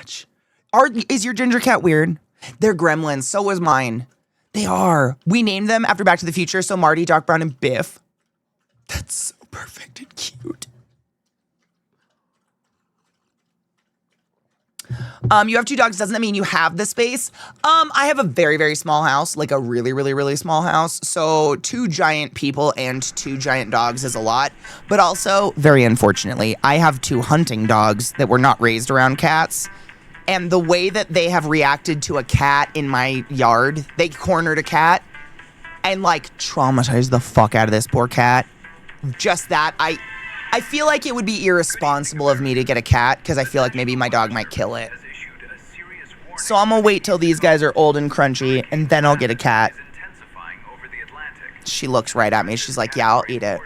much. Is your ginger cat weird? They're gremlins. So was mine. They are. We named them after Back to the Future. So Marty, Doc Brown, and Biff. That's so perfect and cute. You have 2 dogs. Doesn't that mean you have the space? I have a very, very small house, like a really, really, really small house. So 2 giant people and 2 giant dogs is a lot. But also, very unfortunately, I have 2 hunting dogs that were not raised around cats. And the way that they have reacted to a cat in my yard, they cornered a cat and like traumatized the fuck out of this poor cat. Just that, I feel like it would be irresponsible of me to get a cat because I feel like maybe my dog might kill it. So I'm gonna wait till these guys are old and crunchy and then I'll get a cat. She looks right at me. She's like, yeah, I'll eat it.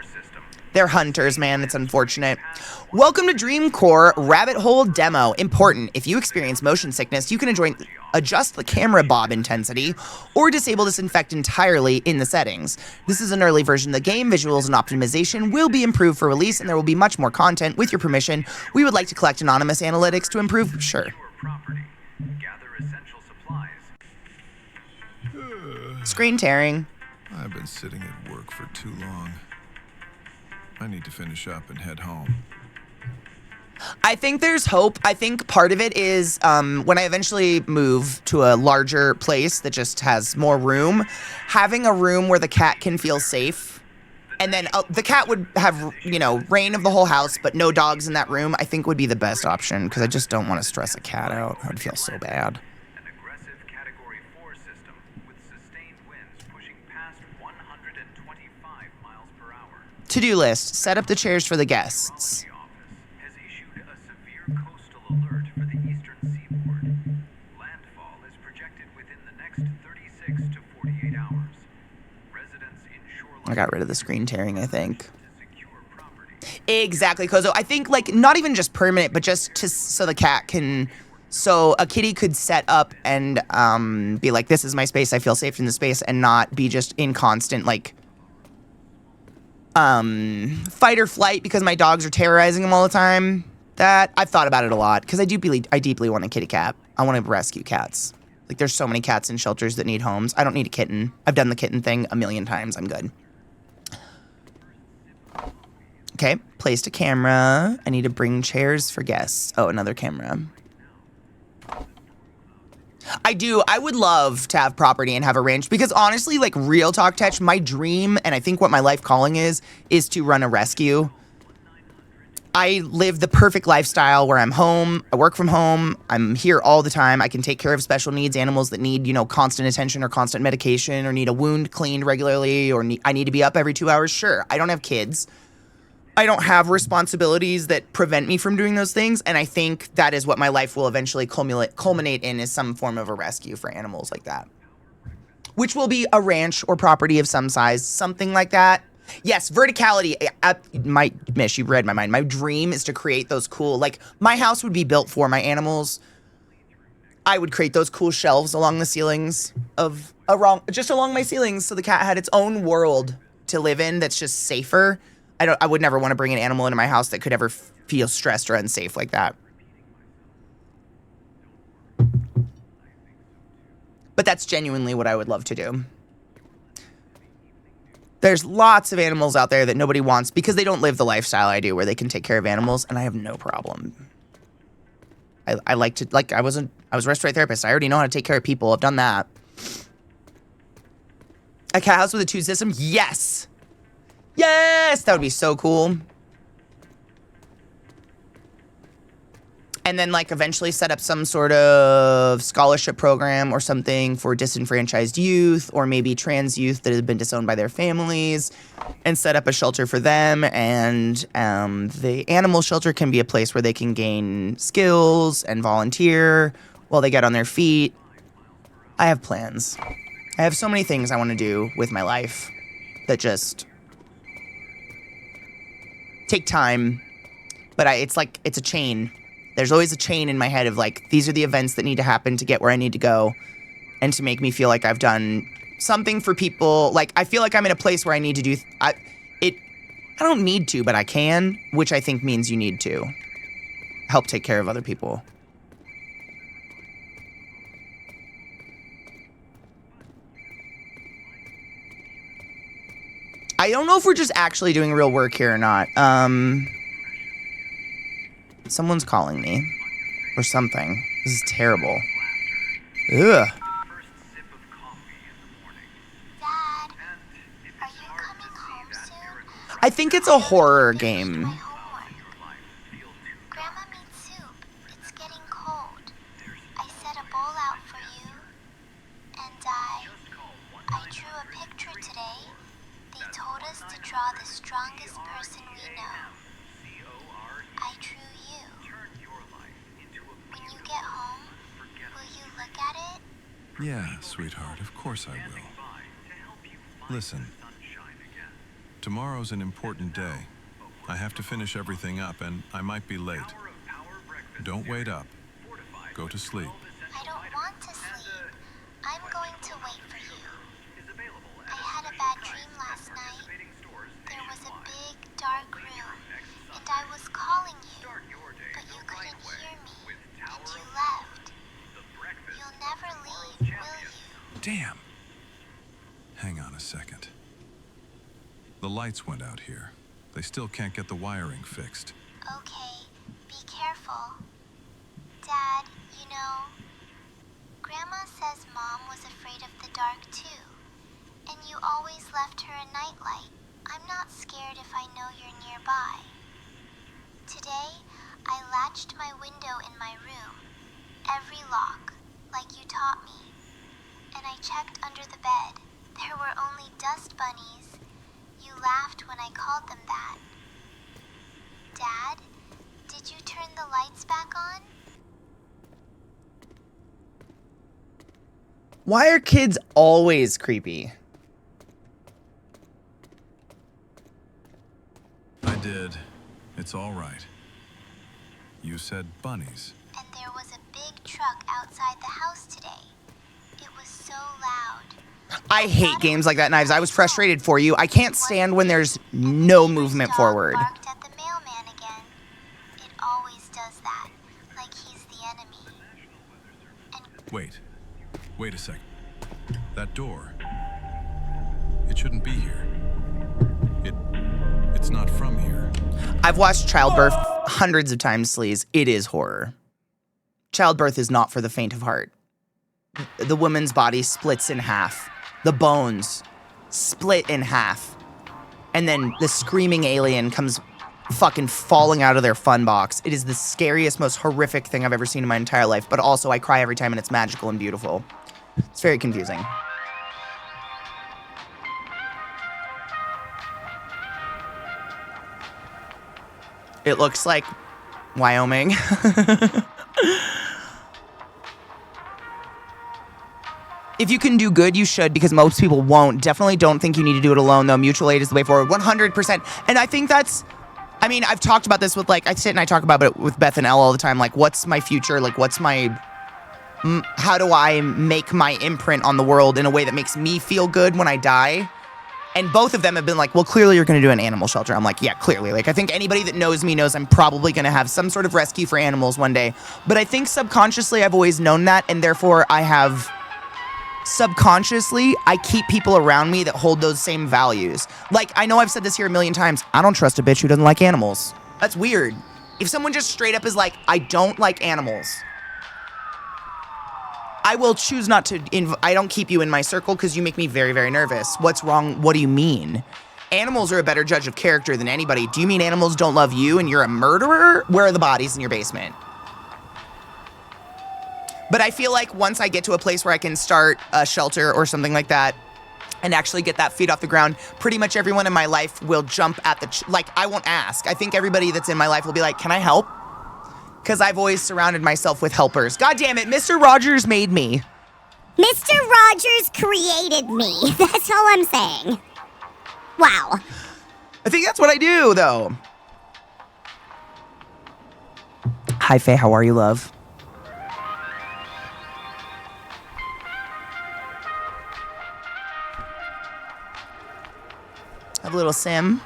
They're hunters, man. It's unfortunate. Welcome to Dreamcore Rabbit Hole Demo. Important. If you experience motion sickness, you can adjust the camera bob intensity or disable disinfect entirely in the settings. This is an early version of the game. Visuals and optimization will be improved for release, and there will be much more content. With your permission, we would like to collect anonymous analytics to improve. Sure. Screen tearing. I've been sitting at work for too long. I need to finish up and head home. I think there's hope. I think part of it is when I eventually move to a larger place that just has more room, having a room where the cat can feel safe. And then the cat would have, reign of the whole house, but no dogs in that room, I think would be the best option because I just don't want to stress a cat out. I would feel so bad. To-do list. Set up the chairs for the guests. I got rid of the screen tearing, I think. Exactly, Kozo. I think, not even just permanent, but just so the cat can... So a kitty could set up and be like, this is my space, I feel safe in the space, and not be just in constant, fight or flight because my dogs are terrorizing them all the time. That I've thought about it a lot because I deeply want a kitty cat. I want to rescue cats. There's so many cats in shelters that need homes. I don't need a kitten. I've done the kitten thing 1,000,000 times. I'm good. Okay, placed a camera. I need to bring chairs for guests. Oh, another camera. I do. I would love to have property and have a ranch because honestly, real talk, Tetch, my dream, and I think what my life calling is to run a rescue. I live the perfect lifestyle where I'm home, I work from home, I'm here all the time. I can take care of special needs animals that need, constant attention or constant medication or need a wound cleaned regularly or I need to be up every 2 hours. Sure, I don't have kids. I don't have responsibilities that prevent me from doing those things, and I think that is what my life will eventually culminate in is some form of a rescue for animals like that. Which will be a ranch or property of some size, something like that. Yes, verticality. Mish, you read my mind. My dream is to create those cool, my house would be built for my animals. I would create those cool shelves along the ceilings just along my ceilings so the cat had its own world to live in that's just safer. I would never want to bring an animal into my house that could ever feel stressed or unsafe like that. But that's genuinely what I would love to do. There's lots of animals out there that nobody wants because they don't live the lifestyle I do where they can take care of animals, and I have no problem. I like to, I was a respiratory therapist. I already know how to take care of people. I've done that. A cat house with a 2 system? Yes! Yes! That would be so cool. And then, eventually set up some sort of scholarship program or something for disenfranchised youth or maybe trans youth that have been disowned by their families and set up a shelter for them. And the animal shelter can be a place where they can gain skills and volunteer while they get on their feet. I have plans. I have so many things I want to do with my life that just... take time, but it's a chain. There's always a chain in my head of these are the events that need to happen to get where I need to go and to make me feel like I've done something for people. I feel like I'm in a place where I need to do, I don't need to, but I can, which I think means you need to help take care of other people. I don't know if we're just actually doing real work here or not. Someone's calling me. Or something. This is terrible. Ugh. Dad, are you coming home soon? I think it's a horror game. My homework. Grandma made soup. It's getting cold. I set a bowl out for you. And I drew a picture today. They told us to draw the strongest person we know. I drew you. When you get home, will you look at it? Yeah, sweetheart, of course I will. Listen, tomorrow's an important day. I have to finish everything up, and I might be late. Don't wait up. Go to sleep. I don't want to sleep. I'm going to wait for you. I had a bad dream last night. There was a big, dark room, and I was calling you, but you couldn't hear me, and you left. You'll never leave, will you? Damn. Hang on a second. The lights went out here. They still can't get the wiring fixed. Okay, be careful. Dad, you know, Grandma says Mom was afraid of the dark too, and you always left her a nightlight. I'm not scared if I know you're nearby. Today, I latched my window in my room, every lock, like you taught me, and I checked under the bed. There were only dust bunnies. You laughed when I called them that. Dad, did you turn the lights back on? Why are kids always creepy? I did. It's all right. You said bunnies. And there was a big truck outside the house today. It was so loud. I hate games like that, Knives. I was frustrated for you. I can't stand when there's no movement forward. Barked at the mailman again. It always does that, like he's the enemy. And Wait a second. That door. It shouldn't be here. It's not from here. I've watched Childbirth hundreds of times, Sleaze. It is horror. Childbirth is not for the faint of heart. The woman's body splits in half. The bones split in half. And then the screaming alien comes fucking falling out of their fun box. It is the scariest, most horrific thing I've ever seen in my entire life. But also, I cry every time and it's magical and beautiful. It's very confusing. It looks like Wyoming. If you can do good, you should, because most people won't. Definitely don't think you need to do it alone, though. Mutual aid is the way forward, 100%. And I think that's, I mean, I've talked about this with, like, I sit and I talk about it with Beth and Elle all the time. Like, what's my future? Like, what's my, how do I make my imprint on the world in a way that makes me feel good when I die? And both of them have been like, well, clearly you're going to do an animal shelter. I'm like, yeah, clearly. Like, I think anybody that knows me knows I'm probably going to have some sort of rescue for animals one day. But I think subconsciously I've always known that, and therefore I have, subconsciously, I keep people around me that hold those same values. Like, I know I've said this here a million times. I don't trust a bitch who doesn't like animals. That's weird. If someone just straight up is like, I don't like animals, I will choose not to, I don't keep you in my circle because you make me very, very nervous. What's wrong? What do you mean? Animals are a better judge of character than anybody. Do you mean animals don't love you and you're a murderer? Where are the bodies in your basement? But I feel like once I get to a place where I can start a shelter or something like that and actually get that feet off the ground, pretty much everyone in my life will jump at the, like, I won't ask. I think everybody that's in my life will be like, can I help? Because I've always surrounded myself with helpers. God damn it, Mr. Rogers made me. Mr. Rogers created me. That's all I'm saying. Wow. I think that's what I do, though. Hi, Faye. How are you, love? Have a little sim.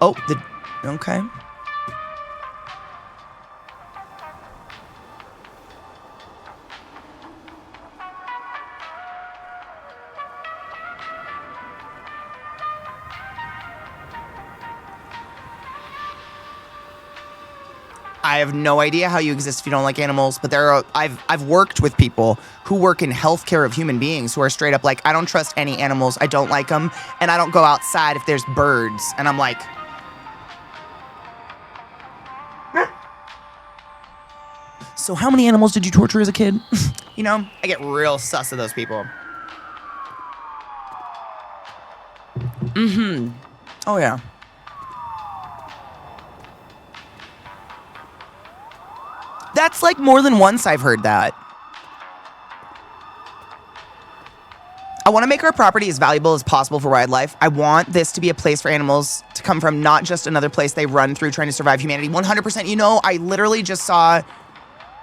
Oh, okay. I have no idea how you exist if you don't like animals, but I've worked with people who work in healthcare of human beings who are straight up like, I don't trust any animals, I don't like them, and I don't go outside if there's birds. And I'm like, so how many animals did you torture as a kid? You know, I get real sus of those people. Oh yeah. That's like more than once I've heard that. I want to make our property as valuable as possible for wildlife. I want this to be a place for animals to come from, not just another place they run through trying to survive humanity. 100%. You know, I literally just saw,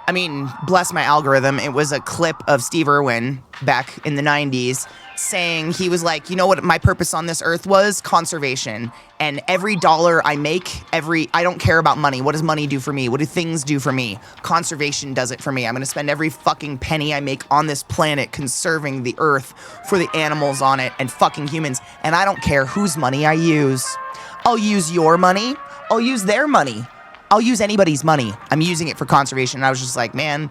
I mean, bless my algorithm, it was a clip of Steve Irwin back in the 90s saying, he was like, you know what my purpose on this earth was? Conservation. And every dollar I make, I don't care about money. What does money do for me? What do things do for me? Conservation does it for me. I'm going to spend every fucking penny I make on this planet conserving the earth for the animals on it and fucking humans. And I don't care whose money I use. I'll use your money. I'll use their money. I'll use anybody's money. I'm using it for conservation. And I was just like, man,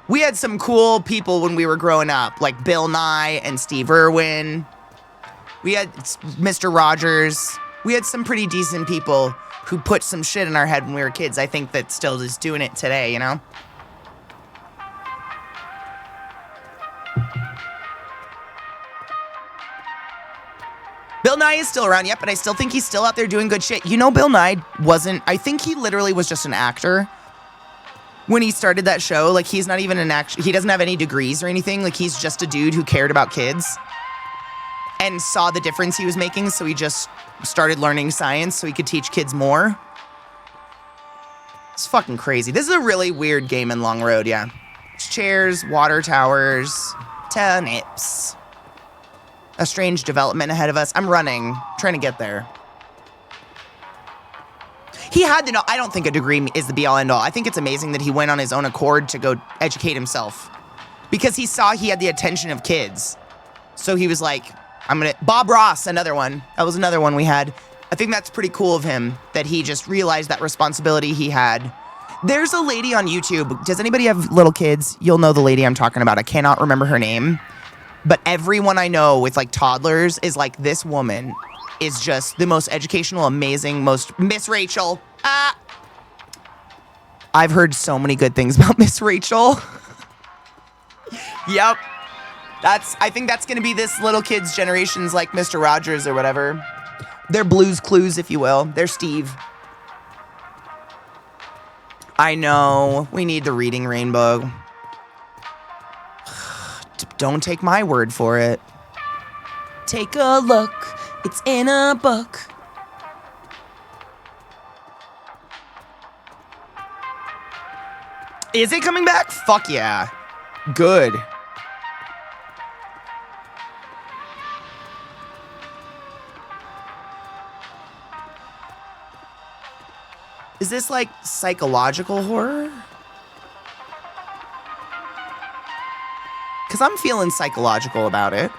we had some cool people when we were growing up, like Bill Nye and Steve Irwin. We had Mr. Rogers. We had some pretty decent people who put some shit in our head when we were kids. I think that still is doing it today, you know? Bill Nye is still around, yep, but I still think he's still out there doing good shit. You know, Bill Nye wasn't, I think he literally was just an actor when he started that show. Like, he's not even an actor. He doesn't have any degrees or anything. Like, he's just a dude who cared about kids and saw the difference he was making, so he just started learning science so he could teach kids more. It's fucking crazy. This is a really weird game in Long Road, yeah. It's chairs, water towers, turnips. A strange development ahead of us. I'm running, trying to get there. He had to know. I don't think a degree is the be-all, end-all. I think it's amazing that he went on his own accord to go educate himself because he saw he had the attention of kids. So he was like, Bob Ross, another one. That was another one we had. I think that's pretty cool of him that he just realized that responsibility he had. There's a lady on YouTube. Does anybody have little kids? You'll know the lady I'm talking about. I cannot remember her name. But everyone I know with like toddlers is like, this woman is just the most educational, amazing, most Miss Rachel. I've heard so many good things about Miss Rachel. Yep. I think that's gonna be this little kid's generation's like Mr. Rogers or whatever. They're Blue's Clues, if you will. They're Steve. I know. We need the reading rainbow. Don't take my word for it. Take a look. It's in a book. Is it coming back? Fuck yeah. Good. Is this like psychological horror? Because I'm feeling psychological about it.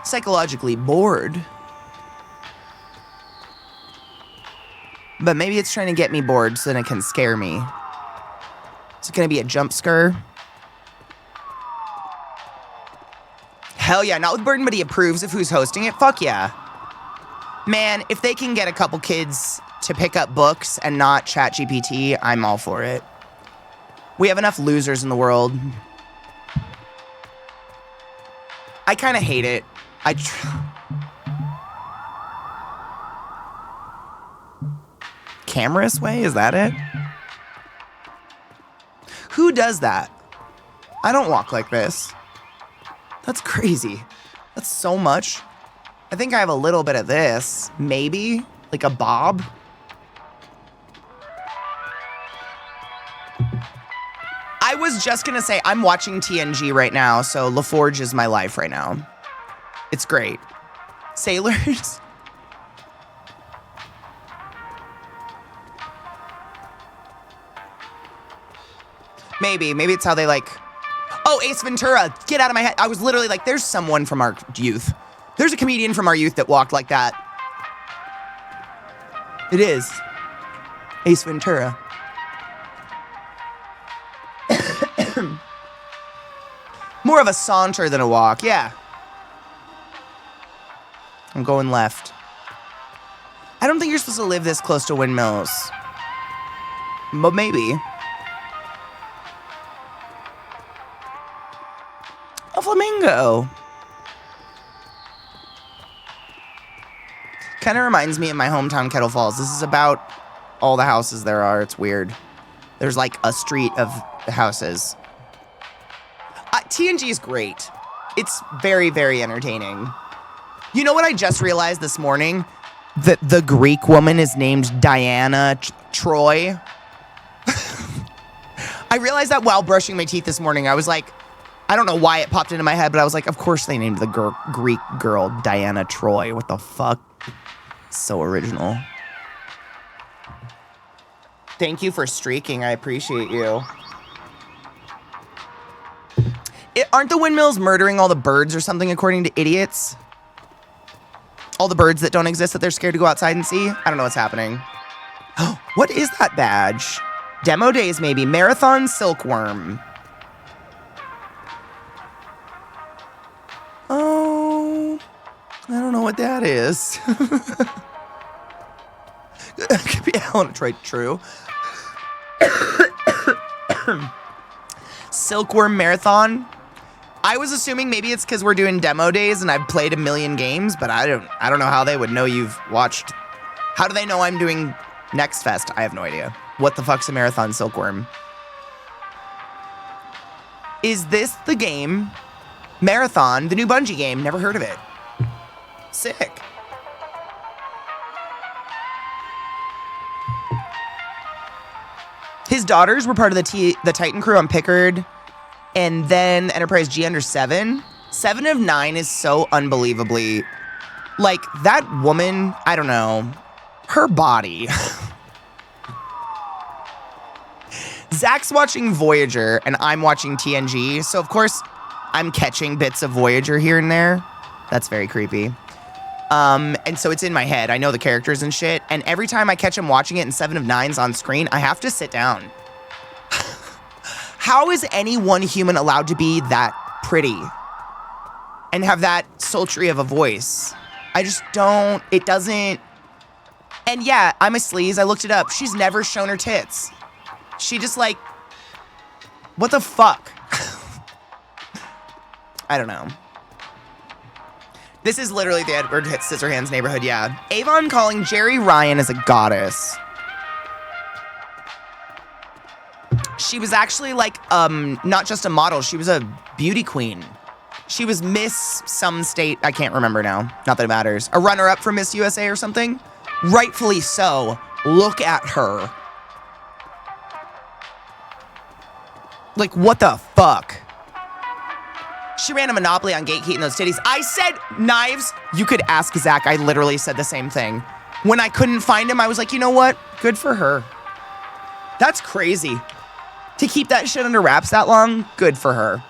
Psychologically bored. But maybe it's trying to get me bored so then it can scare me. Is it going to be a jump scare? Hell yeah, not with Burden, but he approves of who's hosting it. Fuck yeah. Man, if they can get a couple kids to pick up books and not ChatGPT, I'm all for it. We have enough losers in the world. I kind of hate it. Cameras way? Is that it? Who does that? I don't walk like this. That's crazy. That's so much. I think I have a little bit of this. Maybe. Like a bob. I was just gonna say, I'm watching TNG right now, so LaForge is my life right now. It's great. Sailors? Maybe it's how they like... Oh, Ace Ventura, get out of my head. I was literally like, there's someone from our youth. There's a comedian from our youth that walked like that. It is. Ace Ventura. More of a saunter than a walk, yeah. I'm going left. I don't think you're supposed to live this close to windmills. But maybe. A flamingo. Kind of reminds me of my hometown, Kettle Falls. This is about all the houses there are. It's weird. There's like a street of houses. TNG is great. It's very, very entertaining. You know what I just realized this morning? That the Greek woman is named Diana Troy. I realized that while brushing my teeth this morning. I was like, I don't know why it popped into my head, but I was like, of course they named the Greek girl Diana Troy. What the fuck? So original. Thank you for streaking. I appreciate you. Aren't the windmills murdering all the birds or something, according to idiots? All the birds that don't exist that they're scared to go outside and see? I don't know what's happening. What is that badge? Demo days, maybe. Marathon Silkworm. Oh, I don't know what that is. Could be Allentroid, true. Silkworm Marathon. I was assuming maybe it's because we're doing demo days and I've played a million games, but I don't know how they would know you've watched. How do they know I'm doing Next Fest? I have no idea. What the fuck's a Marathon Silkworm? Is this the game? Marathon, the new Bungie game. Never heard of it. Sick. His daughters were part of the Titan crew on Pickard, and then Enterprise G under 7. 7 of 9 is so unbelievably... Like, that woman, I don't know, her body. Zach's watching Voyager, and I'm watching TNG, so of course, I'm catching bits of Voyager here and there. That's very creepy. And so it's in my head. I know the characters and shit, and every time I catch him watching it and 7 of 9's on screen, I have to sit down. How is any one human allowed to be that pretty and have that sultry of a voice? I just don't, it doesn't. And yeah, I'm a sleaze. I looked it up. She's never shown her tits. She just like, what the fuck? I don't know. This is literally the Edward Scissorhands neighborhood, yeah. Avon calling Jerry Ryan as a goddess. She was actually like, not just a model, she was a beauty queen. She was Miss some state, I can't remember now. Not that it matters. A runner-up for Miss USA or something? Rightfully so. Look at her. Like, what the fuck? She ran a monopoly on gatekeeping those titties. I said knives. You could ask Zach. I literally said the same thing. When I couldn't find him, I was like, you know what? Good for her. That's crazy. To keep that shit under wraps that long, good for her.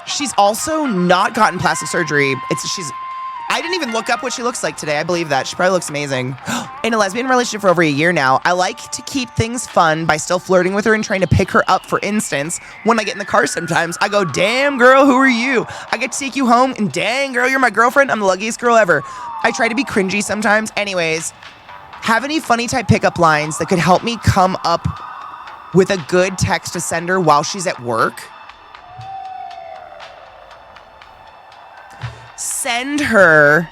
She's also not gotten plastic surgery. I didn't even look up what she looks like today. I believe that. She probably looks amazing. In a lesbian relationship for over a year now, I like to keep things fun by still flirting with her and trying to pick her up. For instance, when I get in the car sometimes, I go, damn girl, who are you? I get to take you home, and dang girl, you're my girlfriend. I'm the luckiest girl ever. I try to be cringy sometimes. Anyways, have any funny type pickup lines that could help me come up with a good text to send her while she's at work? Send her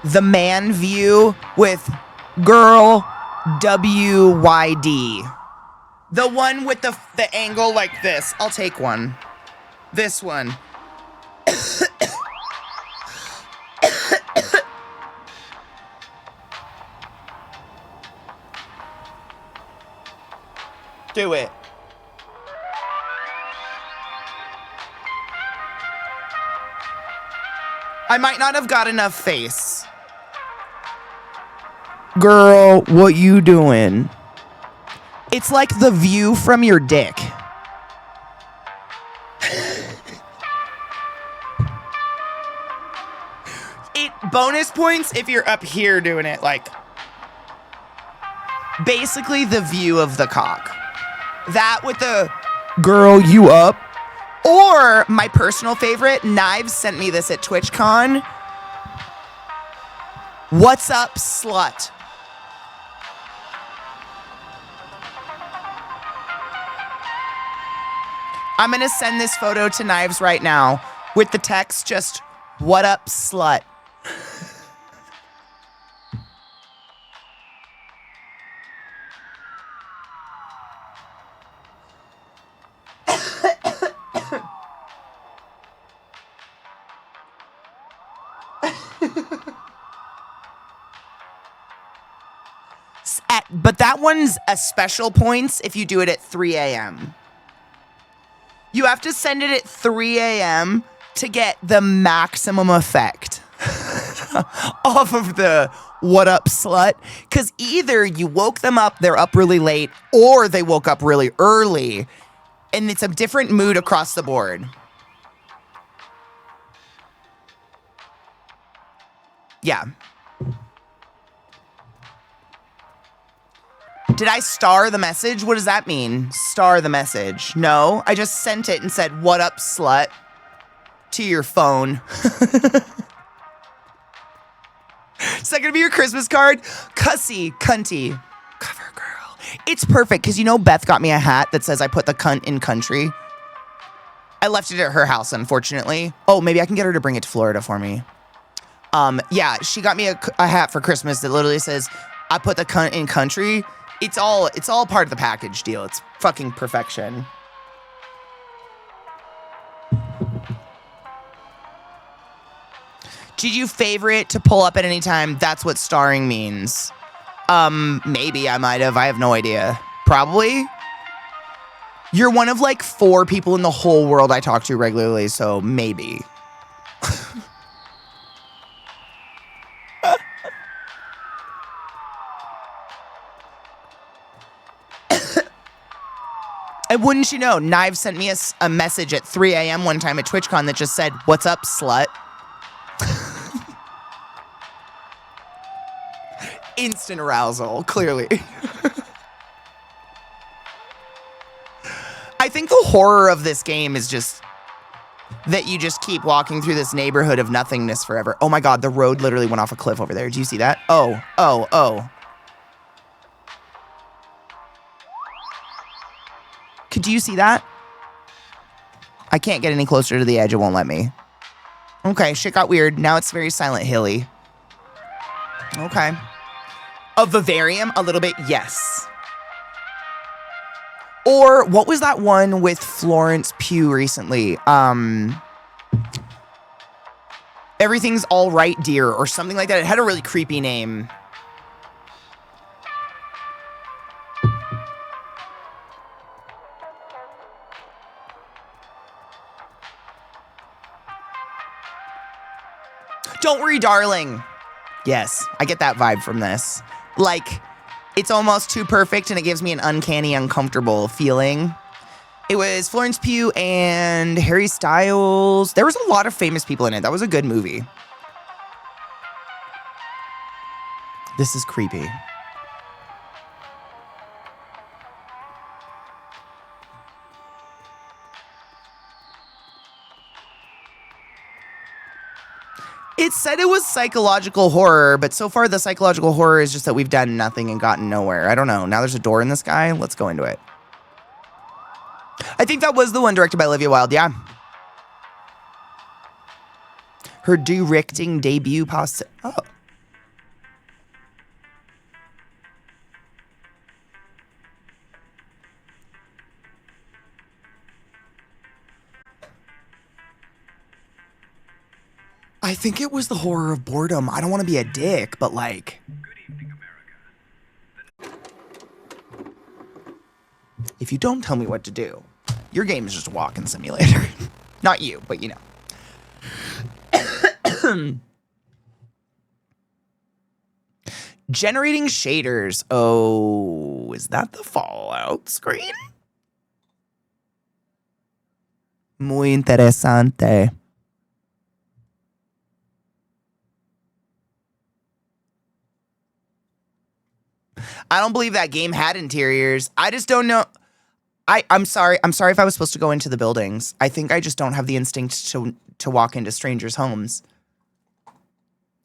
the man view with girl WYD. The one with the angle like this. I'll take one. This one. Do it. I might not have got enough face. Girl, what you doing? It's like the view from your dick. It Bonus points if you're up here doing it, like, basically the view of the cock. That with the girl, you up. Or my personal favorite, Knives sent me this at TwitchCon. What's up, slut? I'm gonna send this photo to Knives right now with the text just, what up, slut? But that one's a special points if you do it at 3 a.m. You have to send it at 3 a.m. to get the maximum effect off of the what up slut. Because either you woke them up, they're up really late, or they woke up really early. And it's a different mood across the board. Yeah. Did I star the message? What does that mean? Star the message. No, I just sent it and said, what up, slut? To your phone. Is that gonna be your Christmas card? ClassyKatie. Cover girl. It's perfect, because you know Beth got me a hat that says I put the cunt in country. I left it at her house, unfortunately. Oh, maybe I can get her to bring it to Florida for me. Yeah, she got me a hat for Christmas that literally says, I put the cunt in country. It's all part of the package deal. It's fucking perfection. Did you favorite to pull up at any time? That's what starring means. Maybe I might have. I have no idea. Probably. You're one of like 4 people in the whole world I talk to regularly, so maybe. And wouldn't you know, Knives sent me a message at 3 a.m. one time at TwitchCon that just said, what's up, slut? Instant arousal, clearly. I think the horror of this game is just that you just keep walking through this neighborhood of nothingness forever. Oh my God, the road literally went off a cliff over there. Do you see that? Oh. Do you see that? I can't get any closer to the edge. It won't let me. Okay, shit got weird. Now it's very Silent Hilly. Okay. A vivarium? A little bit, yes. Or what was that one with Florence Pugh recently? Everything's All Right, Dear, or something like that. It had a really creepy name. Don't worry, darling. Yes, I get that vibe from this. Like, it's almost too perfect and it gives me an uncanny, uncomfortable feeling. It was Florence Pugh and Harry Styles. There was a lot of famous people in it. That was a good movie. This is creepy. It said it was psychological horror, but so far the psychological horror is just that we've done nothing and gotten nowhere. I don't know. Now there's a door in the sky. Let's go into it. I think that was the one directed by Olivia Wilde, yeah. Her directing debut Oh. I think it was the horror of boredom. I don't want to be a dick, but like... Good evening, America. If you don't tell me what to do, your game is just a walking simulator. Not you, but you know. Generating shaders. Oh, is that the Fallout screen? Muy interesante. I don't believe that game had interiors. I just don't know. I'm sorry. I'm sorry if I was supposed to go into the buildings. I think I just don't have the instinct to walk into strangers' homes.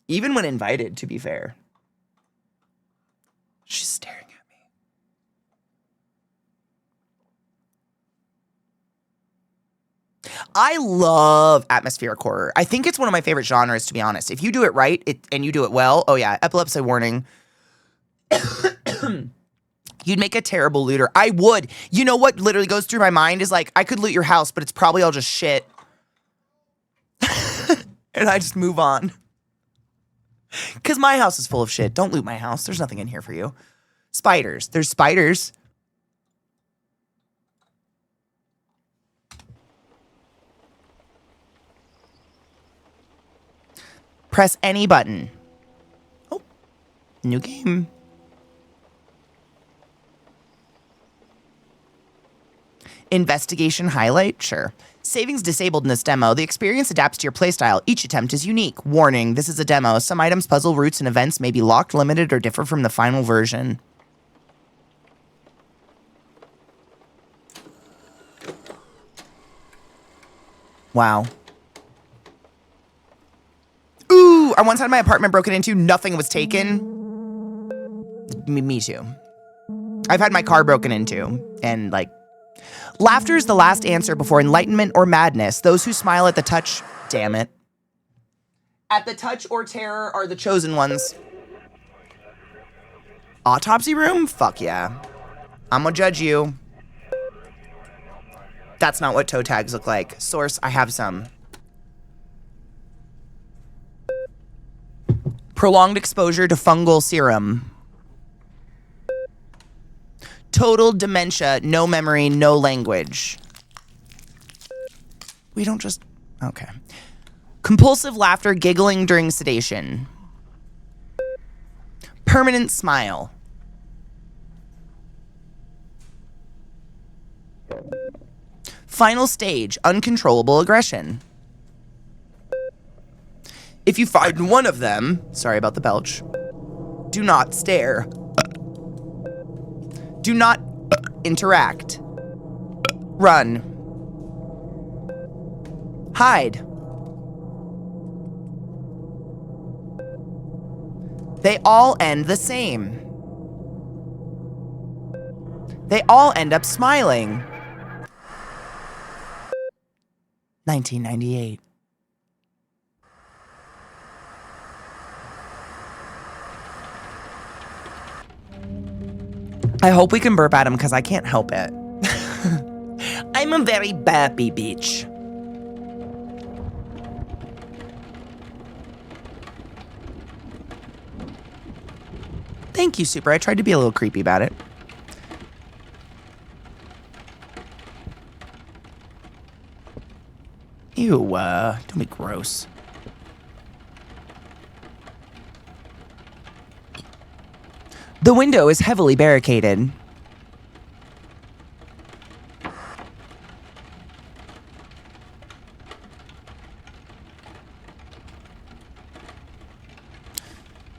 Even when invited, to be fair. She's staring at me. I love atmospheric horror. I think it's one of my favorite genres, to be honest. If you do it right and you do it well, oh yeah, epilepsy warning. You'd make a terrible looter. I would. You know what literally goes through my mind is like, I could loot your house, but it's probably all just shit. And I just move on. Because my house is full of shit. Don't loot my house. There's nothing in here for you. Spiders. There's spiders. Press any button. Oh, new game. Investigation highlight? Sure. Savings disabled in this demo. The experience adapts to your playstyle. Each attempt is unique. Warning, this is a demo. Some items, puzzle, routes, and events may be locked, limited, or differ from the final version. Wow. Ooh, I once had my apartment broken into. Nothing was taken. Me too. I've had my car broken into. And, like, laughter is the last answer before enlightenment or madness. Those who smile at the touch, damn it. At the touch or terror are the chosen ones. Autopsy room? Fuck yeah. I'm gonna judge you. That's not what toe tags look like. Source, I have some. Prolonged exposure to fungal serum. Total dementia, no memory, no language. We don't just... Okay. Compulsive laughter, giggling during sedation. Permanent smile. Final stage, uncontrollable aggression. If you find one of them, sorry about the belch, do not stare. Do not interact. Run. Hide. They all end the same. They all end up smiling. 1998. I hope we can burp at him because I can't help it. I'm a very burpy bitch. Thank you, Super. I tried to be a little creepy about it. Ew, don't be gross. The window is heavily barricaded.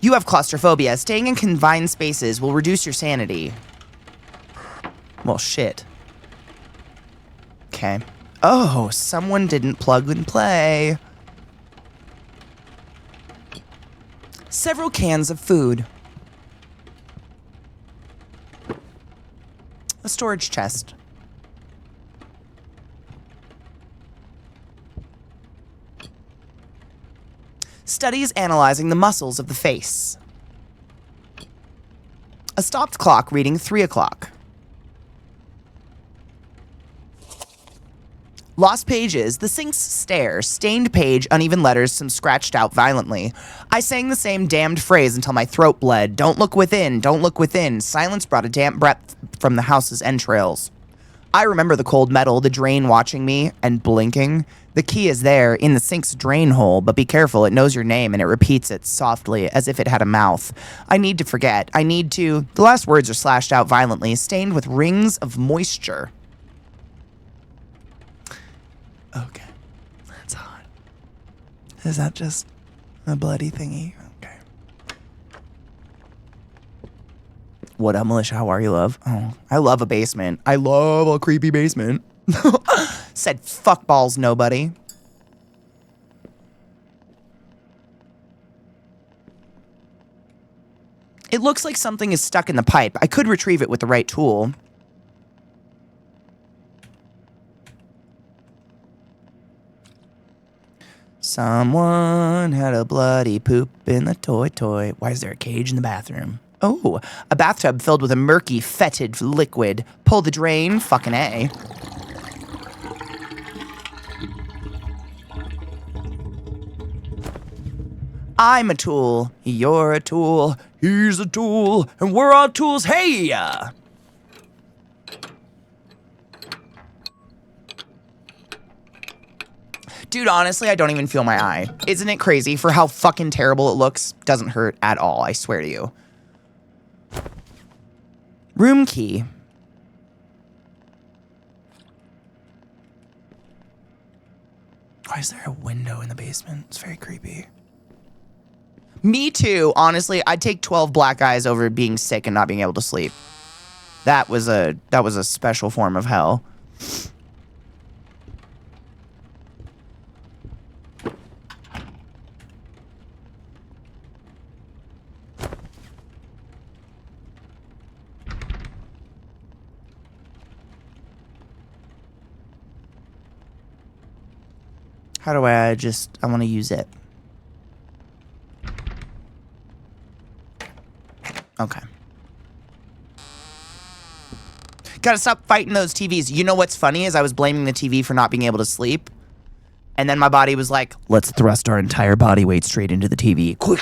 You have claustrophobia. Staying in confined spaces will reduce your sanity. Well, shit. Okay. Oh, someone didn't plug and play. Several cans of food. A storage chest. Studies analyzing the muscles of the face. A stopped clock reading 3 o'clock. Lost pages, the sink's stare, stained page, uneven letters, some scratched out violently. I sang the same damned phrase until my throat bled. Don't look within, don't look within. Silence brought a damp breath from the house's entrails. I remember the cold metal, the drain watching me and blinking. The key is there, in the sink's drain hole, but be careful, it knows your name and it repeats it softly, as if it had a mouth. I need to forget. I need to... The last words are slashed out violently, stained with rings of moisture. Okay. That's hot. Is that just a bloody thingy? Okay. What up, Militia? How are you, love? Oh, I love a basement. I love a creepy basement. Said fuck balls, nobody. It looks like something is stuck in the pipe. I could retrieve it with the right tool. Someone had a bloody poop in the toy. Why is there a cage in the bathroom? Oh, a bathtub filled with a murky, fetid liquid. Pull the drain, fucking A. I'm a tool, you're a tool, he's a tool, and we're all tools, hey! Dude, honestly, I don't even feel my eye. Isn't it crazy for how fucking terrible it looks? Doesn't hurt at all, I swear to you. Room key. Why is there a window in the basement? It's very creepy. Me too. Honestly, I'd take 12 black eyes over being sick and not being able to sleep. That was a special form of hell. How do I want to use it. Okay. Gotta stop fighting those TVs. You know what's funny is I was blaming the TV for not being able to sleep. And then my body was like, let's thrust our entire body weight straight into the TV. Quick.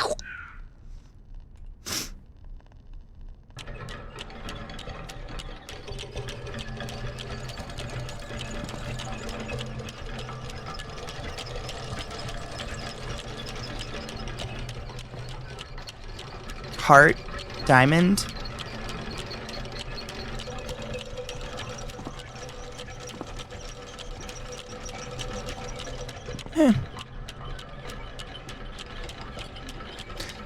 Heart. Diamond.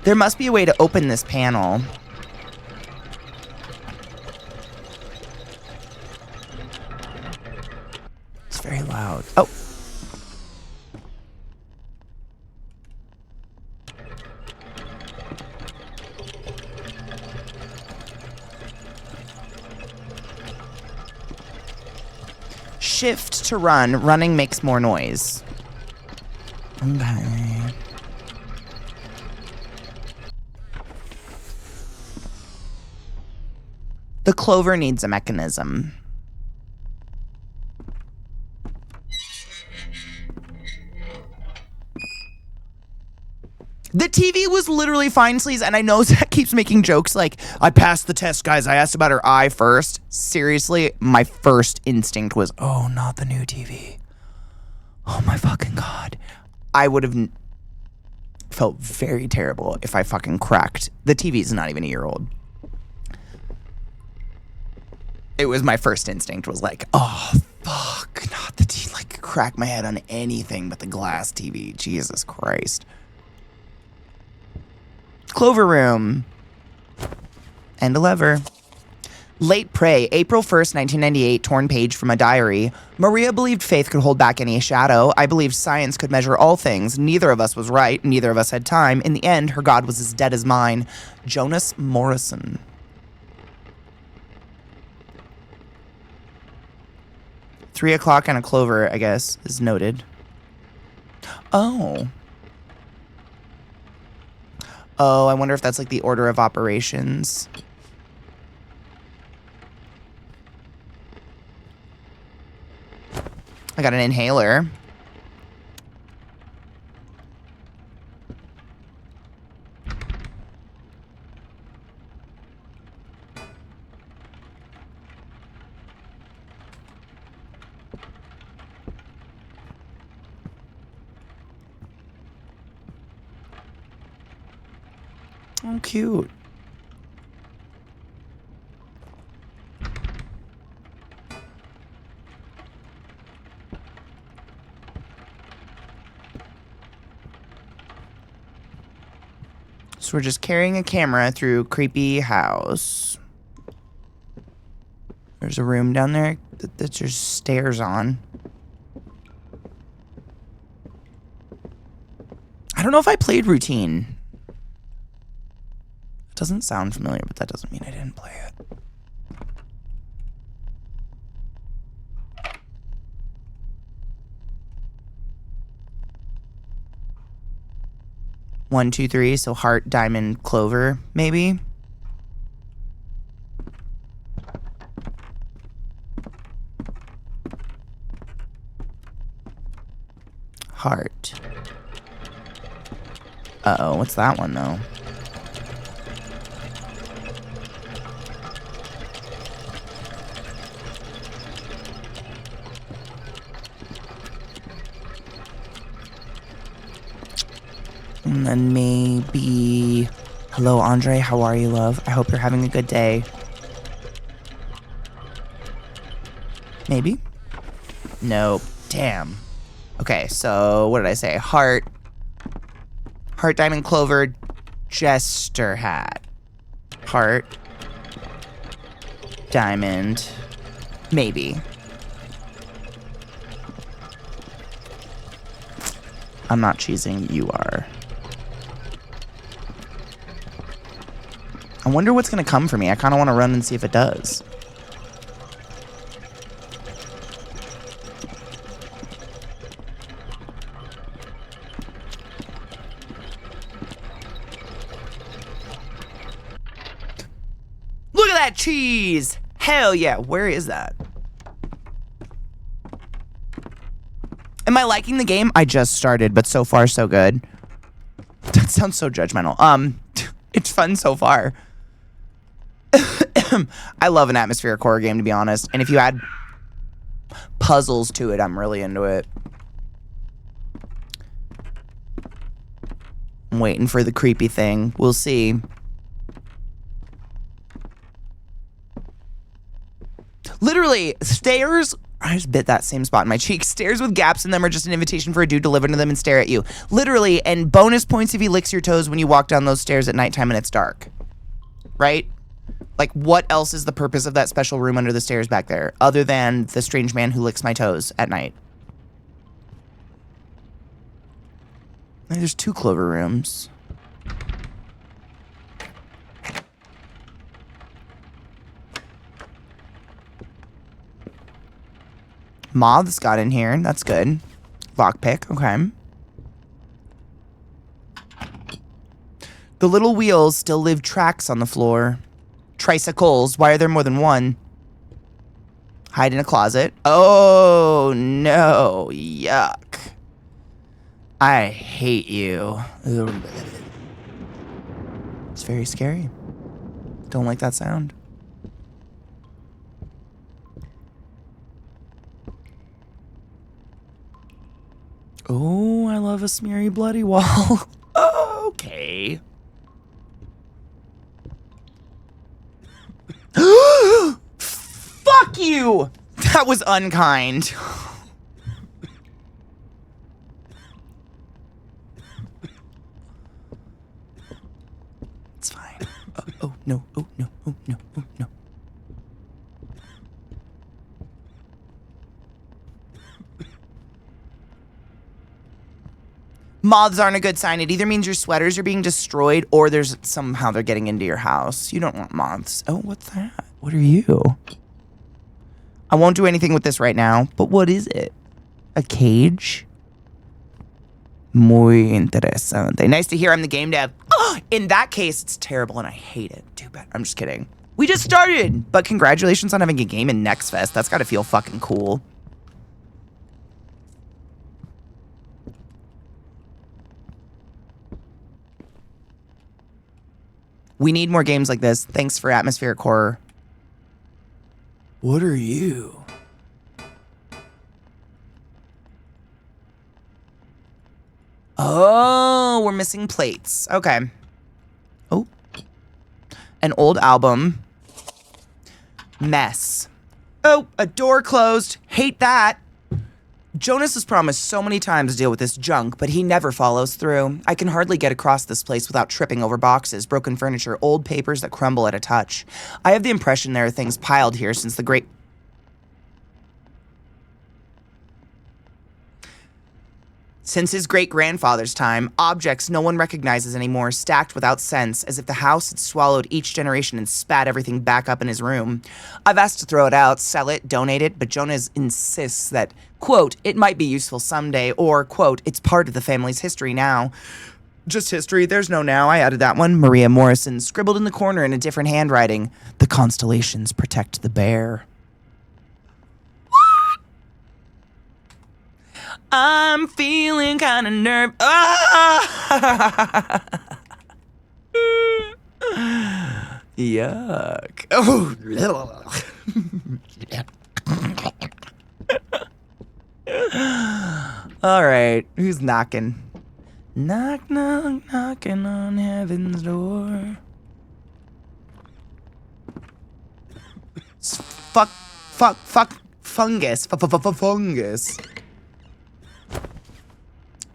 There must be a way to open this panel. It's very loud. Oh. Shift to run. Running makes more noise. Okay. The clover needs a mechanism. The TV was literally fine, sleaze, and I know Zach keeps making jokes like, I passed the test, guys. I asked about her eye first. Seriously, my first instinct was, oh, not the new TV. Oh my fucking God. I would have felt very terrible if I fucking cracked. The TV's not even a year old. It was my first instinct was like, oh, fuck, not the TV. Like, crack my head on anything but the glass TV. Jesus Christ. Clover room. And a lever. Late prey, April 1st, 1998, torn page from a diary. Maria believed faith could hold back any shadow. I believed science could measure all things. Neither of us was right. Neither of us had time. In the end, her God was as dead as mine. Jonas Morrison. $3 and a clover, I guess, is noted. Oh. Oh, I wonder if that's like the order of operations. I got an inhaler. Oh, cute. So we're just carrying a camera through creepy house. There's a room down there that there's stairs on. I don't know if I played Routine. It doesn't sound familiar, but that doesn't mean I didn't play it. One, two, three. So heart, diamond, clover, maybe. Heart. Uh-oh, what's that one, though? And then maybe... Hello, Andre. How are you, love? I hope you're having a good day. Maybe? Nope. Damn. Okay, so what did I say? Heart. Heart, diamond, clover, jester hat. Heart. Diamond. Maybe. I'm not cheesing. You are. I wonder what's going to come for me. I kind of want to run and see if it does. Look at that cheese! Hell yeah. Where is that? Am I liking the game? I just started, but so far so good. That sounds so judgmental. It's fun so far. I love an atmospheric horror game, to be honest. And if you add puzzles to it, I'm really into it. I'm waiting for the creepy thing. We'll see. Literally, stairs... I just bit that same spot in my cheek. Stairs with gaps in them are just an invitation for a dude to live under them and stare at you. Literally, and bonus points if he licks your toes when you walk down those stairs at nighttime and it's dark. Right? Like, what else is the purpose of that special room under the stairs back there, other than the strange man who licks my toes at night? There's 2 clover rooms. Moths got in here. That's good. Lockpick. Okay. The little wheels still leave tracks on the floor. Tricycles. Why are there more than one? Hide in a closet. Oh, no. Yuck. I hate you. It's very scary. Don't like that sound. Oh, I love a smeary bloody wall. Okay. Fuck you! That was unkind. It's fine. Oh, no. Oh, no. Oh, no. Oh, no. Moths aren't a good sign. It either means your sweaters are being destroyed or there's somehow they're getting into your house. You don't want moths. Oh, what's that? What are you? I won't do anything with this right now, but what is it? A cage? Muy interesante. Nice to hear I'm the game dev. Oh, in that case, it's terrible and I hate it. Too bad. I'm just kidding. We just started, but congratulations on having a game in Next Fest. That's got to feel fucking cool. We need more games like this. Thanks for atmospheric horror. What are you? Oh, we're missing plates. Okay. Oh. An old album. Mess. Oh, a door closed. Hate that. Jonas has promised so many times to deal with this junk, but he never follows through. I can hardly get across this place without tripping over boxes, broken furniture, old papers that crumble at a touch. I have the impression there are things piled here since the Great Since his great-grandfather's time, objects no one recognizes anymore, stacked without sense, as if the house had swallowed each generation and spat everything back up in his room. I've asked to throw it out, sell it, donate it, but Jonas insists that, quote, it might be useful someday, or, quote, it's part of the family's history now. Just history, there's no now. I added that one. Maria Morrison scribbled in the corner in a different handwriting. The constellations protect the bear. I'm feeling kind of nervous. Ah! Yuck. Oh. All right. Who's knocking? Knock, knock, knocking on heaven's door. Fungus. Fungus.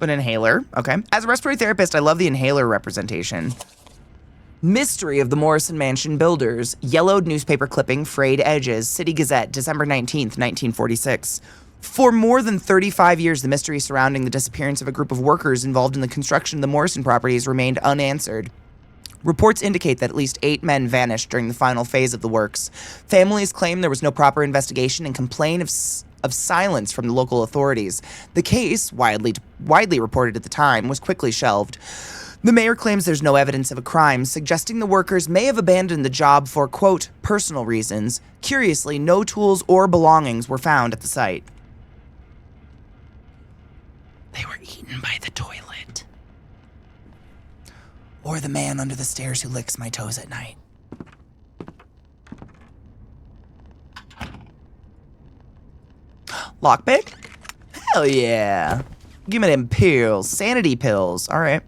An inhaler, okay. As a respiratory therapist, I love the inhaler representation. Mystery of the Morrison Mansion builders. Yellowed newspaper clipping, frayed edges. City Gazette, December 19th, 1946. For more than 35 years, the mystery surrounding the disappearance of a group of workers involved in the construction of the Morrison properties remained unanswered. Reports indicate that at least 8 men vanished during the final phase of the works. Families claim there was no proper investigation and complain of silence from the local authorities. The case, widely reported at the time, was quickly shelved. The mayor claims there's no evidence of a crime, suggesting the workers may have abandoned the job for, quote, personal reasons. Curiously, no tools or belongings were found at the site. They were eaten by the toilet. Or the man under the stairs who licks my toes at night. Lockpick? Hell yeah. Give me them pills. Sanity pills. All right.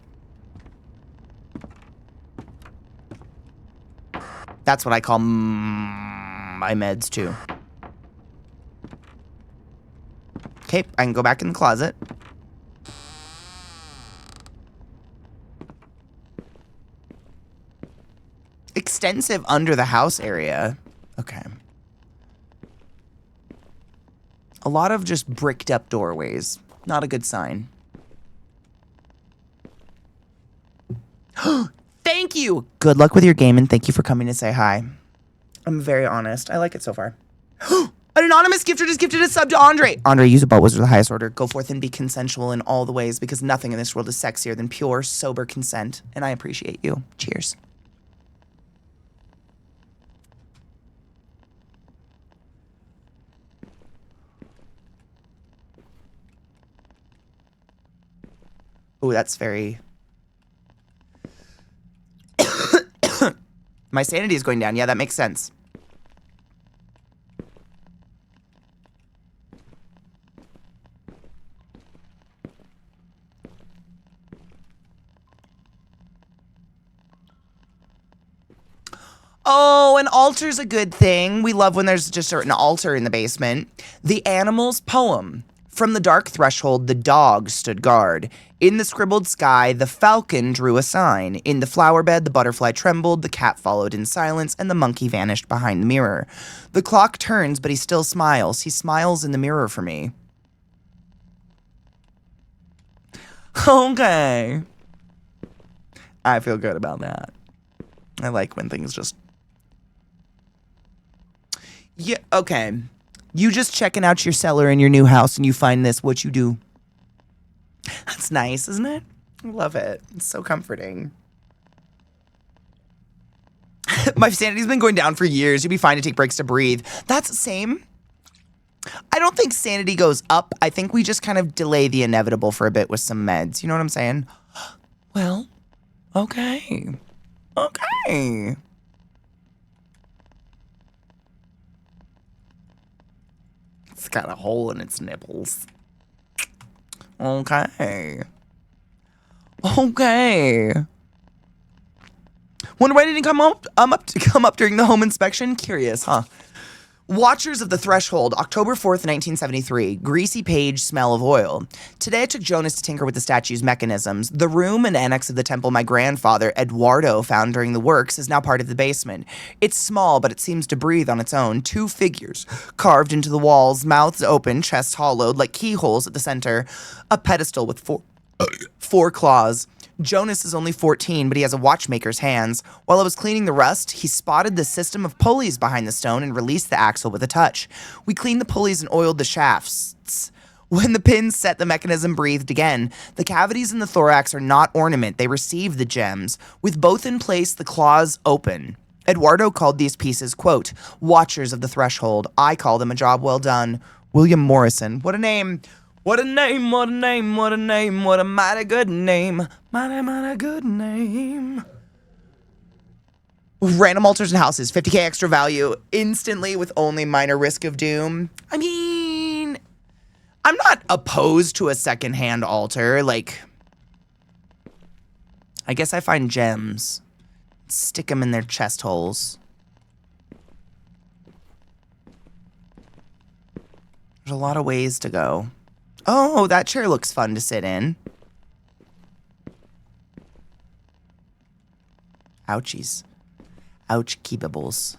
That's what I call my meds, too. Okay, I can go back in the closet. Extensive under the house area. Okay. A lot of just bricked up doorways. Not a good sign. Thank you! Good luck with your game and thank you for coming to say hi. I'm very honest. I like it so far. An anonymous gifter just gifted a sub to Andre. Andre, use a butt wizard of the highest order. Go forth and be consensual in all the ways because nothing in this world is sexier than pure, sober consent. And I appreciate you. Cheers. Oh, that's very... My sanity is going down. Yeah, that makes sense. Oh, an altar's a good thing. We love when there's just an altar in the basement. The Animals poem. From the dark threshold, the dog stood guard. In the scribbled sky, the falcon drew a sign. In the flower bed, the butterfly trembled, the cat followed in silence, and the monkey vanished behind the mirror. The clock turns, but he still smiles. He smiles in the mirror for me. Okay. I feel good about that. I like when things just... Yeah, okay. You just checking out your cellar in your new house and you find this, what you do? That's nice, isn't it? I love it. It's so comforting. My sanity's been going down for years. You'd be fine to take breaks to breathe. That's the same. I don't think sanity goes up. I think we just kind of delay the inevitable for a bit with some meds. You know what I'm saying? Well, okay. Okay. It's got a hole in its nipples. Okay. Okay. Wonder why it didn't come up during the home inspection? Curious, huh? Watchers of the Threshold, October 4th, 1973. Greasy page, smell of oil. Today I took Jonas to tinker with the statue's mechanisms. The room and annex of the temple my grandfather, Eduardo, found during the works is now part of the basement. It's small, but it seems to breathe on its own. 2 figures, carved into the walls, mouths open, chests hollowed, like keyholes at the center. A pedestal with four claws. Jonas is only 14, but he has a watchmaker's hands. While I was cleaning the rust, he spotted the system of pulleys behind the stone and released the axle with a touch. We cleaned the pulleys and oiled the shafts. When the pins set, the mechanism breathed again. The cavities in the thorax are not ornament, they receive the gems. With both in place, the claws open. Eduardo called these pieces, quote, Watchers of the Threshold. I call them a job well done. William Morrison. What a name. What a name, what a name, what a name, what a mighty good name. Mighty, mighty good name. Random altars and houses, 50k extra value, instantly with only minor risk of doom. I mean, I'm not opposed to a secondhand altar. Like, I guess I find gems, stick them in their chest holes. There's a lot of ways to go. Oh, that chair looks fun to sit in. Ouchies. Ouch keepables.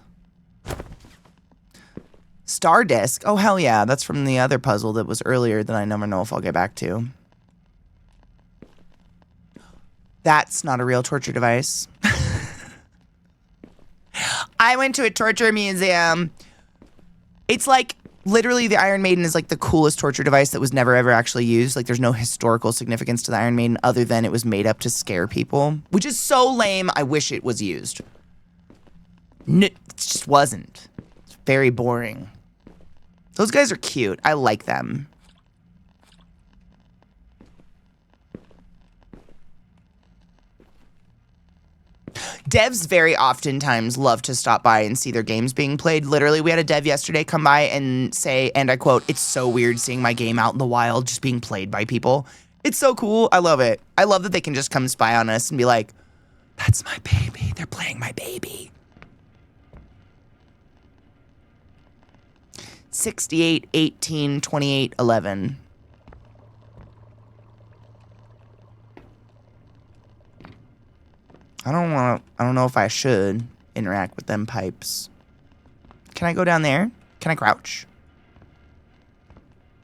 Star disc. Oh, hell yeah. That's from the other puzzle that was earlier that I never know if I'll get back to. That's not a real torture device. I went to a torture museum. It's like, literally, the Iron Maiden is like the coolest torture device that was never ever actually used. Like, there's no historical significance to the Iron Maiden other than it was made up to scare people, which is so lame. I wish it was used. It just wasn't. It's very boring. Those guys are cute. I like them. Devs very oftentimes love to stop by and see their games being played. Literally, we had a dev yesterday come by and say, and I quote, "It's so weird seeing my game out in the wild just being played by people. It's so cool. I love it. I love that they can just come spy on us and be like, that's my baby. They're playing my baby." 68, 18, 28, 11. I don't know if I should interact with them pipes. Can I go down there? Can I crouch?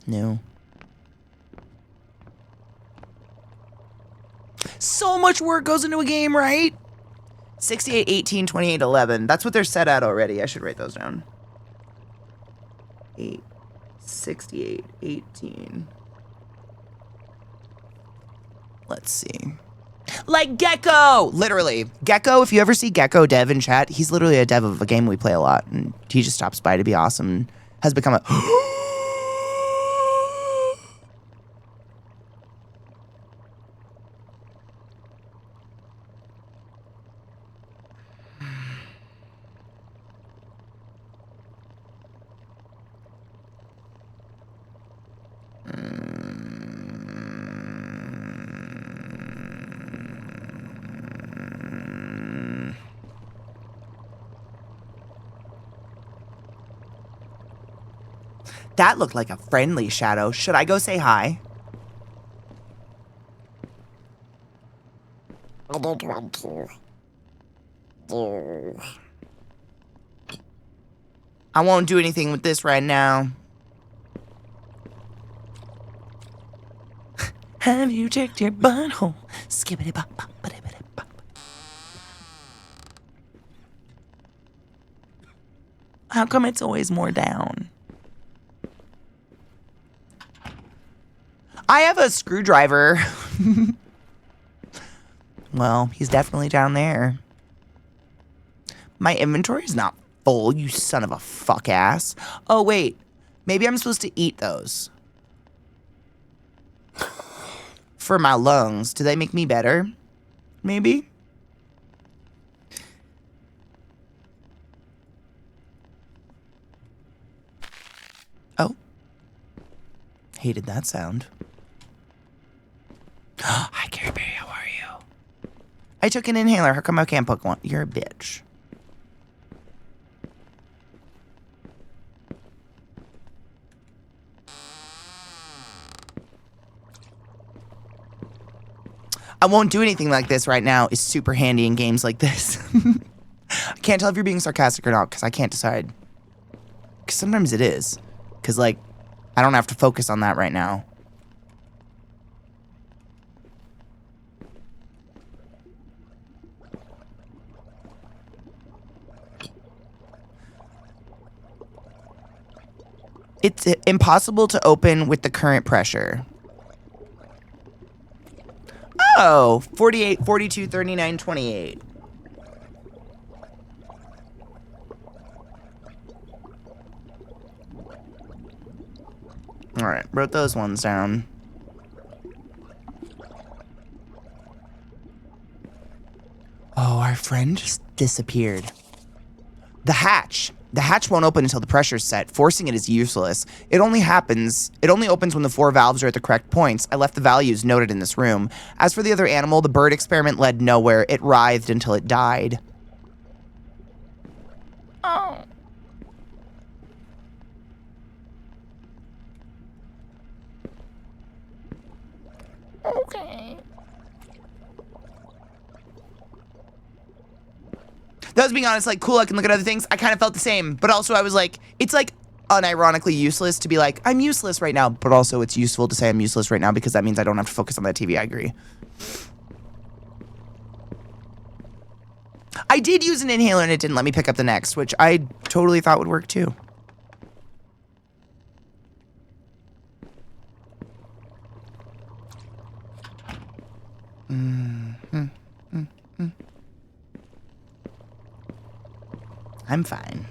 No. So much work goes into a game, right? 68, 18, 28, 11. That's what they're set at already. I should write those down. 8, 68, 18. Let's see. Like Gecko! Literally. Gecko, if you ever see Gecko dev in chat, he's literally a dev of a game we play a lot. And he just stops by to be awesome and has become a... That looked like a friendly shadow. Should I go say hi? I did want to do. I won't do anything with this right now. Have you checked your butthole? Skibbity bop bop ba-da-ba-da bop. How come it's always more down? I have a screwdriver. Well, he's definitely down there. My inventory is not full, you son of a fuck ass. Oh, wait. Maybe I'm supposed to eat those. For my lungs. Do they make me better? Maybe? Oh. Hated that sound. Hi, Carrie Berry, how are you? I took an inhaler. How come I can't poke one? You're a bitch. I won't do anything like this right now is super handy in games like this. I can't tell if you're being sarcastic or not because I can't decide. Because sometimes it is. Because, like, I don't have to focus on that right now. It's impossible to open with the current pressure. Oh, 48, 42, 39, 28. All right, wrote those ones down. Oh, our friend just disappeared. The hatch. The hatch won't open until the pressure's set. Forcing it is useless. It only opens when the 4 valves are at the correct points. I left the values noted in this room. As for the other animal, the bird experiment led nowhere. It writhed until it died. Oh. Okay. That was being honest, like, cool, I can look at other things. I kind of felt the same, but also I was like, it's like unironically useless to be like, I'm useless right now, but also it's useful to say I'm useless right now because that means I don't have to focus on that TV. I agree. I did use an inhaler and it didn't let me pick up the next, which I totally thought would work too. I'm fine.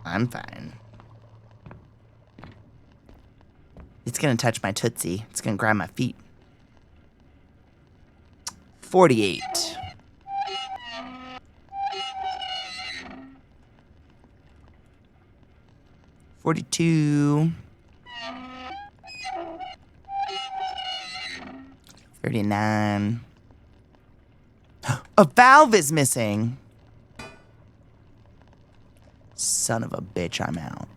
I'm fine. It's gonna touch my tootsie. It's gonna grab my feet. 48. $42. 39. A valve is missing. Son of a bitch, I'm out.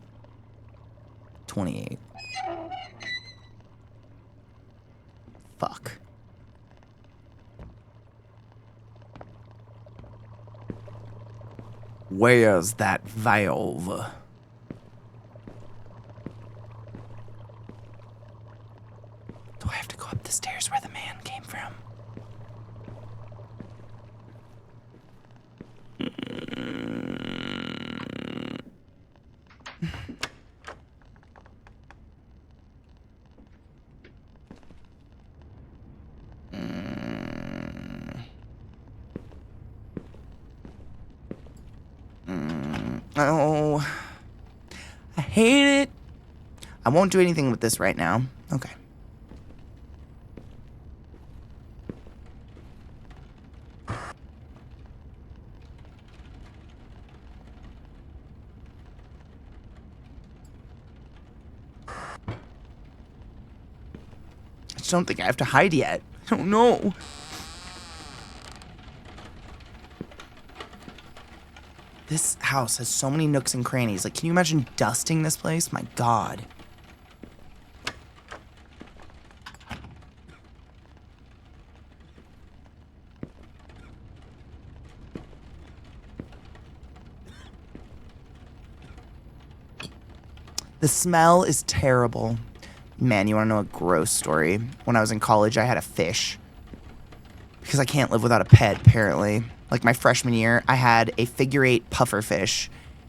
28. Fuck. Where's that valve? Do I have to go up the stairs where the man came from? Oh, I hate it. I won't do anything with this right now. Okay. I just don't think I have to hide yet. I don't know. This house has so many nooks and crannies. Like, can you imagine dusting this place? My God. The smell is terrible. Man, you want to know a gross story? When I was in college, I had a fish. Because I can't live without a pet, apparently. Like, my freshman year, I had a figure-8 pufferfish.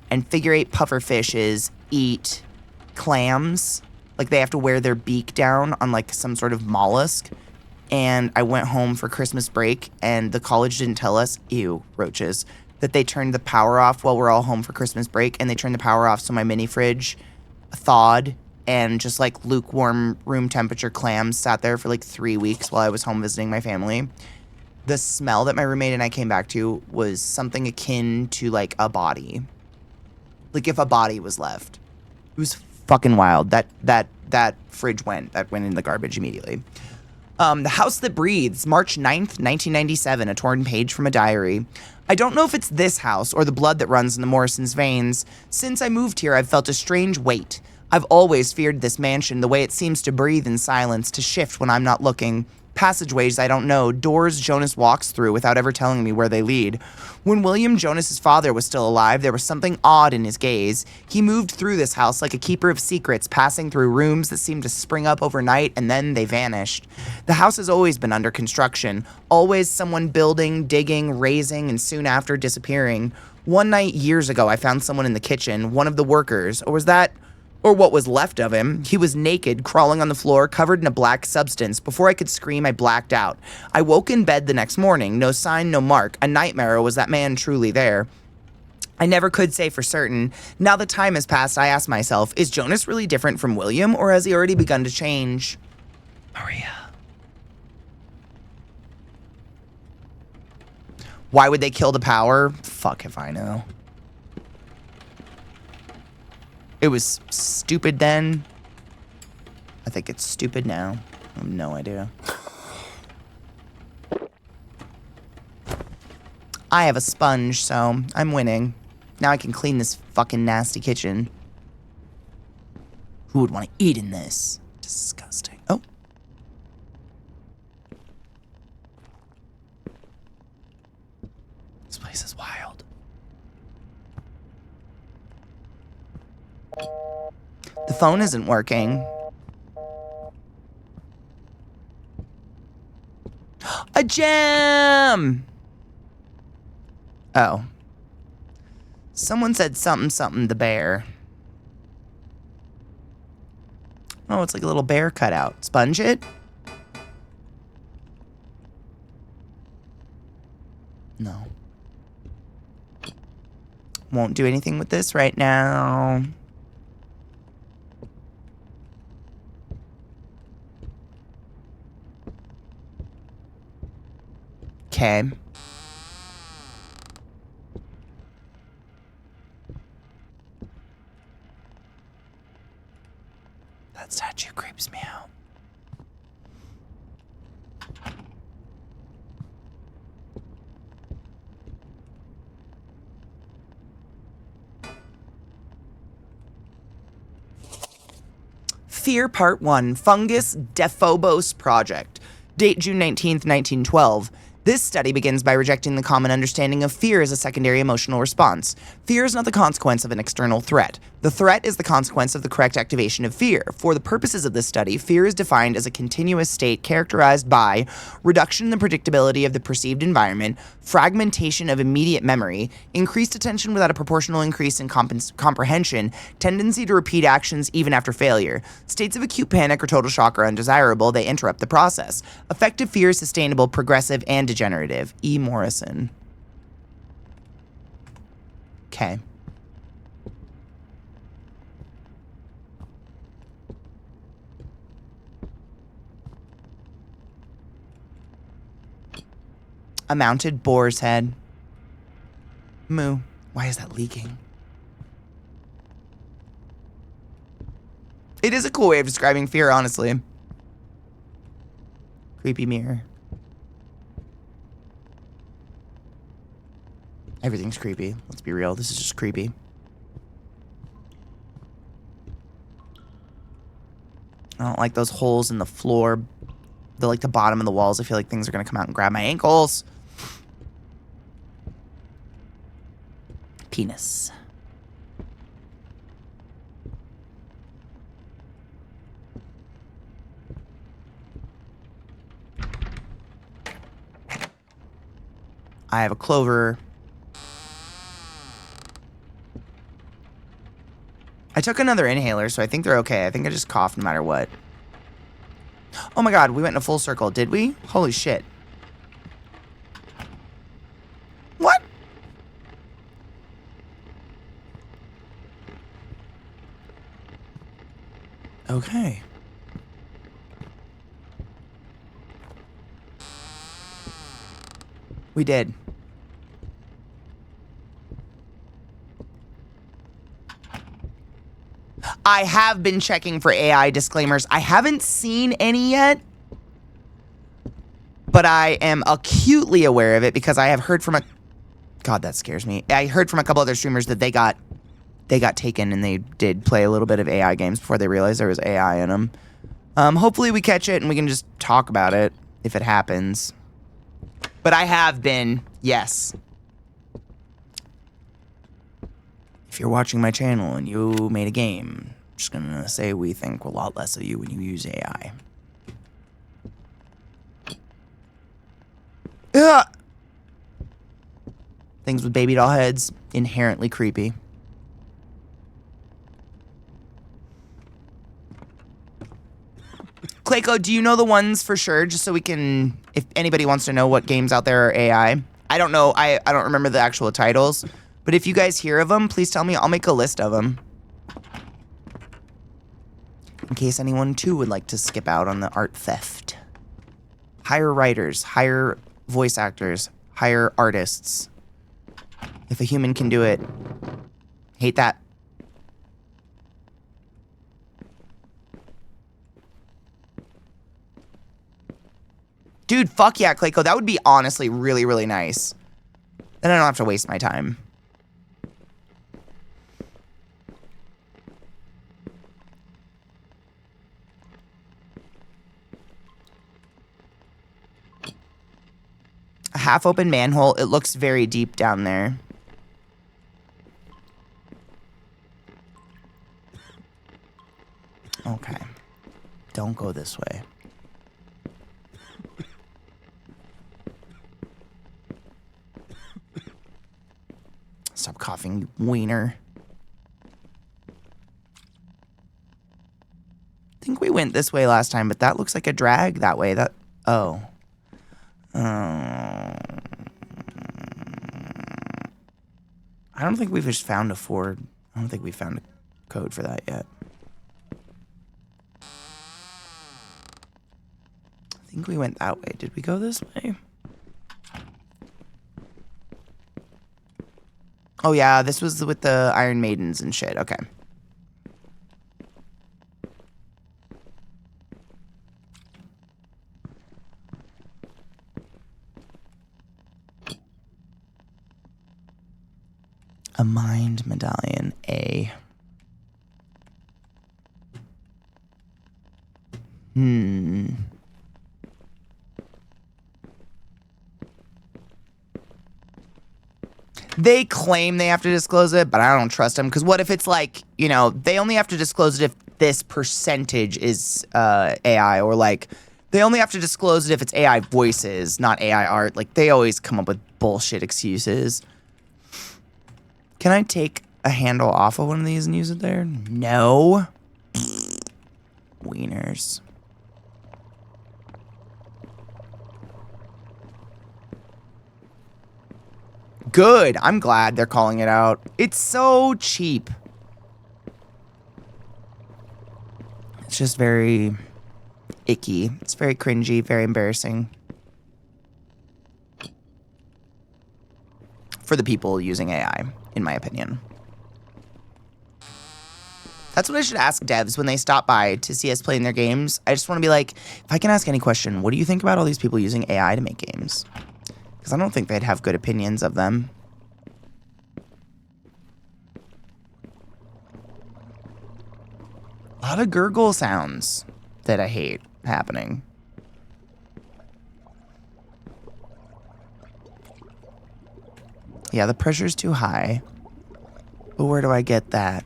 And figure-8 pufferfishes eat clams. Like, they have to wear their beak down on, like, some sort of mollusk. And I went home for Christmas break, and the college didn't tell us, ew, roaches, that they turned the power off while we're all home for Christmas break. And they turned the power off so my mini fridge thawed. And just, like, lukewarm room temperature clams sat there for, like, 3 weeks while I was home visiting my family. The smell that my roommate and I came back to was something akin to, like, a body. Like, if a body was left. It was fucking wild. That fridge went in the garbage immediately. The House That Breathes, March 9th, 1997, a torn page from a diary. I don't know if it's this house or the blood that runs in the Morrisons' veins. Since I moved here, I've felt a strange weight. I've always feared this mansion, the way it seems to breathe in silence, to shift when I'm not looking. Passageways I don't know, doors Jonas walks through without ever telling me where they lead. When William Jonas's father was still alive, there was something odd in his gaze. He moved through this house like a keeper of secrets, passing through rooms that seemed to spring up overnight and then they vanished. The house has always been under construction, always someone building, digging, raising, and soon after disappearing. One night years ago, I found someone in the kitchen, one of the workers, or what was left of him. He was naked, crawling on the floor, covered in a black substance. Before I could scream, I blacked out. I woke in bed the next morning. No sign, no mark. A nightmare, or was that man truly there? I never could say for certain. Now that time has passed, I ask myself, is Jonas really different from William, or has he already begun to change? Maria. Why would they kill the power? Fuck if I know. It was stupid then. I think it's stupid now. I have no idea. I have a sponge, so I'm winning. Now I can clean this fucking nasty kitchen. Who would want to eat in this? Disgusting. Oh. This place is wild. The phone isn't working. A gem! Oh. Someone said something the bear. Oh, it's like a little bear cutout. Sponge it? No. Won't do anything with this right now. Okay. That statue creeps me out. Fear Part 1, Fungus Dephobos Project. Date June 19th, 1912. This study begins by rejecting the common understanding of fear as a secondary emotional response. Fear is not the consequence of an external threat. The threat is the consequence of the correct activation of fear. For the purposes of this study, fear is defined as a continuous state characterized by reduction in the predictability of the perceived environment, fragmentation of immediate memory, increased attention without a proportional increase in comprehension, tendency to repeat actions even after failure. States of acute panic or total shock are undesirable. They interrupt the process. Effective fear is sustainable, progressive, and degenerative. E. Morrison. Okay. A mounted boar's head. Moo. Why is that leaking? It is a cool way of describing fear, honestly. Creepy mirror. Everything's creepy. Let's be real. This is just creepy. I don't like those holes in the floor. The bottom of the walls. I feel like things are going to come out and grab my ankles. Penis. I have a clover. I took another inhaler, so I think they're okay. I think I just coughed no matter what. Oh my god, we went in a full circle, did we? Holy shit. What? Okay. We did. I have been checking for AI disclaimers. I haven't seen any yet, but I am acutely aware of it because I have heard from a God, that scares me. I heard from a couple other streamers that they got taken and they did play a little bit of AI games before they realized there was AI in them. Hopefully we catch it and we can just talk about it if it happens. But I have been, yes. If you're watching my channel and you made a game, I'm just gonna say we think a lot less of you when you use AI. Ugh. Things with baby doll heads, inherently creepy. Clayco, do you know the ones for sure? Just so we can, if anybody wants to know what games out there are AI. I don't know, I don't remember the actual titles. But if you guys hear of them, please tell me. I'll make a list of them. In case anyone too would like to skip out on the art theft. Hire writers, hire voice actors, hire artists. If a human can do it, hate that. Dude, fuck yeah, Clayco. That would be honestly really, really nice. Then I don't have to waste my time. A half-open manhole. It looks very deep down there. Okay. Don't go this way. Stop coughing, you wiener. I think we went this way last time, but that looks like a drag that way. That, oh. I don't think we've just found a Ford. I don't think we found a code for that yet. I think we went that way. Did we go this way? Oh yeah, this was with the Iron Maidens and shit. Okay. A mind medallion, A. They claim they have to disclose it, but I don't trust them. Because what if it's like, you know, they only have to disclose it if this percentage is AI, or like they only have to disclose it if it's AI voices, not AI art. Like they always come up with bullshit excuses. Can I take a handle off of one of these and use it there? No. Wieners. Good. I'm glad they're calling it out. It's so cheap. It's just very icky. It's very cringy, very embarrassing. For the people using AI, in my opinion. That's what I should ask devs when they stop by to see us playing their games. I just want to be like, if I can ask any question, what do you think about all these people using AI to make games? Because I don't think they'd have good opinions of them. A lot of gurgle sounds that I hate happening. Yeah, the pressure's too high. But where do I get that?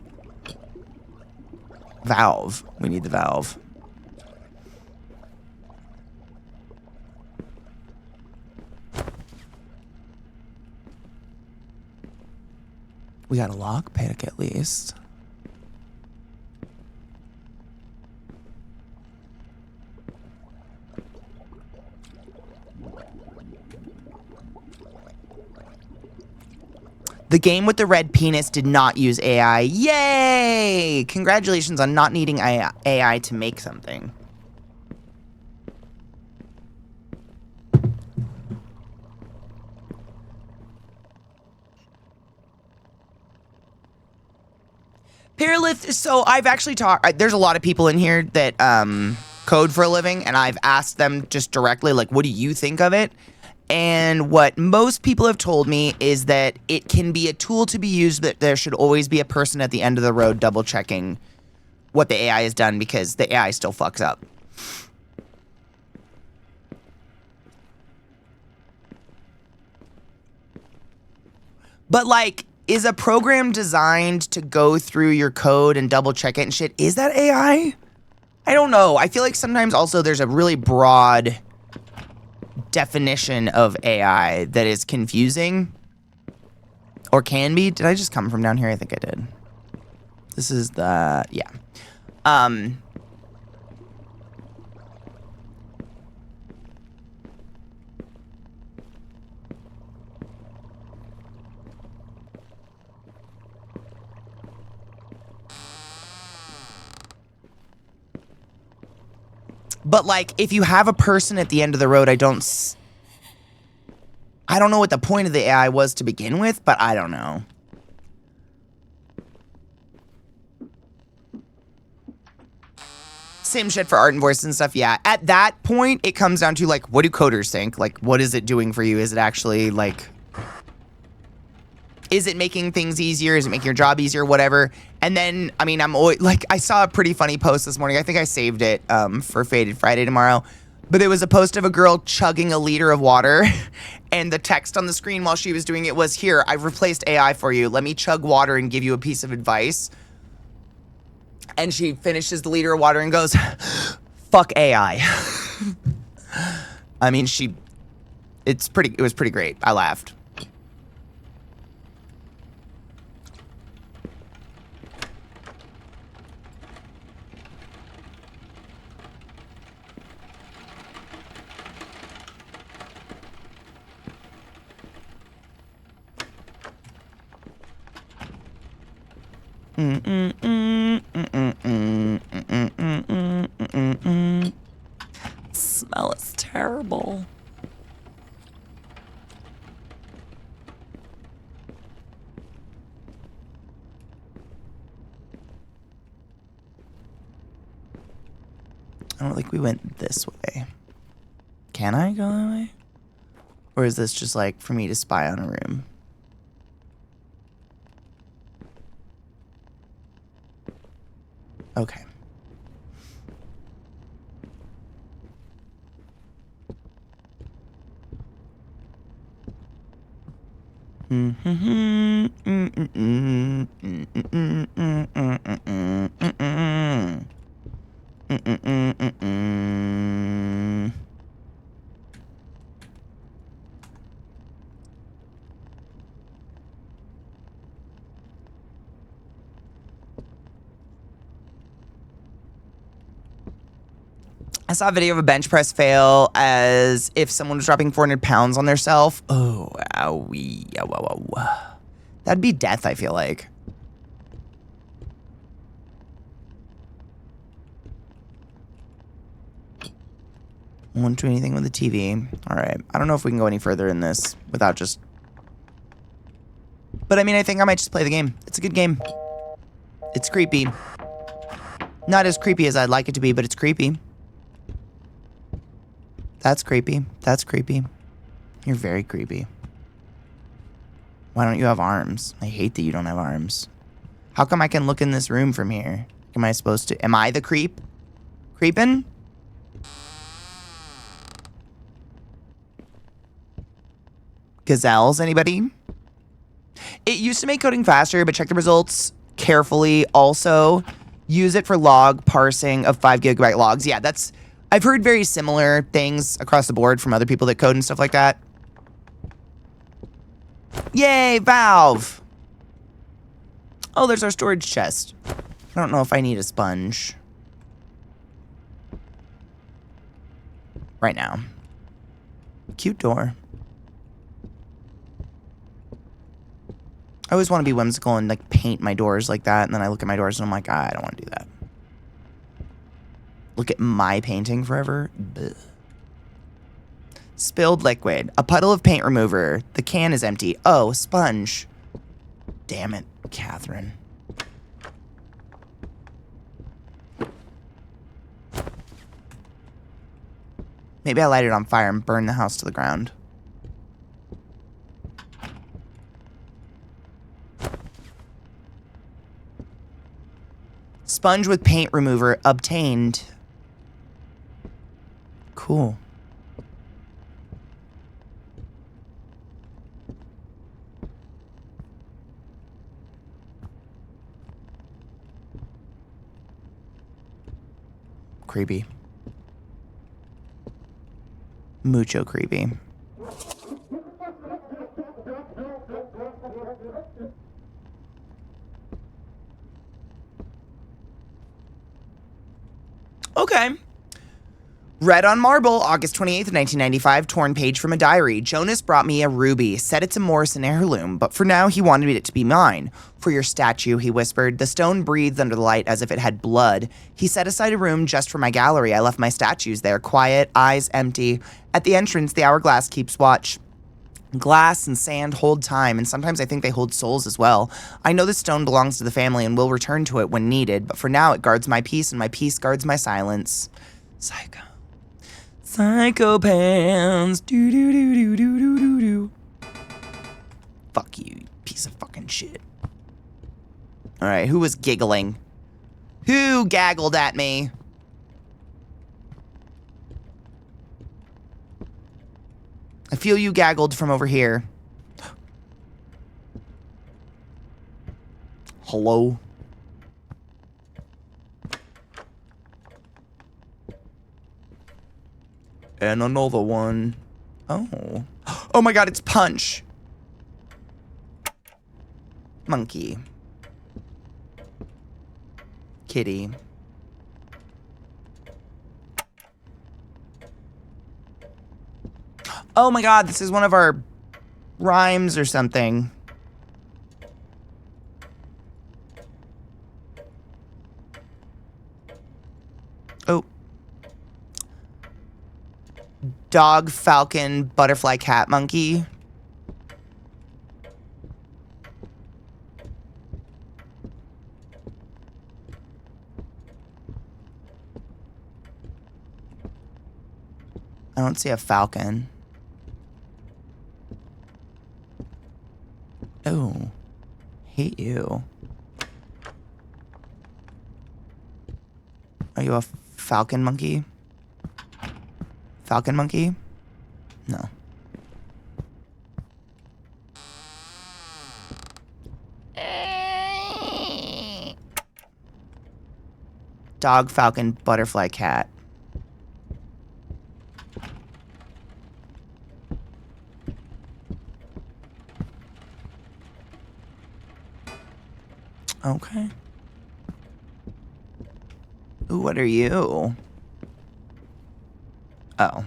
Valve. We need the valve. We got a lockpick at least. The game with the red penis did not use AI. Yay! Congratulations on not needing AI to make something. Paralith, so I've actually talked, there's a lot of people in here that code for a living, and I've asked them just directly, like, what do you think of it? And what most people have told me is that it can be a tool to be used, but there should always be a person at the end of the road double checking what the AI has done because the AI still fucks up. But like, is a program designed to go through your code and double check it and shit? Is that AI? I don't know. I feel like sometimes also there's a really broad definition of AI that is confusing. Or can be. Did I just come from down here? I think I did. This is the, yeah. But like, if you have a person at the end of the road, I don't know what the point of the AI was to begin with, but I don't know. Same shit for art and voice and stuff, yeah. At that point, it comes down to, like, what do coders think? Like, what is it doing for you? Is it actually, like... Is it making things easier? Is it making your job easier? Whatever. And then, I mean, I'm always, like, I saw a pretty funny post this morning. I think I saved it for Faded Friday tomorrow. But there was a post of a girl chugging a liter of water. And the text on the screen while she was doing it was, here, I've replaced AI for you. Let me chug water and give you a piece of advice. And she finishes the liter of water and goes, fuck AI. I mean, it was pretty great. I laughed. Smell is terrible. I don't think we went this way. Can I go that way? Or is this just like for me to spy on a room? Okay. I saw a video of a bench press fail as if someone was dropping 400 pounds on theirself. Oh, owie. Ow, ow, ow. That'd be death, I feel like. Won't do anything with the TV. All right. I don't know if we can go any further in this without just... But I mean, I think I might just play the game. It's a good game. It's creepy. Not as creepy as I'd like it to be, but it's creepy. That's creepy. That's creepy. You're very creepy. Why don't you have arms? I hate that you don't have arms. How come I can look in this room from here? Am I supposed to? Am I the creep? Creepin'? Gazelles, anybody? It used to make coding faster, but check the results carefully. Also, use it for log parsing of 5 gigabyte logs. Yeah, that's... I've heard very similar things across the board from other people that code and stuff like that. Yay, Valve! Oh, there's our storage chest. I don't know if I need a sponge. Right now. Cute door. I always want to be whimsical and like paint my doors like that, and then I look at my doors and I'm like, I don't want to do that. Look at my painting forever. Blech. Spilled liquid. A puddle of paint remover. The can is empty. Oh, sponge. Damn it, Catherine. Maybe I light it on fire and burn the house to the ground. Sponge with paint remover obtained. Cool. Creepy. Mucho creepy. Okay. Red on Marble, August 28th, 1995, torn page from a diary. Jonas brought me a ruby, said it's a Morrison heirloom, but for now he wanted it to be mine. For your statue, he whispered. The stone breathed under the light as if it had blood. He set aside a room just for my gallery. I left my statues there, quiet, eyes empty. At the entrance, the hourglass keeps watch. Glass and sand hold time, and sometimes I think they hold souls as well. I know this stone belongs to the family and will return to it when needed, but for now it guards my peace, and my peace guards my silence. Psycho. Psychopaths. Do do do do do do do do. Fuck you piece of fucking shit. Alright, who was giggling? Who gaggled at me? I feel you gaggled from over here. Hello? And another one. Oh. Oh my god, it's Punch. Monkey. Kitty. Oh my god, this is one of our rhymes or something. Oh. Dog, falcon, butterfly, cat, monkey. I don't see a falcon. Oh, hate you. Are you a falcon monkey? Falcon monkey? No. Dog, falcon, butterfly, cat. Okay. Ooh, what are you? Oh.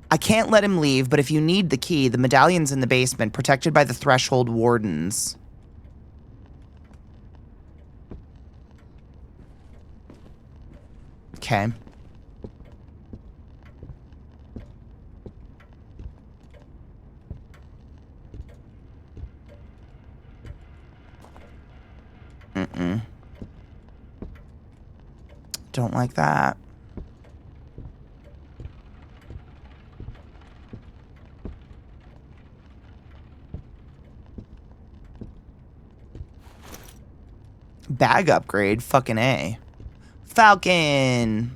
I can't let him leave, but if you need the key, the medallion's in the basement, protected by the threshold wardens. Okay. Mm-mm. Don't like that. Bag upgrade, fucking A. Falcon!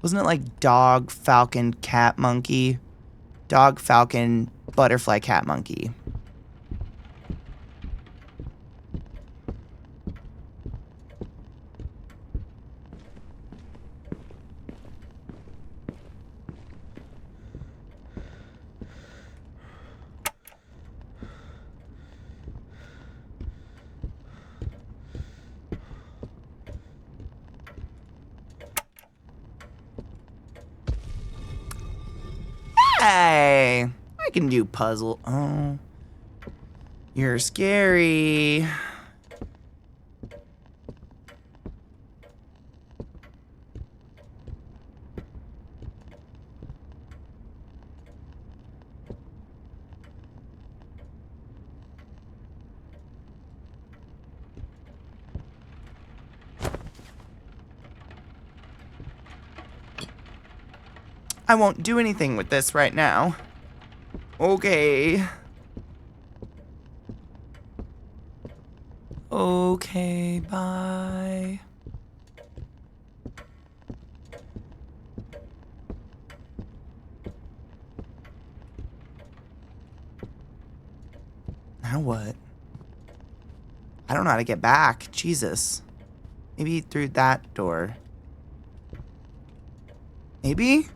Wasn't it like dog, falcon, cat, monkey? Dog, falcon, butterfly, cat, monkey. Hey, I can do puzzle. Oh, you're scary. I won't do anything with this right now. Okay. Okay, bye. Now what? I don't know how to get back. Jesus. Maybe through that door. Maybe?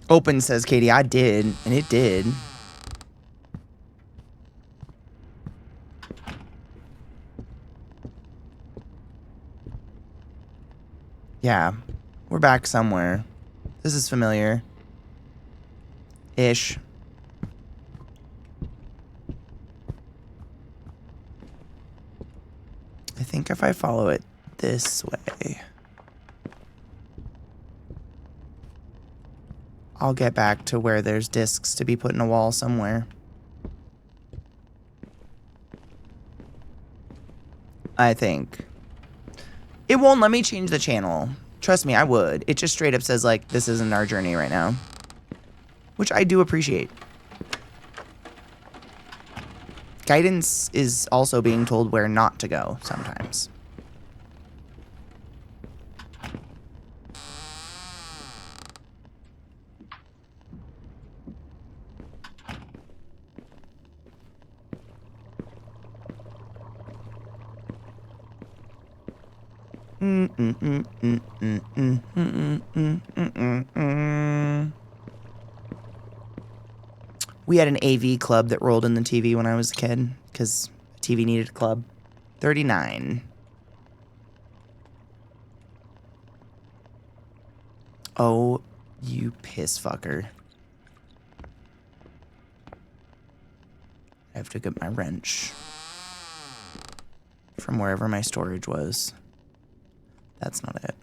Open, says Katie. I did, and it did. Yeah. We're back somewhere. This is familiar. Ish. I think if I follow it this way, I'll get back to where there's discs to be put in a wall somewhere. I think. It won't let me change the channel. Trust me, I would. It just straight up says, like, this isn't our journey right now. Which I do appreciate. Guidance is also being told where not to go sometimes. We had an AV club that rolled in the TV when I was a kid, because TV needed a club. 39. Oh, you piss fucker. I have to get my wrench from wherever my storage was. That's not it.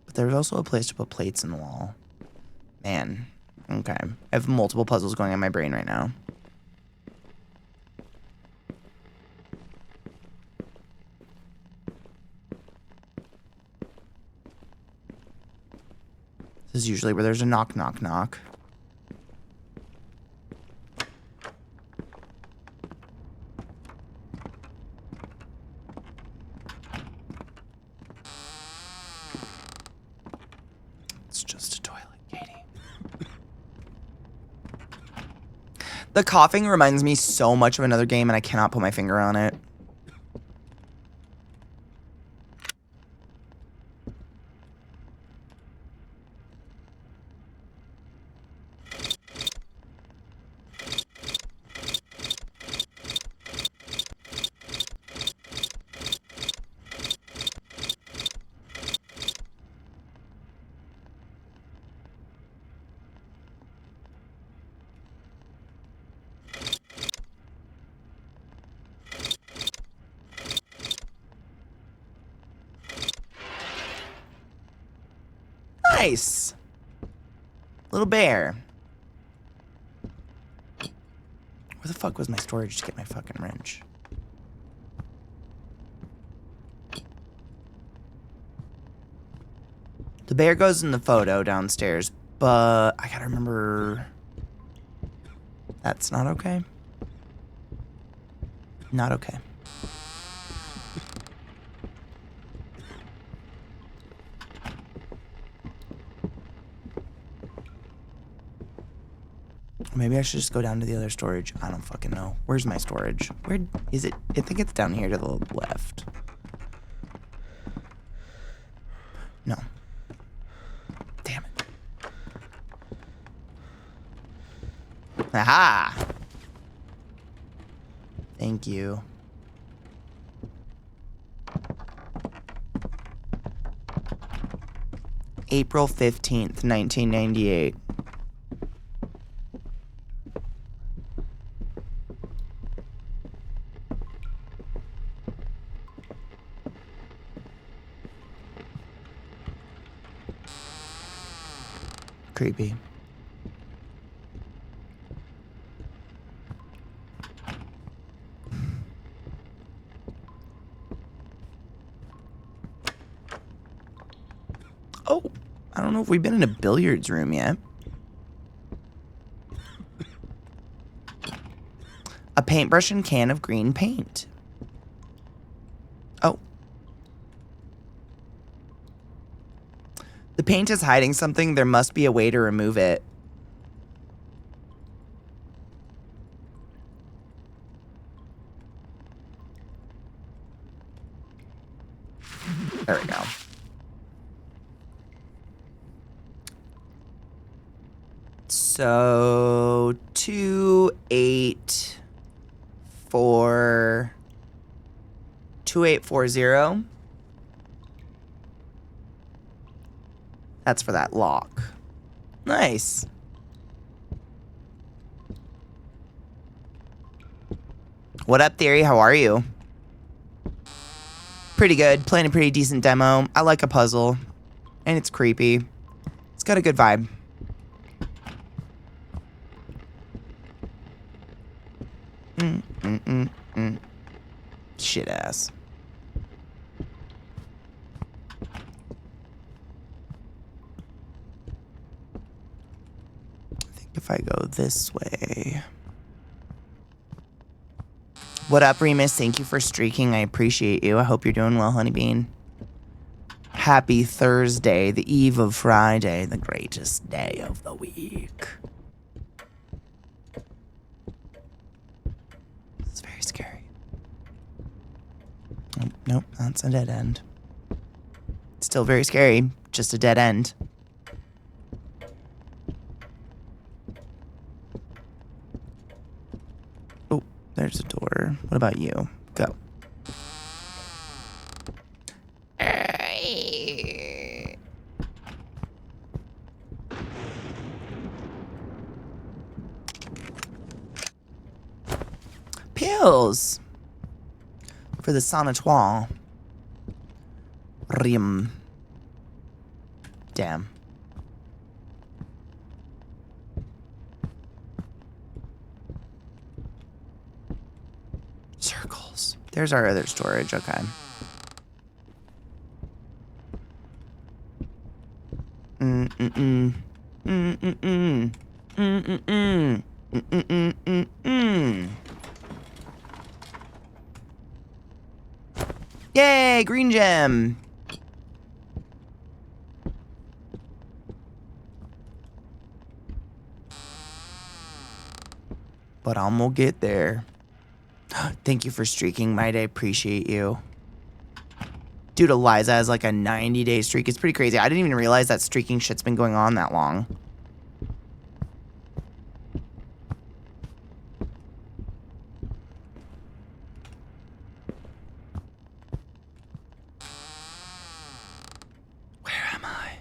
But there's also a place to put plates in the wall. Man. Okay. I have multiple puzzles going on in my brain right now. This is usually where there's a knock, knock, knock. It's just a toilet, Katie. The coughing reminds me so much of another game, and I cannot put my finger on it. Nice. Little bear. Where the fuck was my storage to get my fucking wrench? The bear goes in the photo downstairs, but I gotta remember... That's not okay. Not okay. Maybe I should just go down to the other storage. I don't fucking know. Where's my storage? Where is it? I think it's down here to the left. No. Damn it. Aha! Thank you. April 15th, 1998. Creepy. don't know if we've been in a billiards room yet. A paintbrush and can of green paint. Oh. The paint is hiding something. There must be a way to remove it. There we go. So 2, 8, 4, 2840. That's for that lock. Nice. What up, Theory? How are you? Pretty good. Playing a pretty decent demo. I like a puzzle. And it's creepy. It's got a good vibe. Shit ass. I think if I go this way. What up, Remus? Thank you for streaking. I appreciate you. I hope you're doing well, Honeybean. Happy Thursday, the eve of Friday, the greatest day of the week. It's very scary. Oh, nope, that's a dead end. Still very scary, just a dead end. Oh, there's a door. What about you? Go. Pills for the sanatoire. Rim. Damn. Circles. There's our other storage. Okay. Mm-mm-mm. Mm-mm-mm. Mm-mm-mm. Mm-mm-mm-mm. Yay, green gem. But I'm gonna get there. Thank you for streaking, Might. I appreciate you. Dude, Eliza has like a 90-day streak. It's pretty crazy. I didn't even realize that streaking shit's been going on that long. Where am I?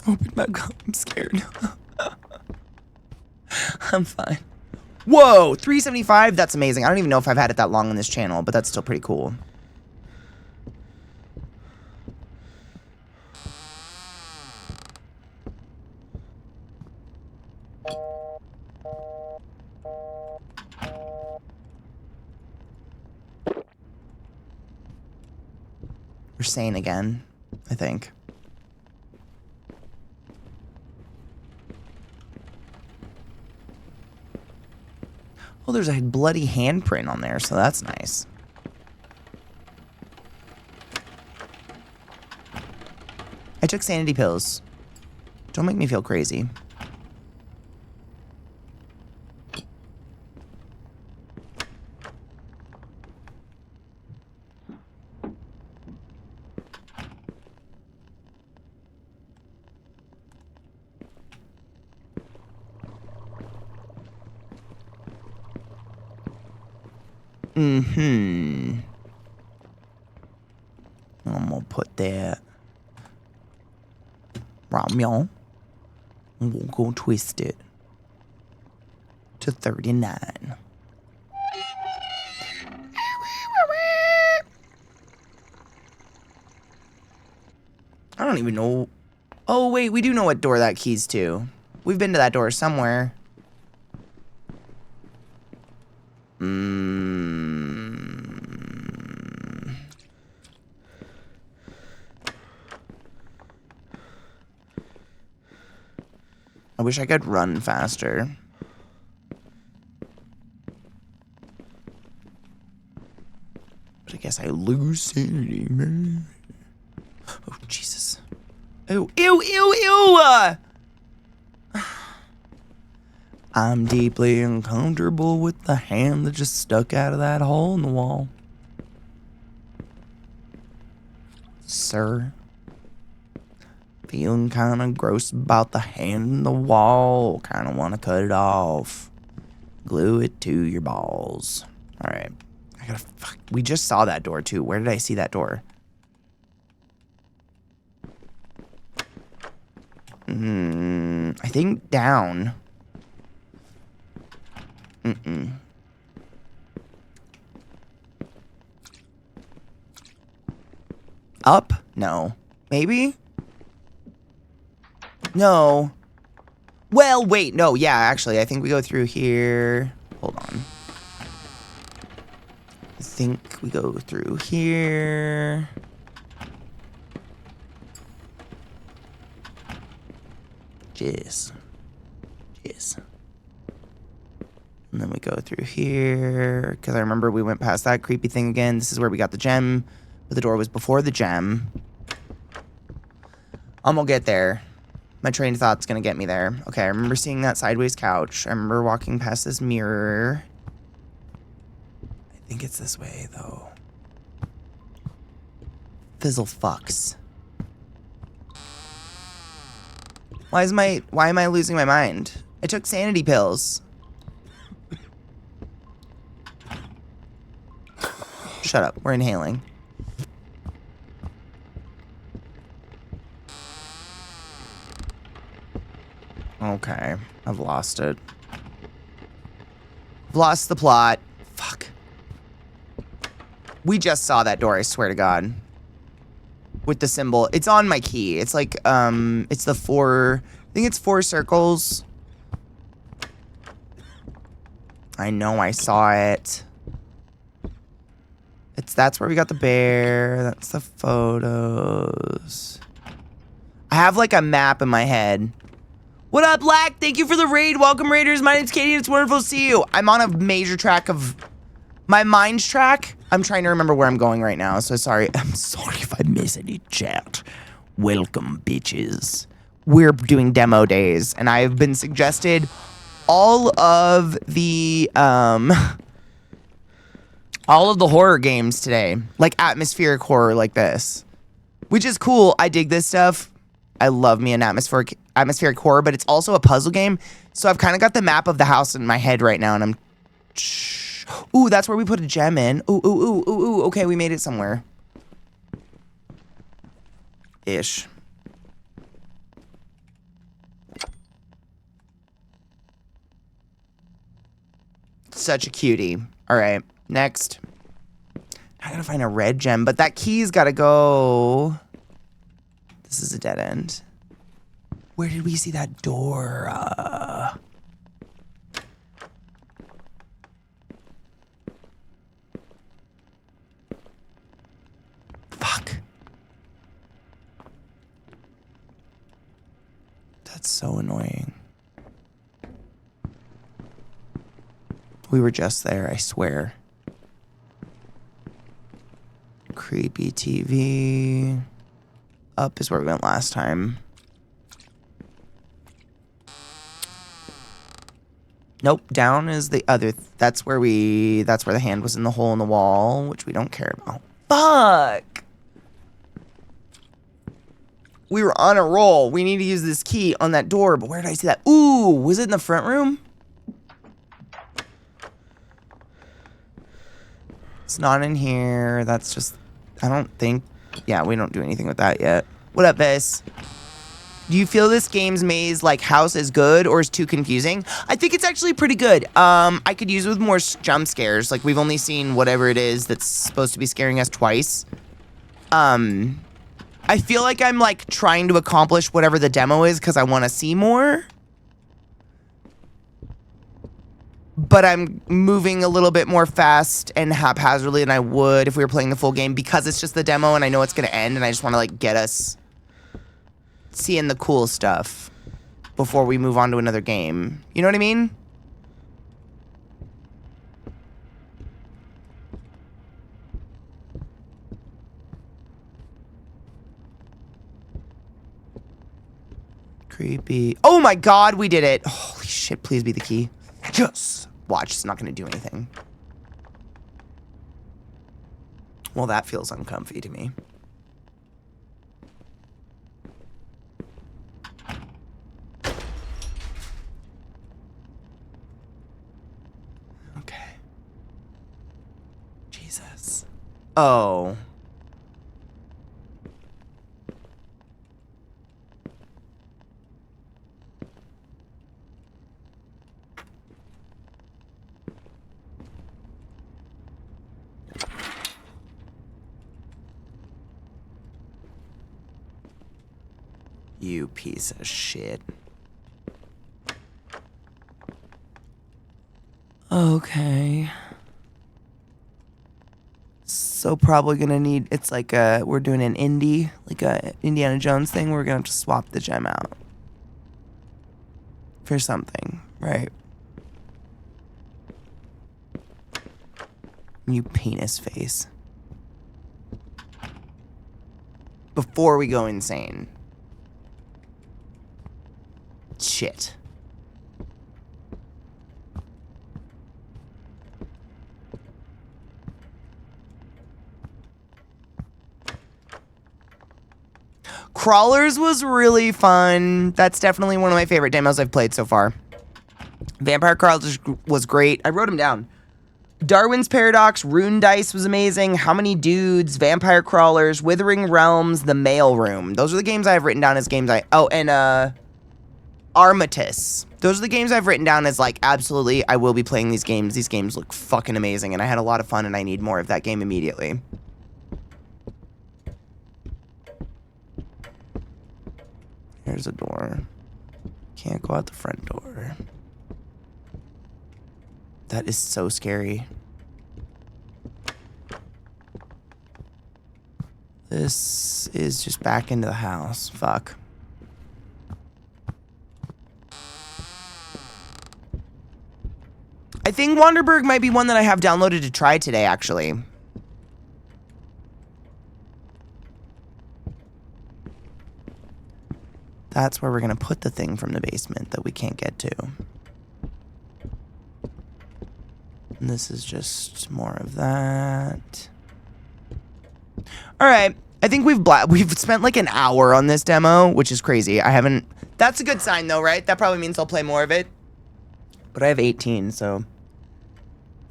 Open back up. I'm scared. I'm fine. Whoa, 375? That's amazing. I don't even know if I've had it that long on this channel, but that's still pretty cool. We're sane again, I think. Oh, there's a bloody handprint on there, so that's nice. I took sanity pills. Don't make me feel crazy. I'm gonna put that ramyon and we'll go twist it to 39. I don't even know. Oh, wait, we do know what door that key's to. We've been to that door somewhere. I wish I could run faster. But I guess I lose sanity, man. Oh, Jesus. Ew, ew, ew, ew! I'm deeply uncomfortable with the hand that just stuck out of that hole in the wall. Sir. Feeling kind of gross about the hand in the wall. Kind of want to cut it off. Glue it to your balls. Alright. I gotta... Fuck. We just saw that door, too. Where did I see that door? I think down. Up? No. Maybe? No. Well, wait. No, yeah, actually, I think we go through here. Hold on. I think we go through here. Jeez. Jeez. And then we go through here, because I remember we went past that creepy thing again. This is where we got the gem, but the door was before the gem. I'm gonna get there. My train of thought's gonna get me there. Okay, I remember seeing that sideways couch. I remember walking past this mirror. I think it's this way, though. Fizzle fucks. Why am I losing my mind? I took sanity pills. Shut up, we're inhaling. Okay, I've lost it. I've lost the plot. Fuck. We just saw that door, I swear to God. With the symbol. It's on my key. It's like, it's the 4... I think it's 4 circles. I know I saw it. That's where we got the bear. That's the photos. I have like a map in my head. What up, Black? Thank you for the raid. Welcome, Raiders. My name's Katie. It's wonderful to see you. I'm on a major track of... My mind's track. I'm trying to remember where I'm going right now, so sorry. I'm sorry if I miss any chat. Welcome, bitches. We're doing demo days, and I've been suggested all of the horror games today. Like atmospheric horror like this. Which is cool. I dig this stuff. I love me an atmospheric horror, but it's also a puzzle game. So I've kind of got the map of the house in my head right now, and I'm... Ooh, that's where we put a gem in. Ooh, ooh, ooh, ooh, ooh. Okay, we made it somewhere. Ish. Such a cutie. All right, next. I gotta find a red gem, but that key's gotta go. This is a dead end. Where did we see that door? Fuck. That's so annoying. We were just there, I swear. Creepy TV. Up is where we went last time. Nope, down is the other. That's where the hand was in the hole in the wall, which we don't care about. Fuck! We were on a roll. We need to use this key on that door, but where did I see that? Ooh, was it in the front room? It's not in here. That's just, I don't think, yeah, we don't do anything with that yet. What up, Vis? Do you feel this game's maze like house is good or is too confusing? I think it's actually pretty good. I could use it with more jump scares. Like we've only seen whatever it is that's supposed to be scaring us twice. I feel like I'm like trying to accomplish whatever the demo is because I want to see more. But I'm moving a little bit more fast and haphazardly than I would if we were playing the full game because it's just the demo and I know it's going to end and I just want to like get us seeing the cool stuff. before we move on to another game. You know what I mean? Creepy. Oh my god, we did it. Holy shit, please be the key. Yes. Watch, it's not going to do anything. Well, that feels uncomfy to me. Okay. Jesus. Oh. You piece of shit. Okay. So probably gonna need, it's like we're doing an indie, like a Indiana Jones thing. We're gonna have to swap the gem out. For something, right? You penis face. Before we go insane. Shit. Crawlers was really fun. That's definitely one of my favorite demos I've played so far. Vampire Crawlers was great. I wrote them down. Darwin's Paradox, Rune Dice was amazing. How Many Dudes, Vampire Crawlers, Withering Realms, The Mail Room. Those are the games I've written down as games oh, and Armistice. Those are the games I've written down as like, absolutely, I will be playing these games. These games look fucking amazing, and I had a lot of fun, and I need more of that game immediately. Here's a door. Can't go out the front door. That is so scary. This is just back into the house. Fuck. I think Wanderberg might be one that I have downloaded to try today, actually. That's where we're gonna put the thing from the basement that we can't get to. And this is just more of that. All right, I think we've spent like an hour on this demo, which is crazy. I haven't. That's a good sign, though, right? That probably means I'll play more of it. But I have 18, so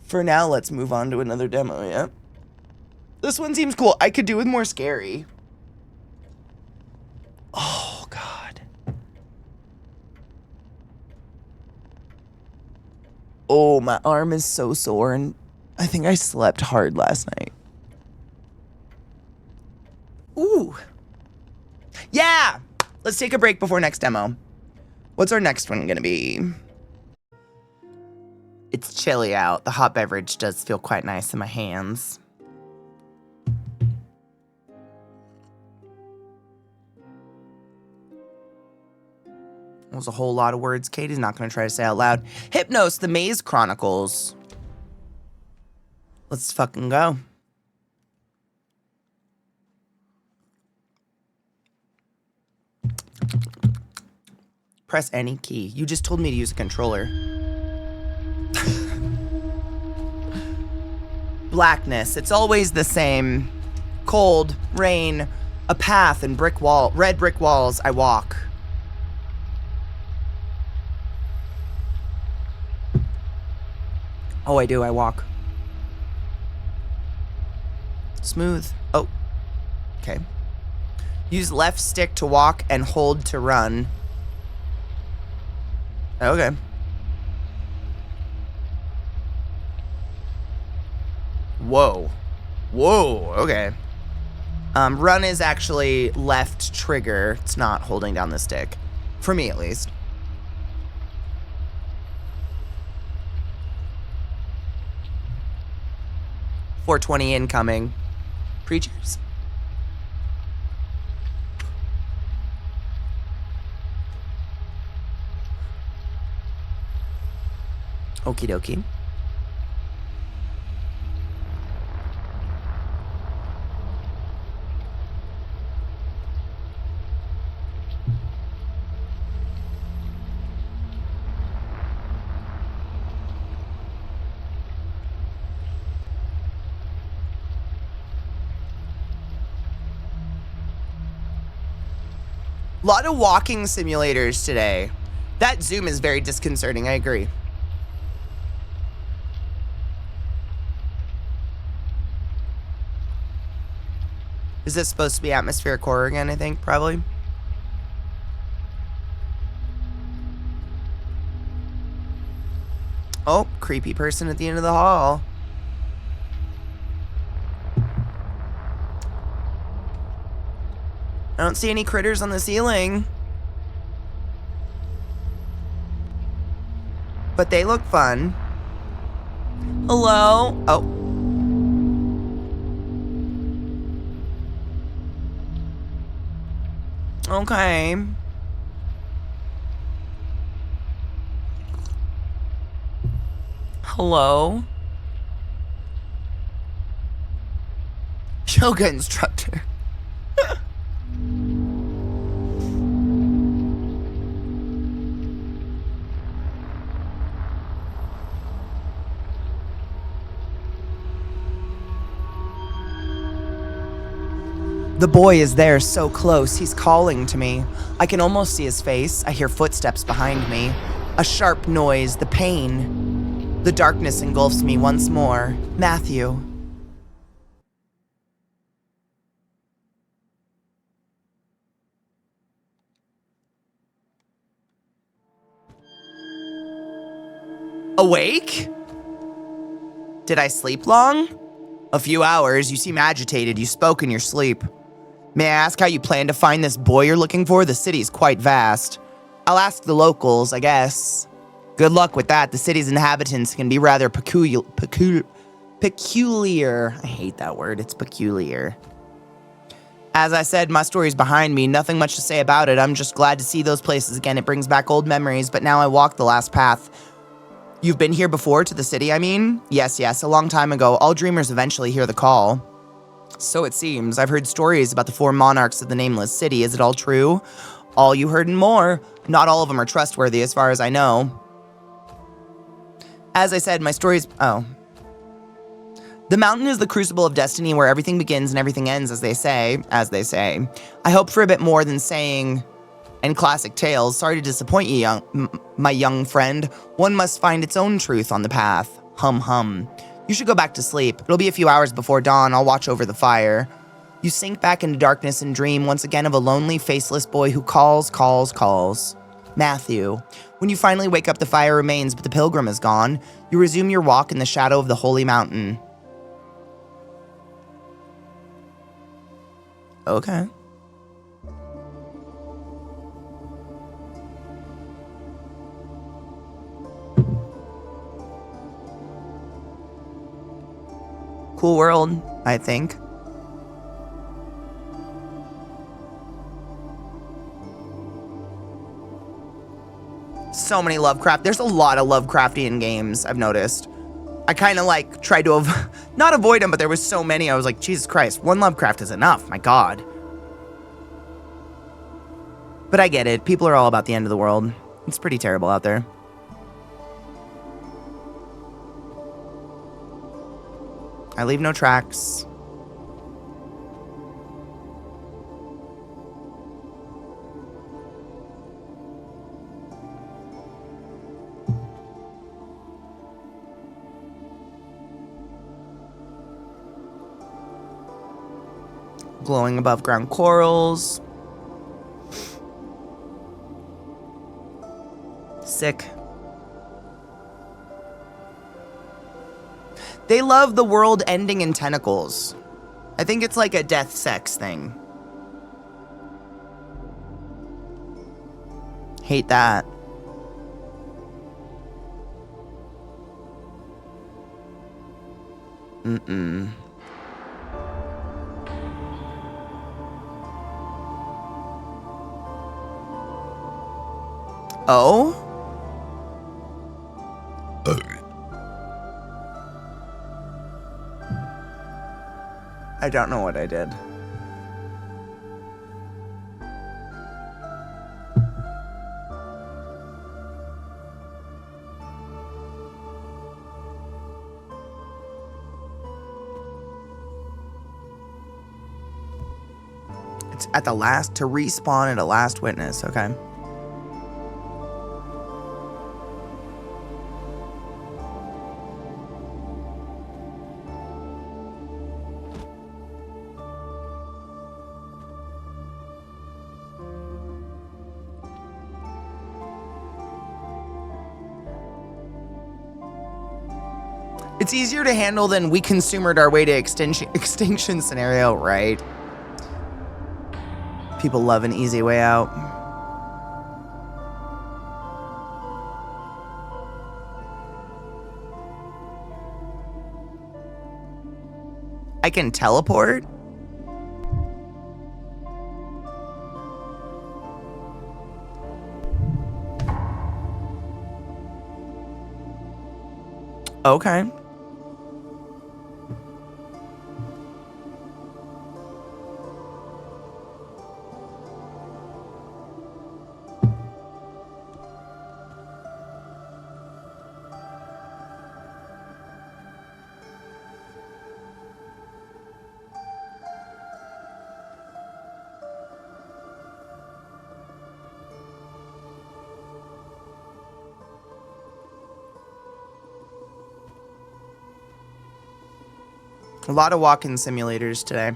for now, let's move on to another demo. Yeah, this one seems cool. I could do with more scary. Oh God. Oh, my arm is so sore, and I think I slept hard last night. Ooh. Yeah! Let's take a break before next demo. What's our next one gonna be? It's chilly out. The hot beverage does feel quite nice in my hands. That was a whole lot of words Katie's not going to try to say out loud. Hypnos, The Maze Chronicles. Let's fucking go. Press any key. You just told me to use a controller. Blackness. It's always the same. Cold, rain, a path and red brick walls I walk. Oh, I do. I walk. Smooth. Oh. Okay. Use left stick to walk and hold to run. Okay. Whoa. Whoa. Okay. Run is actually left trigger. It's not holding down the stick. For me, at least. 420 incoming. Preachers. Okie dokie. A lot of walking simulators today. That zoom is very disconcerting, I agree. Is this supposed to be atmospheric horror again, I think, probably? Oh, creepy person at the end of the hall. I don't see any critters on the ceiling. But they look fun. Hello? Oh. Okay. Hello? Yoga instructor. The boy is there, so close. He's calling to me. I can almost see his face. I hear footsteps behind me. A sharp noise, the pain. The darkness engulfs me once more. Matthew. Awake? Did I sleep long? A few hours. You seem agitated. You spoke in your sleep. May I ask how you plan to find this boy you're looking for? The city's quite vast. I'll ask the locals, I guess. Good luck with that. The city's inhabitants can be rather peculiar. I hate that word. It's peculiar. As I said, my story's behind me. Nothing much to say about it. I'm just glad to see those places again. It brings back old memories, but now I walk the last path. You've been here before, to the city, I mean? Yes, a long time ago. All dreamers eventually hear the call. So it seems. I've heard stories about the 4 monarchs of the nameless city. Is it all true? All you heard and more. Not all of them are trustworthy, as far as I know. As I said, my story's... Oh. The mountain is the crucible of destiny where everything begins and everything ends, as they say. I hope for a bit more than saying... And classic tales. Sorry to disappoint you, my young friend. One must find its own truth on the path. Hum hum. You should go back to sleep. It'll be a few hours before dawn. I'll watch over the fire. You sink back into darkness and dream once again of a lonely, faceless boy who calls. Matthew. When you finally wake up, the fire remains, but the pilgrim is gone. You resume your walk in the shadow of the holy mountain. Okay. Cool world, I think. So many Lovecraft. There's a lot of Lovecraftian games, I've noticed. I kind of like tried to not avoid them, but there was so many. I was like, Jesus Christ, one Lovecraft is enough. My God. But I get it. People are all about the end of the world. It's pretty terrible out there. I leave no tracks. Glowing above ground corals. Sick. They love the world ending in tentacles. I think it's like a death sex thing. Hate that. Oh? I don't know what I did. It's at the last, to respawn at a last witness, okay. It's easier to handle than we consumered our way to extinction scenario, right? People love an easy way out. I can teleport? Okay. A lot of walk-in simulators today.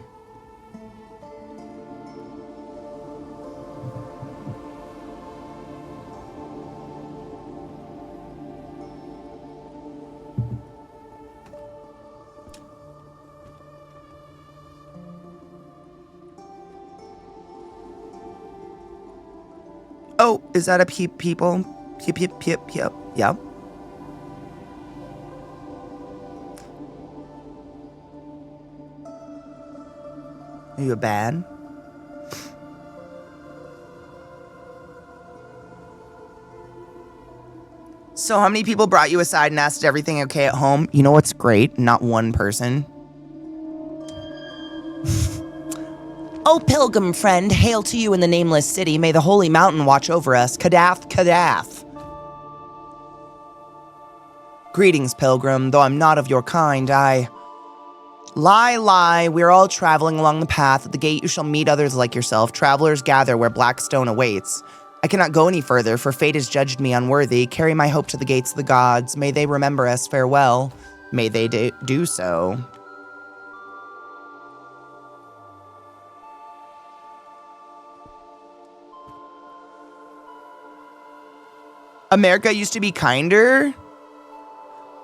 Oh, is that a people? Yep. Are you a bad? So how many people brought you aside and asked everything okay at home? You know what's great? Not one person. Oh, pilgrim friend, hail to you in the nameless city. May the holy mountain watch over us. Kadath, Kadath. Greetings, pilgrim. Though I'm not of your kind, Lie, we're all traveling along the path. At the gate you shall meet others like yourself. Travelers gather where black stone awaits. I cannot go any further, for fate has judged me unworthy. Carry my hope to the gates of the gods. May they remember us. Farewell. May they do so. America used to be kinder?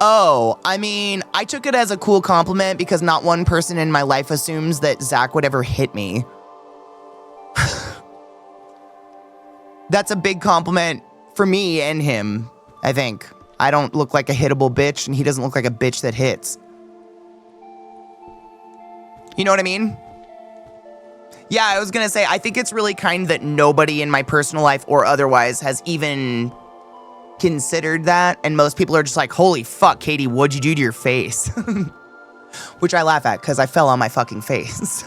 Oh, I mean, I took it as a cool compliment because not one person in my life assumes that Zach would ever hit me. That's a big compliment for me and him, I think. I don't look like a hittable bitch, and he doesn't look like a bitch that hits. You know what I mean? Yeah, I was gonna say, I think it's really kind that nobody in my personal life or otherwise has even considered that, and most people are just like, holy fuck, Katie, what'd you do to your face? Which I laugh at because I fell on my fucking face.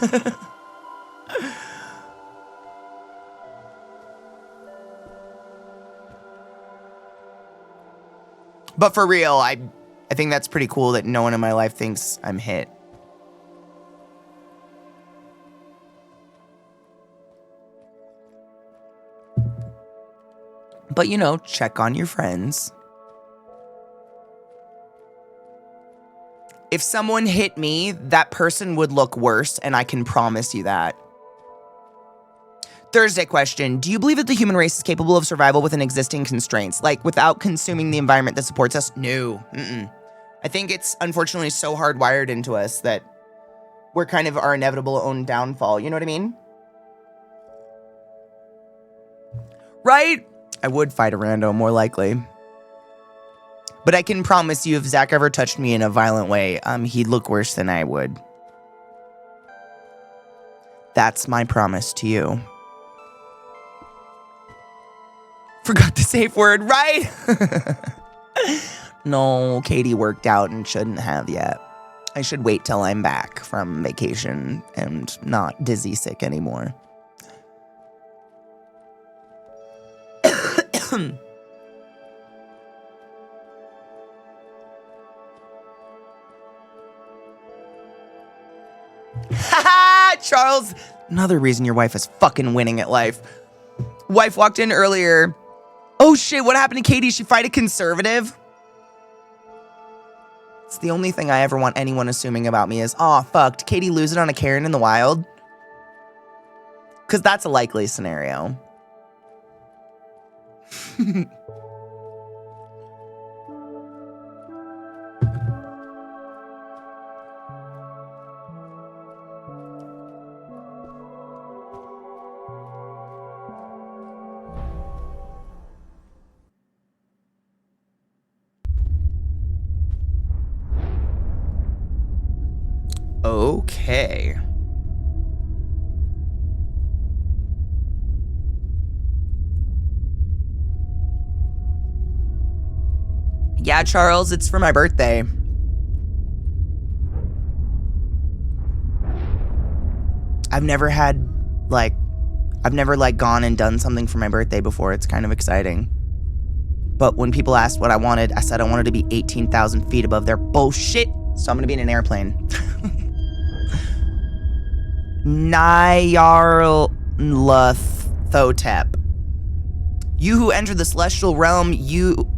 But for real, I think that's pretty cool that no one in my life thinks I'm hit. But, you know, check on your friends. If someone hit me, that person would look worse, and I can promise you that. Thursday question. Do you believe that the human race is capable of survival within existing constraints? Like, without consuming the environment that supports us? No. I think it's, unfortunately, so hardwired into us that we're kind of our inevitable own downfall. You know what I mean? Right? I would fight a rando, more likely. But I can promise you, if Zach ever touched me in a violent way, he'd look worse than I would. That's my promise to you. Forgot the safe word, right? No, Katie worked out and shouldn't have yet. I should wait till I'm back from vacation and not dizzy sick anymore. Haha, Charles! Another reason your wife is fucking winning at life. Wife walked in earlier. Oh shit, what happened to Katie? She fight a conservative? It's the only thing I ever want anyone assuming about me is, oh fuck, did Katie lose it on a Karen in the wild? Because that's a likely scenario. Okay. Yeah, Charles, it's for my birthday. I've never gone and done something for my birthday before. It's kind of exciting. But when people asked what I wanted, I said I wanted to be 18,000 feet above their bullshit. So I'm gonna be in an airplane. Nyarlathotep. You who enter the celestial realm,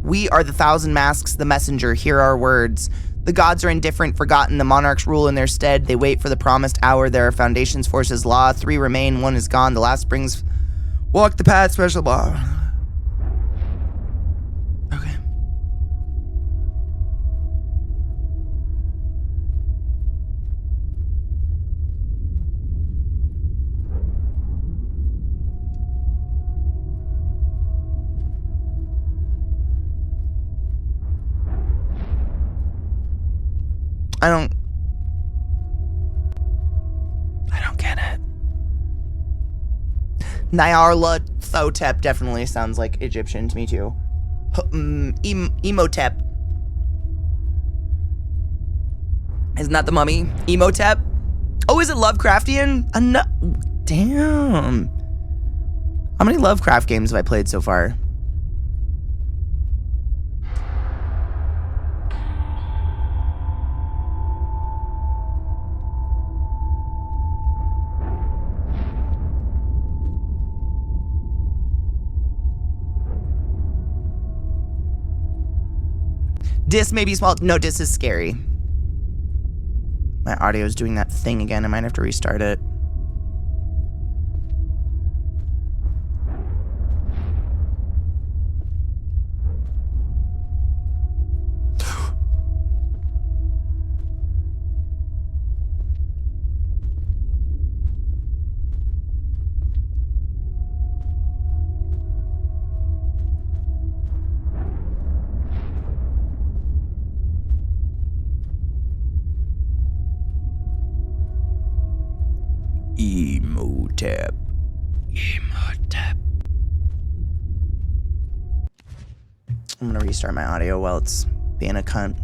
we are the thousand masks, the messenger. Hear our words. The gods are indifferent, forgotten. The monarchs rule in their stead. They wait for the promised hour. There are foundations, forces, law. 3 remain, 1 is gone. The last brings walk the path, special law. Okay. I don't get it. Nyarlathotep definitely sounds like Egyptian to me too. Emotep. Isn't that the mummy? Emotep? Oh, is it Lovecraftian? Damn. How many Lovecraft games have I played so far? Dis may be small. No, dis is scary. My audio is doing that thing again. I might have to restart it. Emotep. Emotep. I'm gonna restart my audio while it's being a cunt.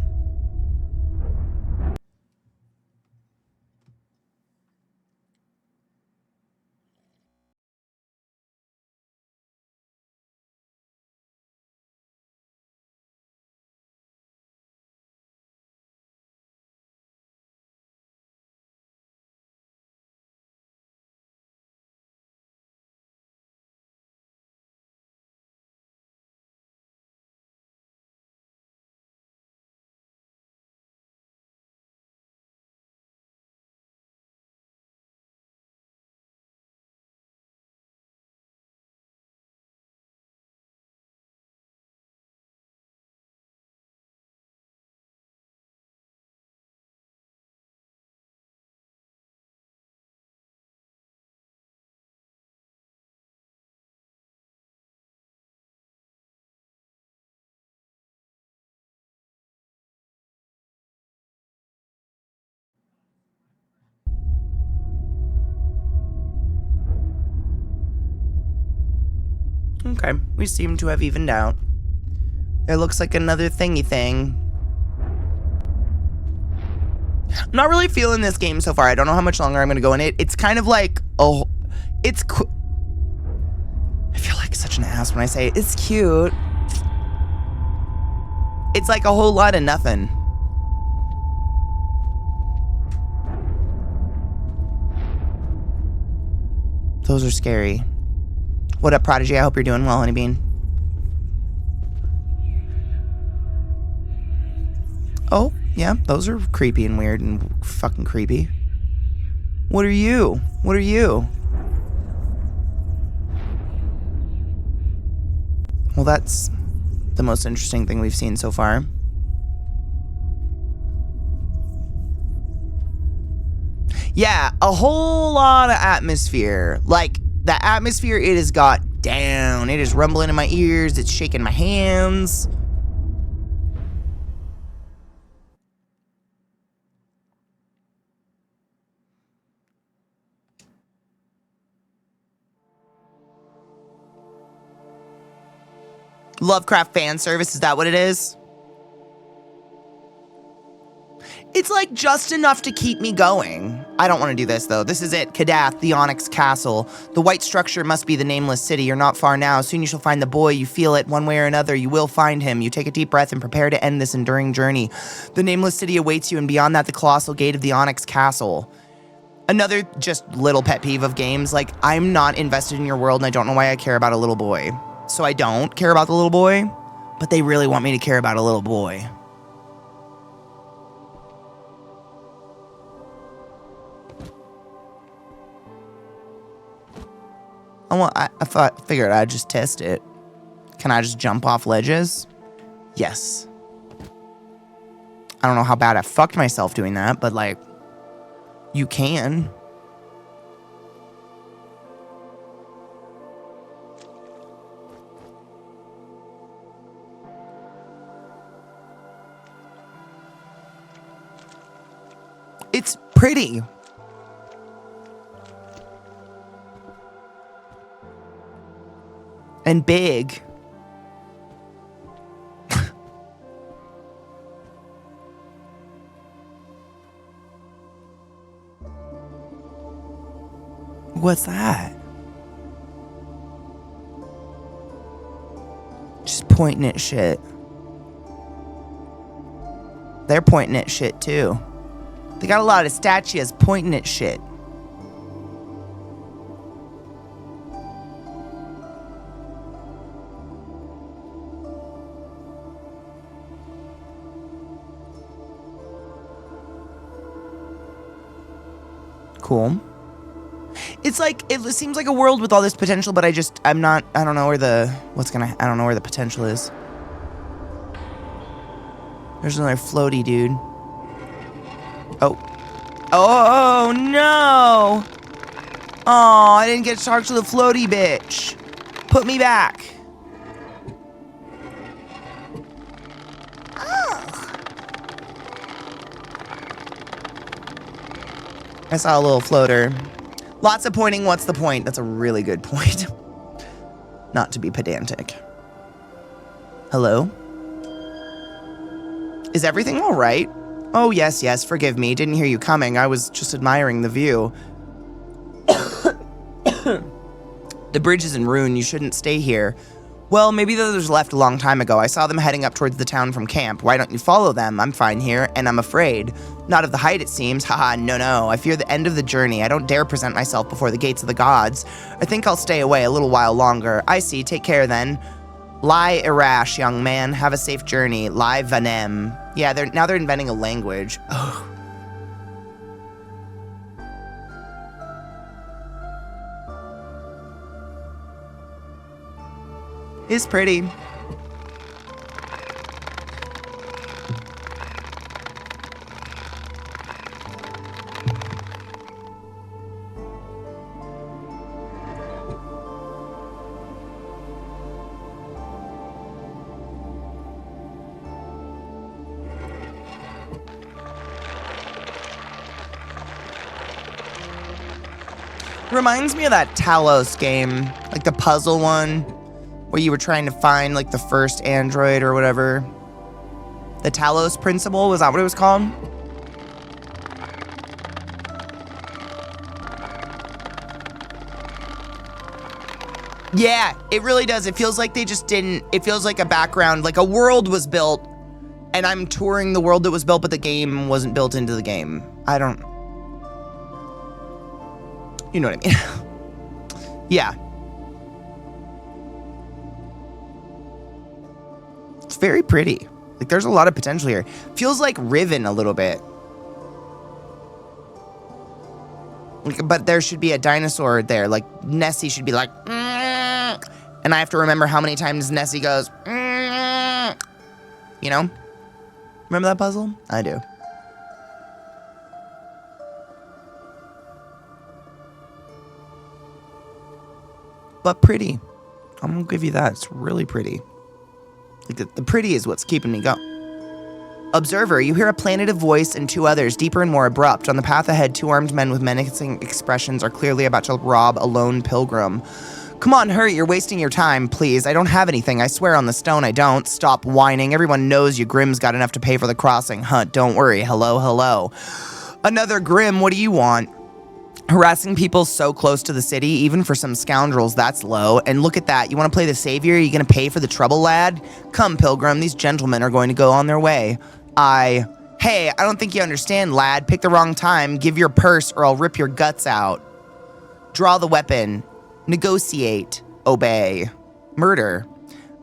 Okay, we seem to have evened out. There looks like another thingy thing. I'm not really feeling this game so far. I don't know how much longer I'm going to go in it. It's kind of like, I feel like such an ass when I say it. It's cute. It's like a whole lot of nothing. Those are scary. What up, Prodigy? I hope you're doing well, Honeybean. Oh, yeah, those are creepy and weird and fucking creepy. What are you? What are you? Well, that's the most interesting thing we've seen so far. Yeah, a whole lot of atmosphere. Like, the atmosphere it has got down. It is rumbling in my ears. It's shaking my hands. Lovecraft fan service, is that what it is? It's like just enough to keep me going. I don't want to do this though. This is it, Kadath, the Onyx Castle. The white structure must be the nameless city. You're not far now. Soon you shall find the boy. You feel it one way or another. You will find him. You take a deep breath and prepare to end this enduring journey. The nameless city awaits you, and beyond that, the colossal gate of the Onyx Castle. Another just little pet peeve of games. Like, I'm not invested in your world, and I don't know why I care about a little boy. So I don't care about the little boy, but they really want me to care about a little boy. I figured I'd just test it. Can I just jump off ledges? Yes. I don't know how bad I fucked myself doing that, but like, you can. It's pretty. And big. What's that? Just pointing at shit. They're pointing at shit too. They got a lot of statues pointing at shit. Cool. It's like, it seems like a world with all this potential, but I don't know where I don't know where the potential is. There's another floaty dude. Oh. Oh, no! Oh, I didn't get to talk to the floaty bitch. Put me back. I saw a little floater. Lots of pointing, what's the point? That's a really good point. Not to be pedantic. Hello? Is everything all right? Oh, yes, yes, forgive me. Didn't hear you coming. I was just admiring the view. The bridge is in ruin. You shouldn't stay here. Well, maybe the others left a long time ago. I saw them heading up towards the town from camp. Why don't you follow them? I'm fine here, and I'm afraid. Not of the height, it seems. Haha, no. I fear the end of the journey. I don't dare present myself before the gates of the gods. I think I'll stay away a little while longer. I see. Take care, then. Lie Irash, young man. Have a safe journey. Lie Vanem. Yeah, now they're inventing a language. Oh. It's pretty. Reminds me of that Talos game, like the puzzle one, where you were trying to find like the first android or whatever. The Talos Principle, was that what it was called? Yeah, it really does. It feels like they just didn't. It feels like a background, like a world was built, and I'm touring the world that was built, but the game wasn't built into the game. I don't. You know what I mean? Yeah. It's very pretty. Like, there's a lot of potential here. Feels like Riven a little bit. But there should be a dinosaur there. Like, Nessie should be like, and I have to remember how many times Nessie goes, you know? Remember that puzzle? I do. But pretty. I'm gonna give you that. It's really pretty. Like, the pretty is what's keeping me going. Observer, you hear a plaintive voice and two others, deeper and more abrupt. On the path ahead, two armed men with menacing expressions are clearly about to rob a lone pilgrim. Come on, hurry, you're wasting your time, please. I don't have anything, I swear on the stone I don't. Stop whining, everyone knows you Grimm's got enough to pay for the crossing. Huh, don't worry, hello, hello. Another Grimm, what do you want? Harassing people so close to the city, even for some scoundrels, that's low. And look at that, you want to play the savior? Are you going to pay for the trouble, lad? Come, pilgrim, these gentlemen are going to go on their way. Hey, I don't think you understand, lad. Pick the wrong time. Give your purse or I'll rip your guts out. Draw the weapon. Negotiate. Obey. Murder.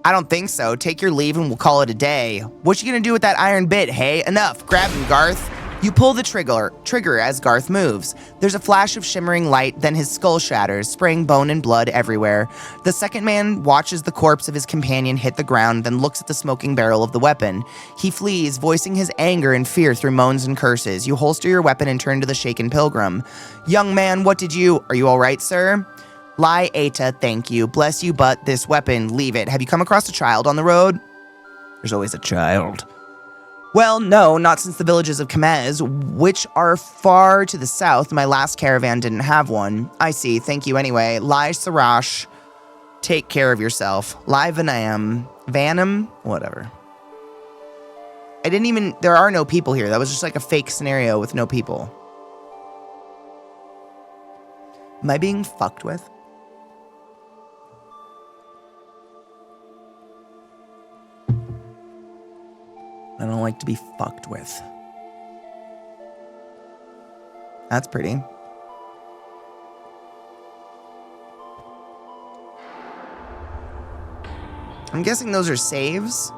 I don't think so. Take your leave and we'll call it a day. What you gonna do with that iron bit, hey? Enough. Grab him, Garth. You pull the trigger as Garth moves. There's a flash of shimmering light, then his skull shatters, spraying bone and blood everywhere. The second man watches the corpse of his companion hit the ground, then looks at the smoking barrel of the weapon. He flees, voicing his anger and fear through moans and curses. You holster your weapon and turn to the shaken pilgrim. Young man, what did you... Are you all right, sir? Lie, Eta, thank you. Bless you, but this weapon, leave it. Have you come across a child on the road? There's always a child. Well, no, not since the villages of Kamez, which are far to the south. My last caravan didn't have one. I see, thank you anyway. Lai Sarash, take care of yourself. Lai Vanam, whatever. There are no people here. That was just like a fake scenario with no people. Am I being fucked with? I don't like to be fucked with. That's pretty. I'm guessing those are saves.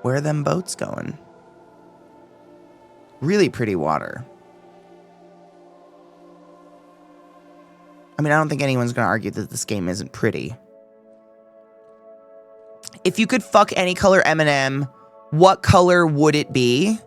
Where are them boats going? Really pretty water. I mean, I don't think anyone's going to argue that this game isn't pretty. If you could fuck any color M&M, what color would it be?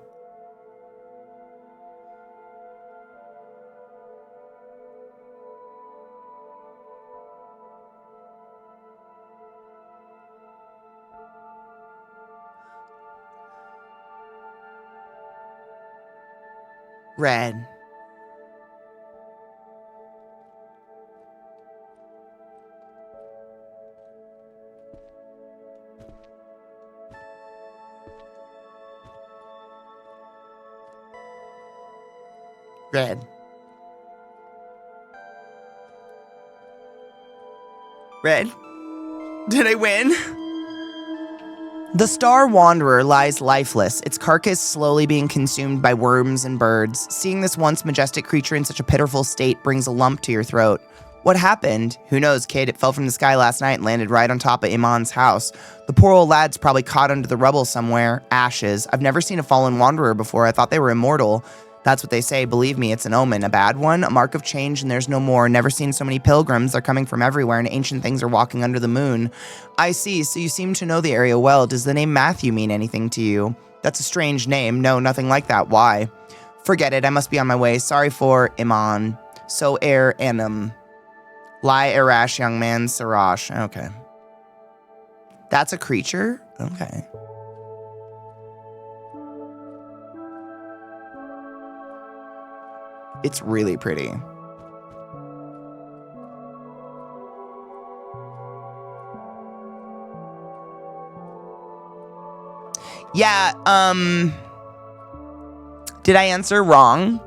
Red. Red. Red? Did I win? The Star Wanderer lies lifeless, its carcass slowly being consumed by worms and birds. Seeing this once majestic creature in such a pitiful state brings a lump to your throat. What happened? Who knows, kid? It fell from the sky last night and landed right on top of Iman's house. The poor old lad's probably caught under the rubble somewhere. Ashes. I've never seen a fallen wanderer before. I thought they were immortal. That's what they say. Believe me, it's an omen. A bad one? A mark of change and there's no more. Never seen so many pilgrims. They're coming from everywhere and ancient things are walking under the moon. I see. So you seem to know the area well. Does the name Matthew mean anything to you? That's a strange name. No, nothing like that. Why? Forget it. I must be on my way. Sorry for Iman. So Anum. Lie Arash, young man. Sarash. Okay. That's a creature? Okay. It's really pretty. Yeah, did I answer wrong?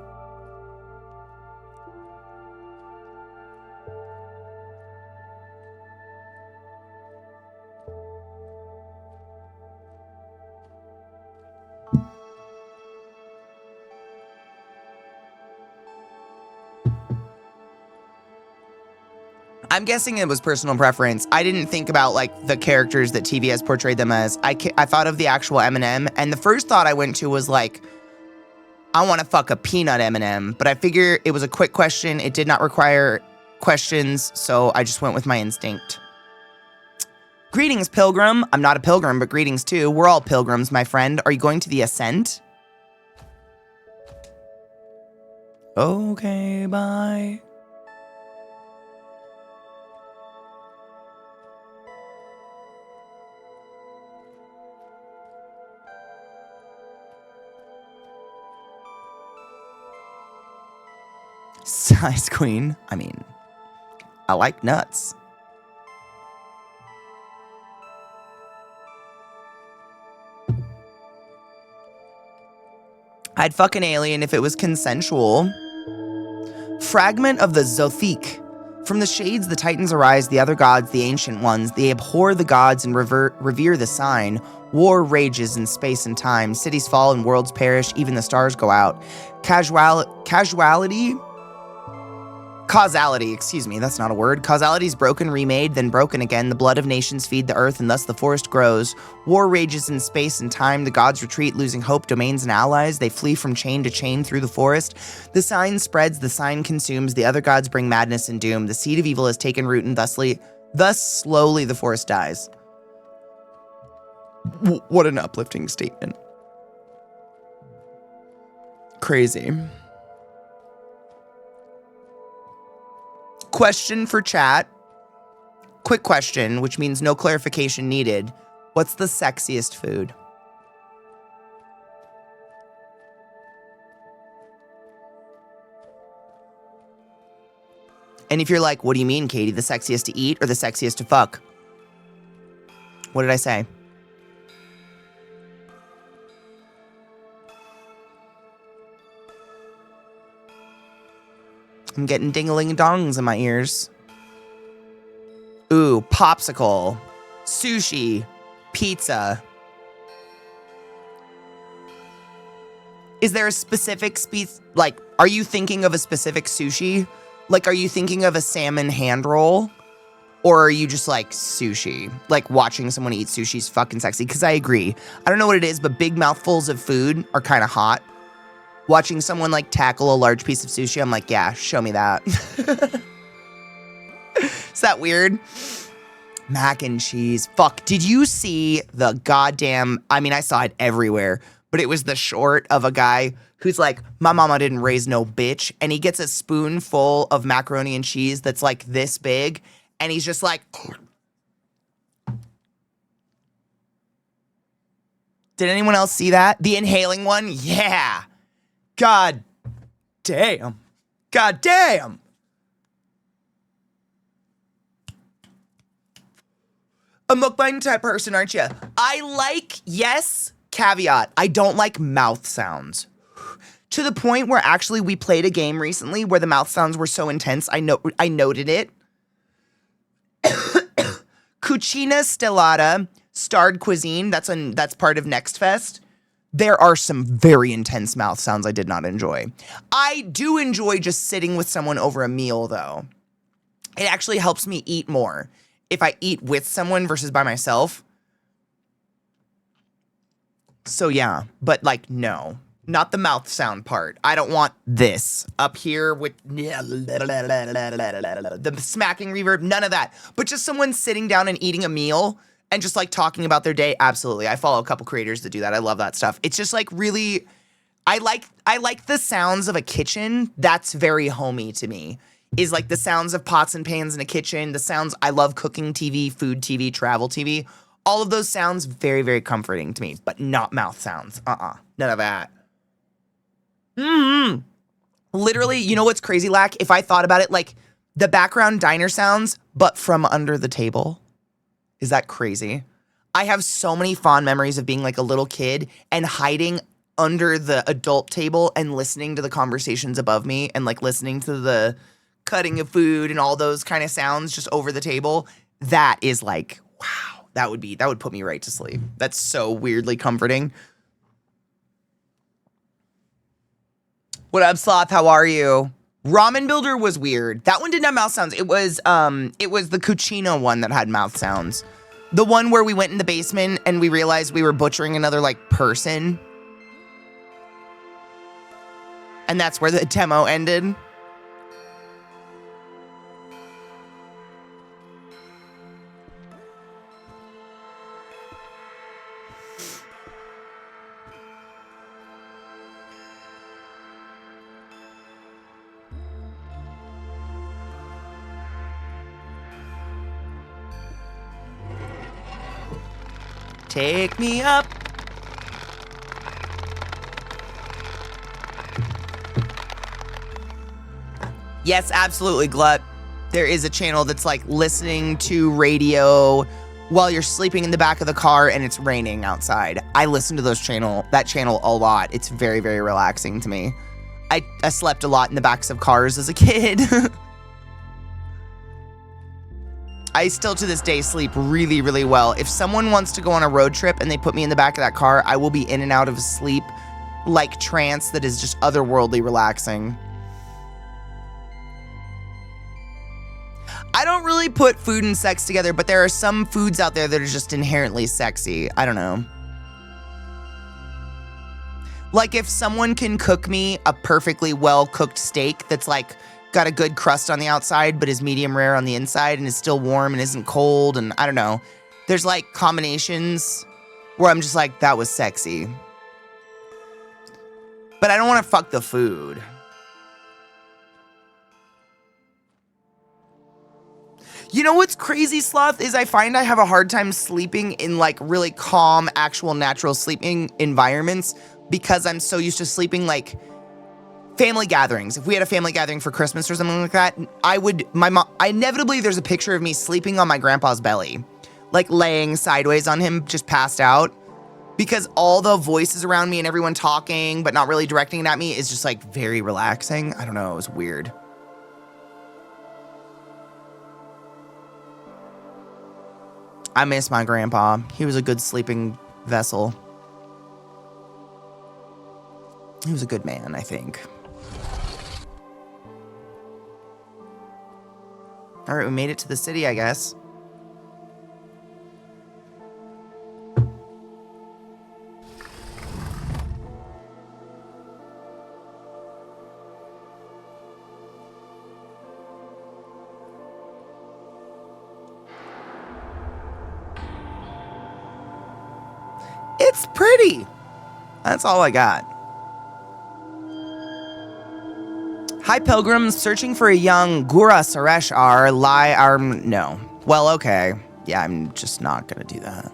I'm guessing it was personal preference. I didn't think about like the characters that TV has portrayed them as. I thought of the actual Eminem, and the first thought I went to was like, I want to fuck a peanut Eminem, but I figure it was a quick question. It did not require questions, so I just went with my instinct. Greetings, pilgrim. I'm not a pilgrim, but greetings too. We're all pilgrims, my friend. Are you going to the ascent? Okay, bye. Size queen. I mean, I like nuts. I'd fuck an alien if it was consensual. Fragment of the Zothique. From the shades, the Titans arise, the other gods, the ancient ones. They abhor the gods and revere the sign. War rages in space and time. Cities fall and worlds perish. Even the stars go out. Causality, excuse me, that's not a word. Causality is broken, remade, then broken again. The blood of nations feed the earth, and thus the forest grows. War rages in space and time. The gods retreat, losing hope, domains, and allies. They flee from chain to chain through the forest. The sign spreads, the sign consumes. The other gods bring madness and doom. The seed of evil has taken root, and thus slowly the forest dies. What an uplifting statement. Crazy. Question for chat. Quick question, which means no clarification needed. What's the sexiest food? And if you're like, what do you mean, Katie? The sexiest to eat or the sexiest to fuck? What did I say? I'm getting ding-a-ling-dongs in my ears. Ooh, popsicle, sushi, pizza. Is there a specific like, are you thinking of a specific sushi? Like, are you thinking of a salmon hand roll? Or are you just like sushi? Like watching someone eat sushi is fucking sexy. Because I agree. I don't know what it is, but big mouthfuls of food are kind of hot. Watching someone like tackle a large piece of sushi, I'm like, yeah, show me that. Is that weird? Mac and cheese. Fuck, did you see the goddamn, I mean, I saw it everywhere, but it was the short of a guy who's like, my mama didn't raise no bitch. And he gets a spoonful of macaroni and cheese that's like this big. And he's just like, did anyone else see that? The inhaling one? Yeah. God damn. God damn. A mukbang type person, aren't you? I like, yes, caveat, I don't like mouth sounds. To the point where actually we played a game recently where the mouth sounds were so intense, I noted it. Cucina Stellata, starred cuisine, that's part of Next Fest. There are some very intense mouth sounds I did not enjoy. I do enjoy just sitting with someone over a meal, though. It actually helps me eat more if I eat with someone versus by myself. So yeah, but like, no. Not the mouth sound part. I don't want this up here with the smacking reverb, none of that. But just someone sitting down and eating a meal and just like talking about their day, absolutely. I follow a couple creators that do that. I love that stuff. It's just like really, I like the sounds of a kitchen. That's very homey to me. Is like the sounds of pots and pans in a kitchen. The sounds, I love cooking TV, food TV, travel TV. All of those sounds very, very comforting to me, but not mouth sounds. None of that. Literally, you know what's crazy, Lack? If I thought about it, like the background diner sounds, but from under the table. Is that crazy? I have so many fond memories of being like a little kid and hiding under the adult table and listening to the conversations above me and like listening to the cutting of food and all those kind of sounds just over the table. That is like, wow, that would put me right to sleep. That's so weirdly comforting. What up, Sloth? How are you? Ramen Builder was weird. That one didn't have mouth sounds. It was the Cucina one that had mouth sounds. The one where we went in the basement and we realized we were butchering another like person. And that's where the demo ended. Take me up. Yes, absolutely, Glut. There is a channel that's like listening to radio while you're sleeping in the back of the car and it's raining outside. I listen to that channel a lot. It's very, very relaxing to me. I slept a lot in the backs of cars as a kid. I still to this day sleep really, really well. If someone wants to go on a road trip and they put me in the back of that car, I will be in and out of sleep like trance that is just otherworldly relaxing. I don't really put food and sex together, but there are some foods out there that are just inherently sexy. I don't know. Like if someone can cook me a perfectly well-cooked steak that's like got a good crust on the outside, but is medium rare on the inside and is still warm and isn't cold. And I don't know. There's like combinations where I'm just like, that was sexy. But I don't want to fuck the food. You know what's crazy, Sloth, is I find I have a hard time sleeping in like really calm, actual natural sleeping environments because I'm so used to sleeping like family gatherings. If we had a family gathering for Christmas or something like that, inevitably there's a picture of me sleeping on my grandpa's belly, like laying sideways on him, just passed out, because all the voices around me and everyone talking but not really directing it at me is just like very relaxing. I don't know, it was weird. I miss my grandpa. He was a good sleeping vessel. He was a good man, I think. All right, we made it to the city, I guess. It's pretty. That's all I got. Hi, pilgrims. Searching for a young Gura Suresh no. Well, okay. Yeah, I'm just not gonna do that.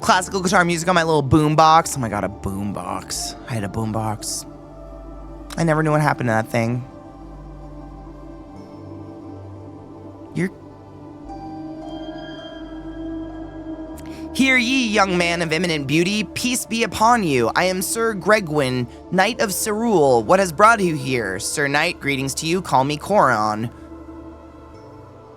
Classical guitar music on my little boombox. Oh my god, a boombox. I had a boombox. I never knew what happened to that thing. Hear ye, young man of eminent beauty, peace be upon you. I am Sir Gregwin, Knight of Cerule. What has brought you here? Sir Knight, greetings to you. Call me Coron.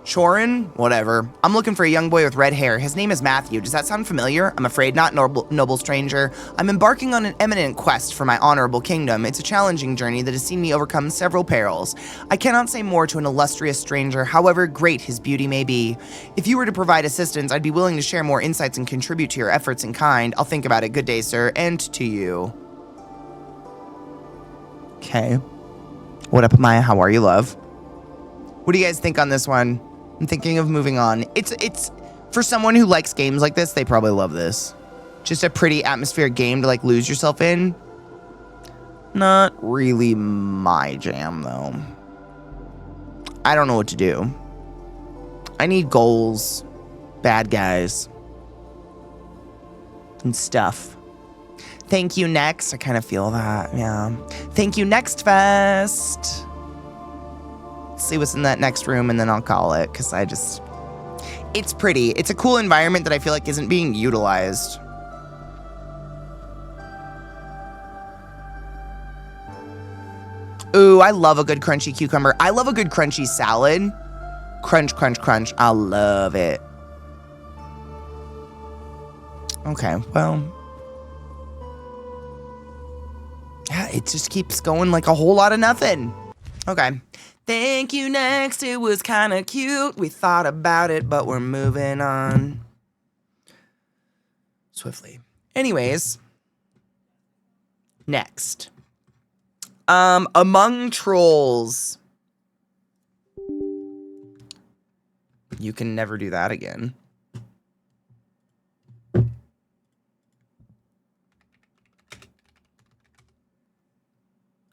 Chorin? Whatever. I'm looking for a young boy with red hair. His name is Matthew. Does that sound familiar? I'm afraid not, noble stranger. I'm embarking on an eminent quest for my honorable kingdom. It's a challenging journey that has seen me overcome several perils. I cannot say more to an illustrious stranger, however great his beauty may be. If you were to provide assistance, I'd be willing to share more insights and contribute to your efforts in kind. I'll think about it. Good day, sir, and to you. Okay. What up, Maya? How are you, love? What do you guys think on this one? I'm thinking of moving on. It's for someone who likes games like this, they probably love this. Just a pretty atmospheric game to like lose yourself in. Not really my jam though. I don't know what to do. I need goals, bad guys, and stuff. Thank you, next. I kind of feel that, yeah. Thank you, next fest. Let's see what's in that next room, and then I'll call it, because it's pretty. It's a cool environment that I feel like isn't being utilized. Ooh, I love a good crunchy cucumber. I love a good crunchy salad. Crunch, crunch, crunch. I love it. Okay, well. Yeah, it just keeps going like a whole lot of nothing. Okay. Thank you, next. It was kind of cute. We thought about it, but we're moving on. Swiftly. Anyways. Next. Among trolls. You can never do that again.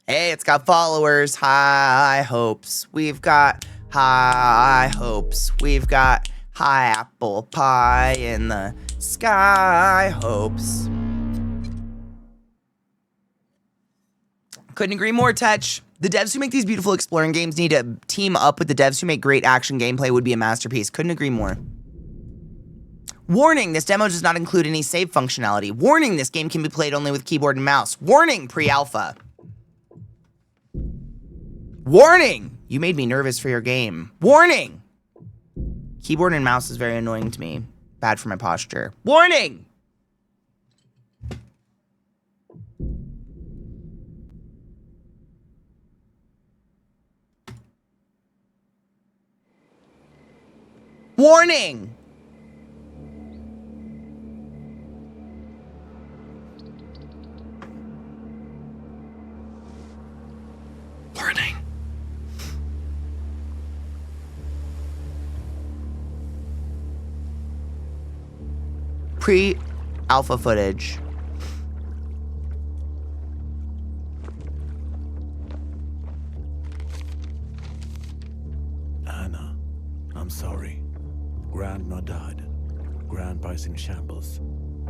Hey, it's got followers. High hopes. We've got high hopes. We've got high apple pie in the sky hopes. Couldn't agree more, Touch. The devs who make these beautiful exploring games need to team up with the devs who make great action gameplay would be a masterpiece. Couldn't agree more. Warning, this demo does not include any save functionality. Warning, this game can be played only with keyboard and mouse. Warning, pre-alpha. Warning, you made me nervous for your game. Warning. Keyboard and mouse is very annoying to me. Bad for my posture. Warning. Warning! Warning. Pre-alpha footage. Anna, I'm sorry. Grandma died. Grandpa's in shambles.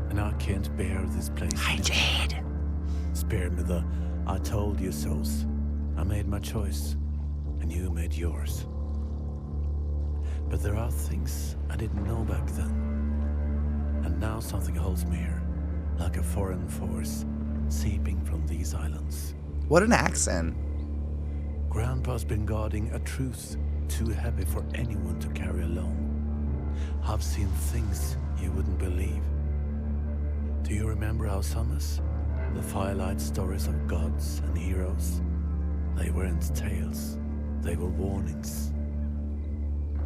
And I can't bear this place. Hi, Jade. Spare me the I told you so's. I made my choice, and you made yours. But there are things I didn't know back then. And now something holds me here, like a foreign force seeping from these islands. What an accent. Grandpa's been guarding a truth too heavy for anyone to carry alone. I've seen things you wouldn't believe. Do you remember our summers? The firelight stories of gods and heroes. They weren't tales, they were warnings.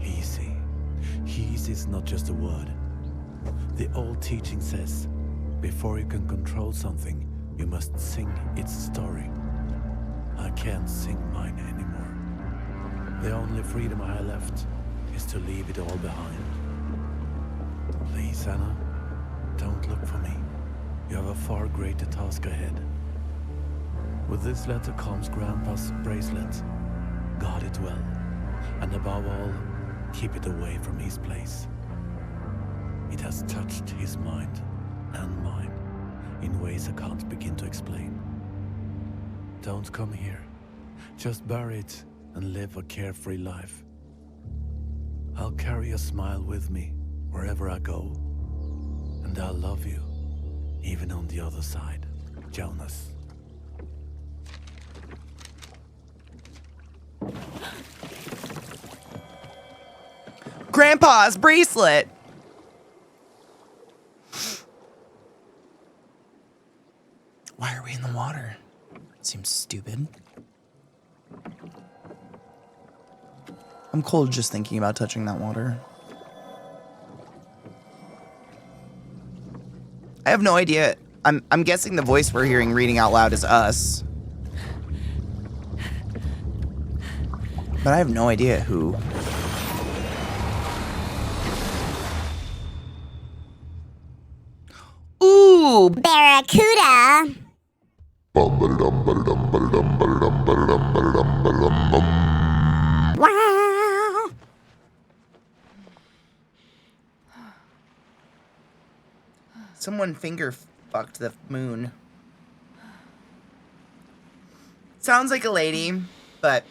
Easy. Easy is not just a word. The old teaching says, before you can control something, you must sing its story. I can't sing mine anymore. The only freedom I have left is to leave it all behind. Please, Anna, don't look for me. You have a far greater task ahead. With this letter comes Grandpa's bracelet. Guard it well, and above all, keep it away from his place. It has touched his mind and mine in ways I can't begin to explain. Don't come here. Just bury it and live a carefree life. I'll carry a smile with me wherever I go. And I'll love you, even on the other side, Jonas. Grandpa's bracelet. Why are we in the water? Seems stupid. I'm cold just thinking about touching that water. I have no idea. I'm guessing the voice we're hearing reading out loud is us. But I have no idea who. Ooh, Barracuda. Wow. someone finger fucked the moon. Sounds like a lady, but...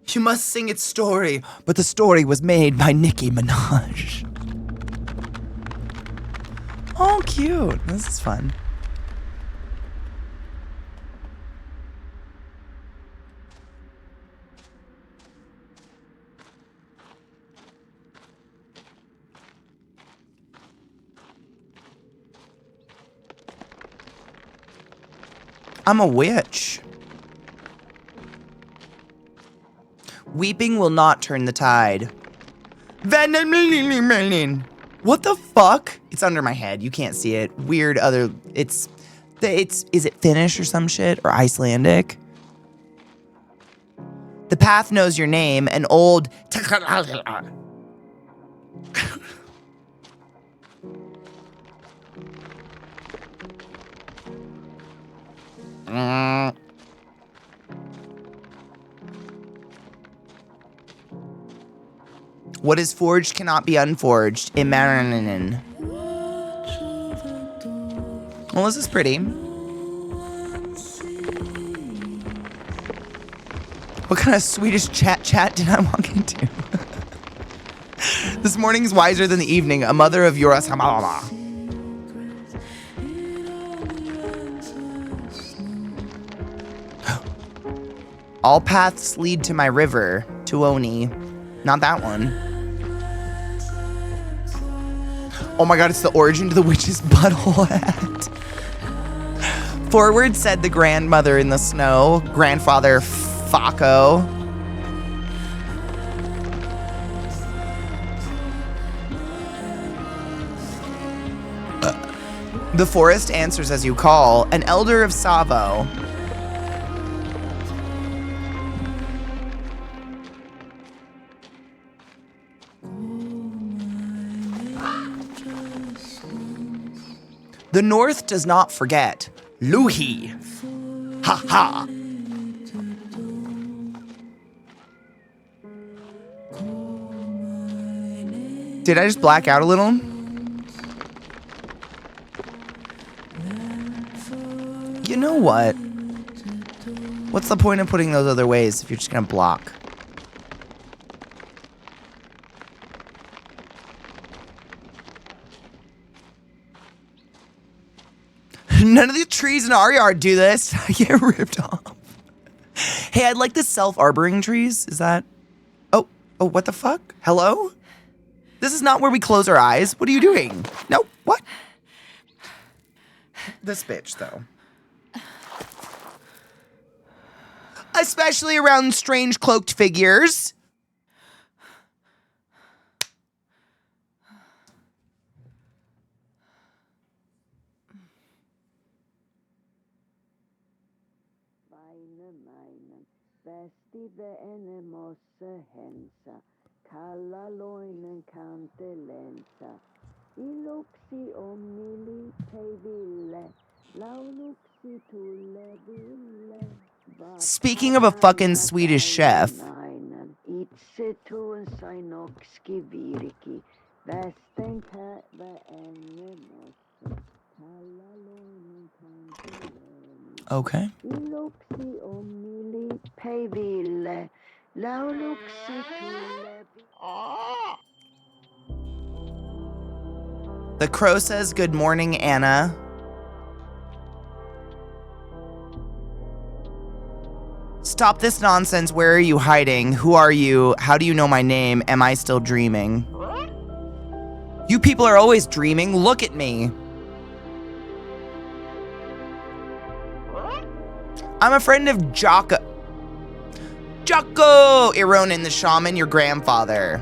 You must sing its story, but the story was made by Nicki Minaj. Oh, cute. This is fun. I'm a witch. Weeping will not turn the tide. What the fuck? It's under my head. You can't see it. Weird other... is it Finnish or some shit? Or Icelandic? The path knows your name. An old... What is forged cannot be unforged. Imaranen. Well, this is pretty. What kind of Swedish chat did I walk into? This morning is wiser than the evening. A mother of yours. All paths lead to my river, Tuoni. Not that one. Oh my god, it's the origin to the witch's butthole hat. Forward said the grandmother in the snow, grandfather Faco. The forest answers as you call, an elder of Savo. The North does not forget. Luhi. Ha ha. Did I just black out a little? You know what? What's the point of putting those other ways if you're just gonna block? None of the trees in our yard do this. I get ripped off. Hey, I'd like the self-arboring trees. Is that... Oh, what the fuck? Hello? This is not where we close our eyes. What are you doing? No, what? This bitch, though. Especially around strange cloaked figures. Speaking of a fucking Swedish chef. Okay. The crow says, "Good morning, Anna." Stop this nonsense. Where are you hiding? Who are you? How do you know my name? Am I still dreaming? You people are always dreaming. Look at me. I'm a friend of Jocko. Ironin the shaman, your grandfather.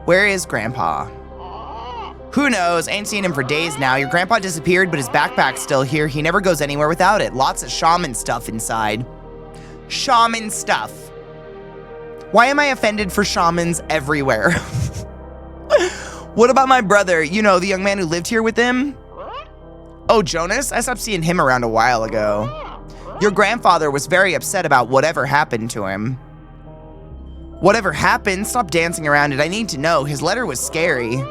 Where is Grandpa? Who knows? Ain't seen him for days now. Your grandpa disappeared, but his backpack's still here. He never goes anywhere without it. Lots of shaman stuff inside. Shaman stuff. Why am I offended for shamans everywhere? What about my brother? You know, the young man who lived here with him? Oh, Jonas? I stopped seeing him around a while ago. Your grandfather was very upset about whatever happened to him. Whatever happened? Stop dancing around it. I need to know. His letter was scary.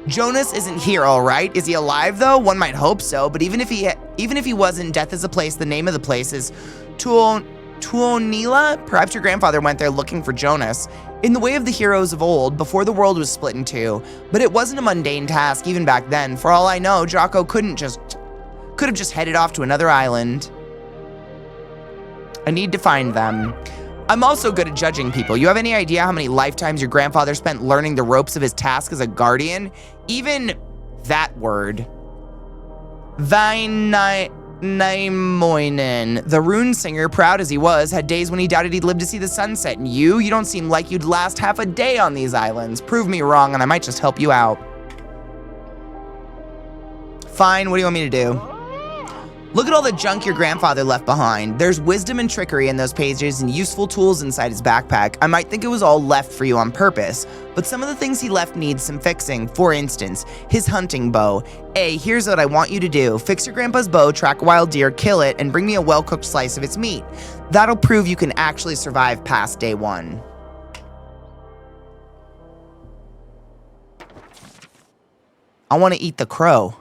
Jonas isn't here, all right? Is he alive though? One might hope so, but even if he wasn't, death is a place. The name of the place is Tuonela? Perhaps your grandfather went there looking for Jonas. In the way of the heroes of old, before the world was split in two. But it wasn't a mundane task even back then. For all I know, Jocko could have just headed off to another island. I need to find them. I'm also good at judging people. You have any idea how many lifetimes your grandfather spent learning the ropes of his task as a guardian? Even that word. Vainaimoinen, the rune singer, proud as he was, had days when he doubted he'd live to see the sunset. And you don't seem like you'd last half a day on these islands. Prove me wrong and I might just help you out. Fine, what do you want me to do? Look at all the junk your grandfather left behind. There's wisdom and trickery in those pages and useful tools inside his backpack. I might think it was all left for you on purpose, but some of the things he left need some fixing. For instance, his hunting bow. Here's what I want you to do. Fix your grandpa's bow, track a wild deer, kill it, and bring me a well-cooked slice of its meat. That'll prove you can actually survive past day one. I want to eat the crow.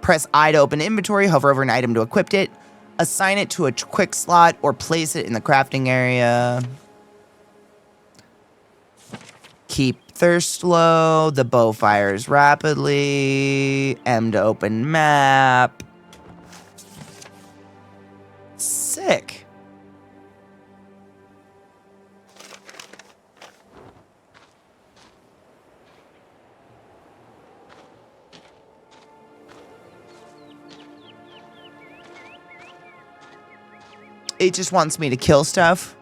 Press I to open inventory, hover over an item to equip it, assign it to a quick slot, or place it in the crafting area. Keep thirst low, the bow fires rapidly, M to open map. Sick. It just wants me to kill stuff.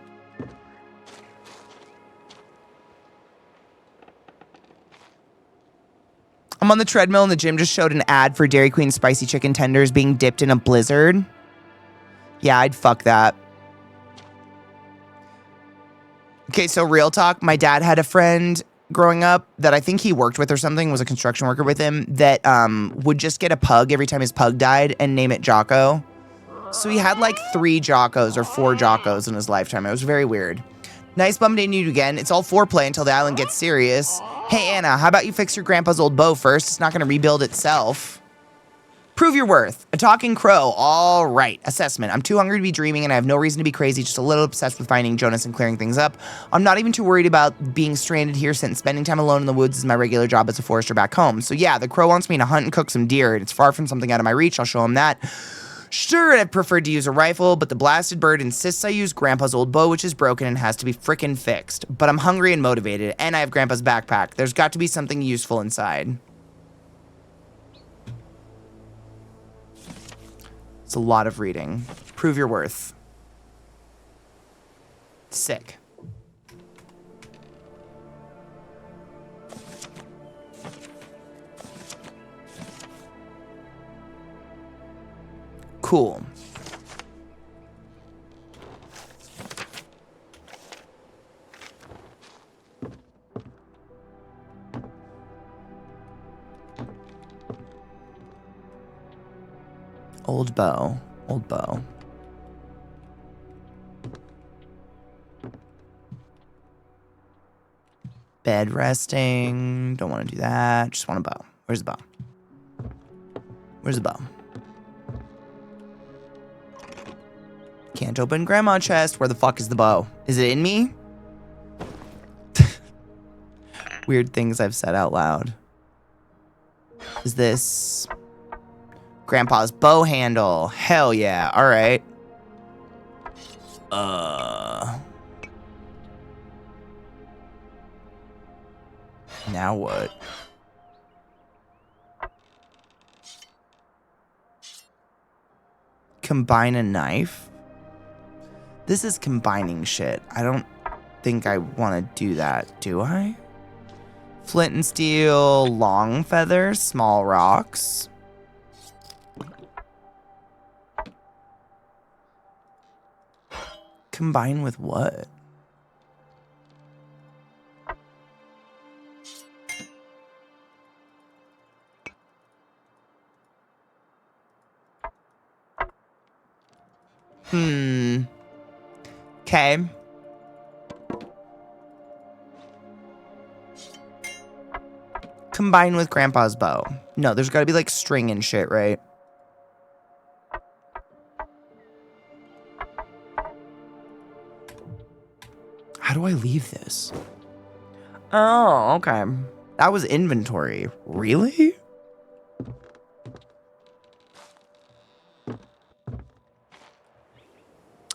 I'm on the treadmill and the gym just showed an ad for Dairy Queen spicy chicken tenders being dipped in a blizzard. Yeah, I'd fuck that. Okay, so real talk. My dad had a friend growing up that I think he worked with or something, was a construction worker with him, that would just get a pug every time his pug died and name it Jocko. So he had like 3 Jockos or 4 Jockos in his lifetime. It was very weird. Nice bum dating you again. It's all foreplay until the island gets serious. Hey, Anna, how about you fix your grandpa's old bow first? It's not going to rebuild itself. Prove your worth. A talking crow. All right. Assessment. I'm too hungry to be dreaming and I have no reason to be crazy, just a little obsessed with finding Jonas and clearing things up. I'm not even too worried about being stranded here since spending time alone in the woods is my regular job as a forester back home. So yeah, the crow wants me to hunt and cook some deer. It's far from something out of my reach. I'll show him that. Sure, I'd preferred to use a rifle, but the blasted bird insists I use Grandpa's old bow, which is broken and has to be frickin' fixed. But I'm hungry and motivated, and I have Grandpa's backpack. There's got to be something useful inside. It's a lot of reading. Prove your worth. Sick. Cool. Old bow. Old bow. Bed resting. Don't want to do that. Just want a bow. Where's the bow? Where's the bow? Can't open grandma chest. Where the fuck is the bow? Is it in me? Weird things I've said out loud. Is this grandpa's bow handle? Hell yeah. All right. Now what? Combine a knife? This is combining shit. I don't think I want to do that, do I? Flint and steel, long feathers, small rocks. Combine with what? Okay. combine with Grandpa's bow? No, there's got to be like string and shit, right? How do I leave this? Oh, okay. That was inventory. Really?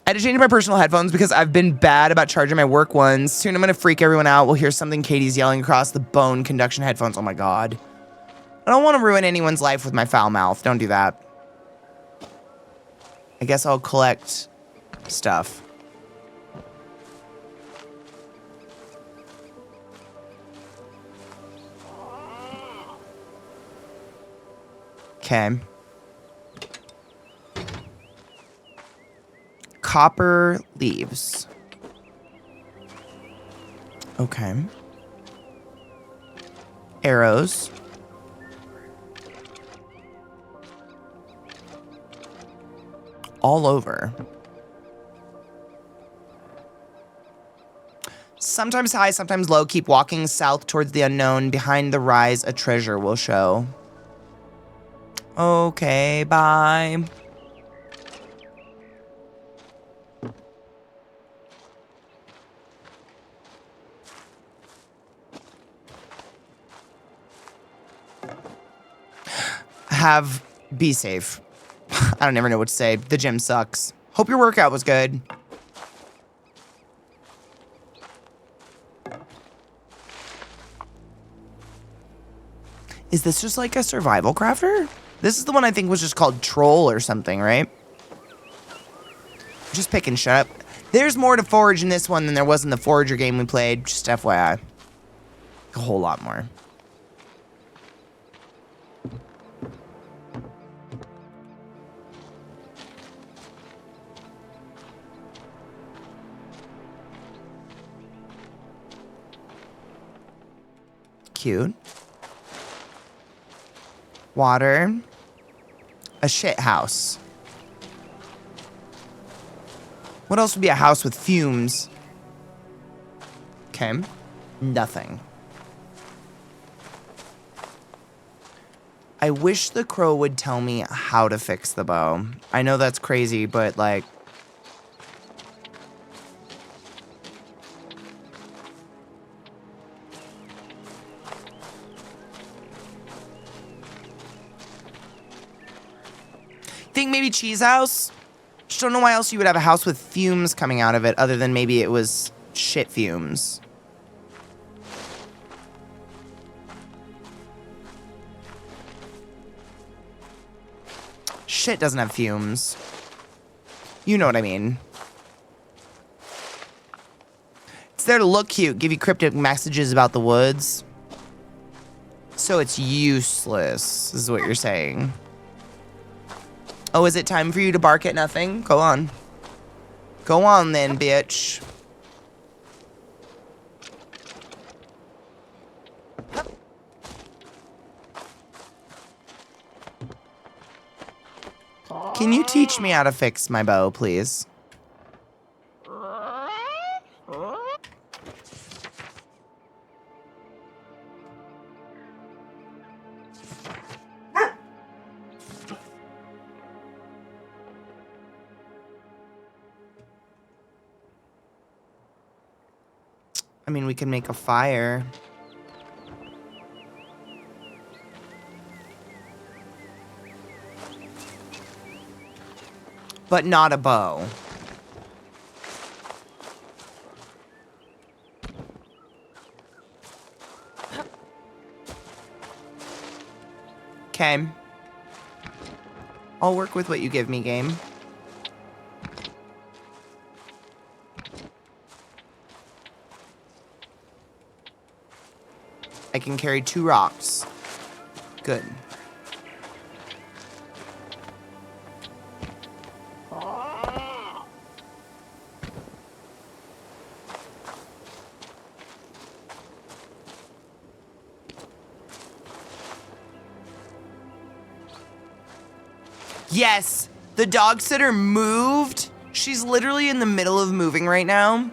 I had to change my personal headphones because I've been bad about charging my work ones. Soon I'm going to freak everyone out. We'll hear something Katie's yelling across the bone conduction headphones. Oh my God. I don't want to ruin anyone's life with my foul mouth. Don't do that. I guess I'll collect stuff. Okay. Copper leaves. Okay. Arrows. All over. Sometimes high, sometimes low. Keep walking south towards the unknown. Behind the rise, a treasure will show. Okay, bye. Be safe. I don't ever know what to say. The gym sucks. Hope your workout was good. Is this just like a survival crafter? This is the one I think was just called Troll or something, right? Just pick and shut up. There's more to forage in this one than there was in the Forager game we played. Just FYI. A whole lot more. Cute. Water. A shit house. What else would be a house with fumes? Okay. Nothing. I wish the crow would tell me how to fix the bow. I know that's crazy, but like... Think maybe cheese house? Just don't know why else you would have a house with fumes coming out of it other than maybe it was shit fumes. Shit doesn't have fumes. You know what I mean. It's there to look cute, give you cryptic messages about the woods. So it's useless, is what you're saying. Oh, is it time for you to bark at nothing? Go on. Go on then, bitch. Can you teach me how to fix my bow, please? I mean, we can make a fire. But not a bow. Okay. I'll work with what you give me, game. I can carry 2 rocks. Good. Yes, the dog sitter moved. She's literally in the middle of moving right now.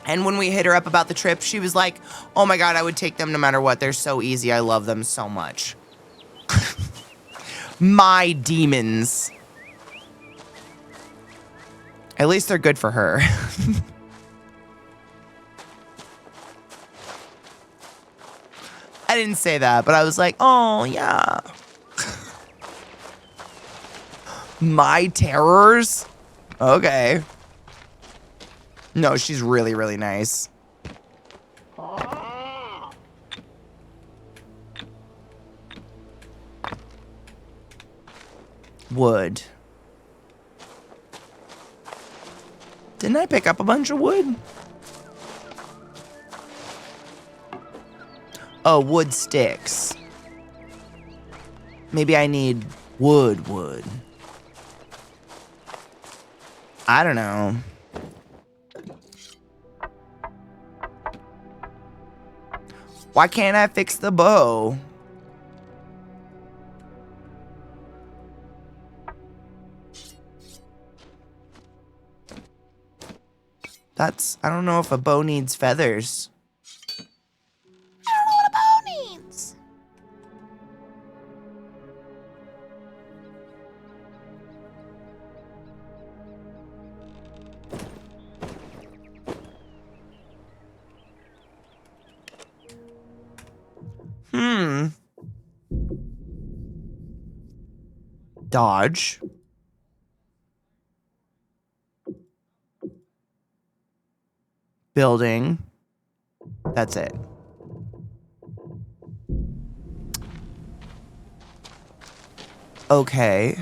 And when we hit her up about the trip, she was like, oh my God, I would take them no matter what. They're so easy. I love them so much. My demons. At least they're good for her. I didn't say that, but I was like, oh, yeah. My terrors? Okay. No, she's really, really nice. Wood. Didn't I pick up a bunch of wood? Oh, wood sticks. Maybe I need wood. I don't know. Why can't I fix the bow? I don't know if a bow needs feathers. I don't know what a bow needs. Dodge. Building. That's it. Okay.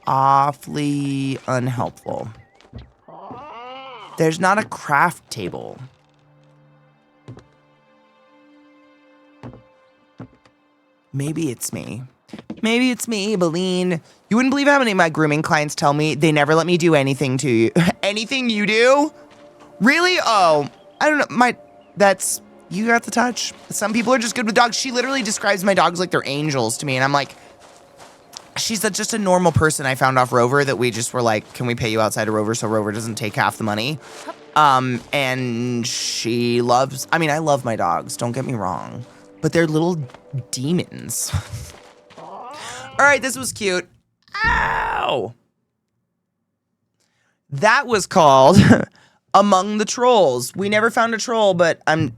Awfully unhelpful. There's not a craft table. Maybe it's me. Maybe it's me, Beline. You wouldn't believe how many of my grooming clients tell me they never let me do anything to you. Anything you do? Really? Oh, I don't know. You got the touch. Some people are just good with dogs. She literally describes my dogs like they're angels to me. And I'm like, she's just a normal person I found off Rover that we just were like, can we pay you outside of Rover so Rover doesn't take half the money? And she loves, I love my dogs. Don't get me wrong. But they're little demons. All right, this was cute. Ow! That was called Among the Trolls. We never found a troll, but I don't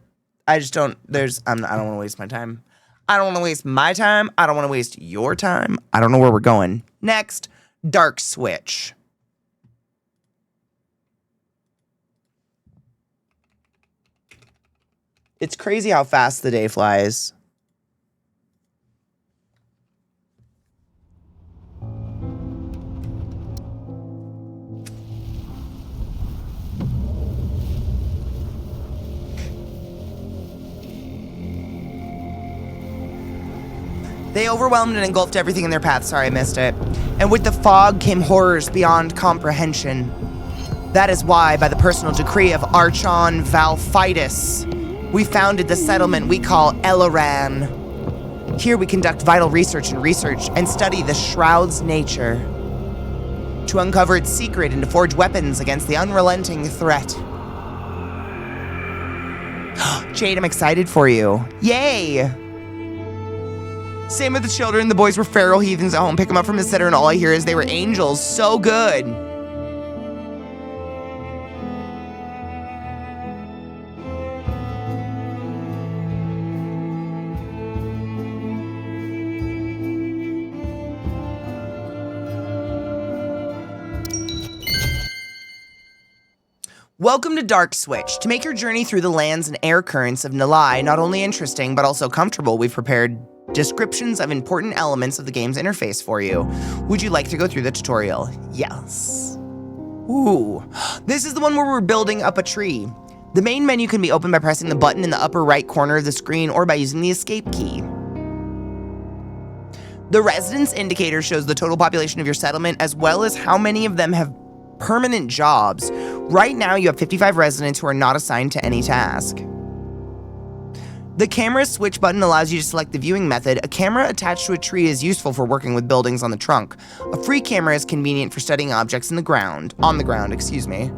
want to waste my time. I don't want to waste my time. I don't want to waste your time. I don't know where we're going. Next, Dark Switch. It's crazy how fast the day flies. They overwhelmed and engulfed everything in their path. Sorry, I missed it. And with the fog came horrors beyond comprehension. That is why, by the personal decree of Archon Valphitus, we founded the settlement we call Elaran. Here we conduct vital research and study the Shroud's nature to uncover its secret and to forge weapons against the unrelenting threat. Jade, I'm excited for you. Yay! Same with the children. The boys were feral heathens at home. Pick them up from the center and all I hear is they were angels. So good. Welcome to Dark Switch. To make your journey through the lands and air currents of Nilai not only interesting, but also comfortable, we've prepared descriptions of important elements of the game's interface for you. Would you like to go through the tutorial? Yes. Ooh. This is the one where we're building up a tree. The main menu can be opened by pressing the button in the upper right corner of the screen or by using the escape key. The residence indicator shows the total population of your settlement as well as how many of them have permanent jobs. Right now, you have 55 residents who are not assigned to any task. The camera switch button allows you to select the viewing method. A camera attached to a tree is useful for working with buildings on the trunk. A free camera is convenient for studying objects on the ground, excuse me.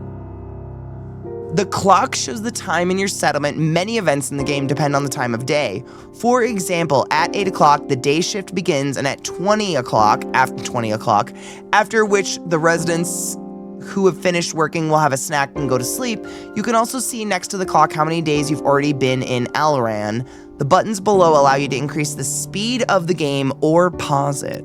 The clock shows the time in your settlement. Many events in the game depend on the time of day. For example, at 8 o'clock, the day shift begins, and at 20 o'clock, after which the residents who have finished working will have a snack and go to sleep. You can also see next to the clock how many days you've already been in Alran. The buttons below allow you to increase the speed of the game or pause it.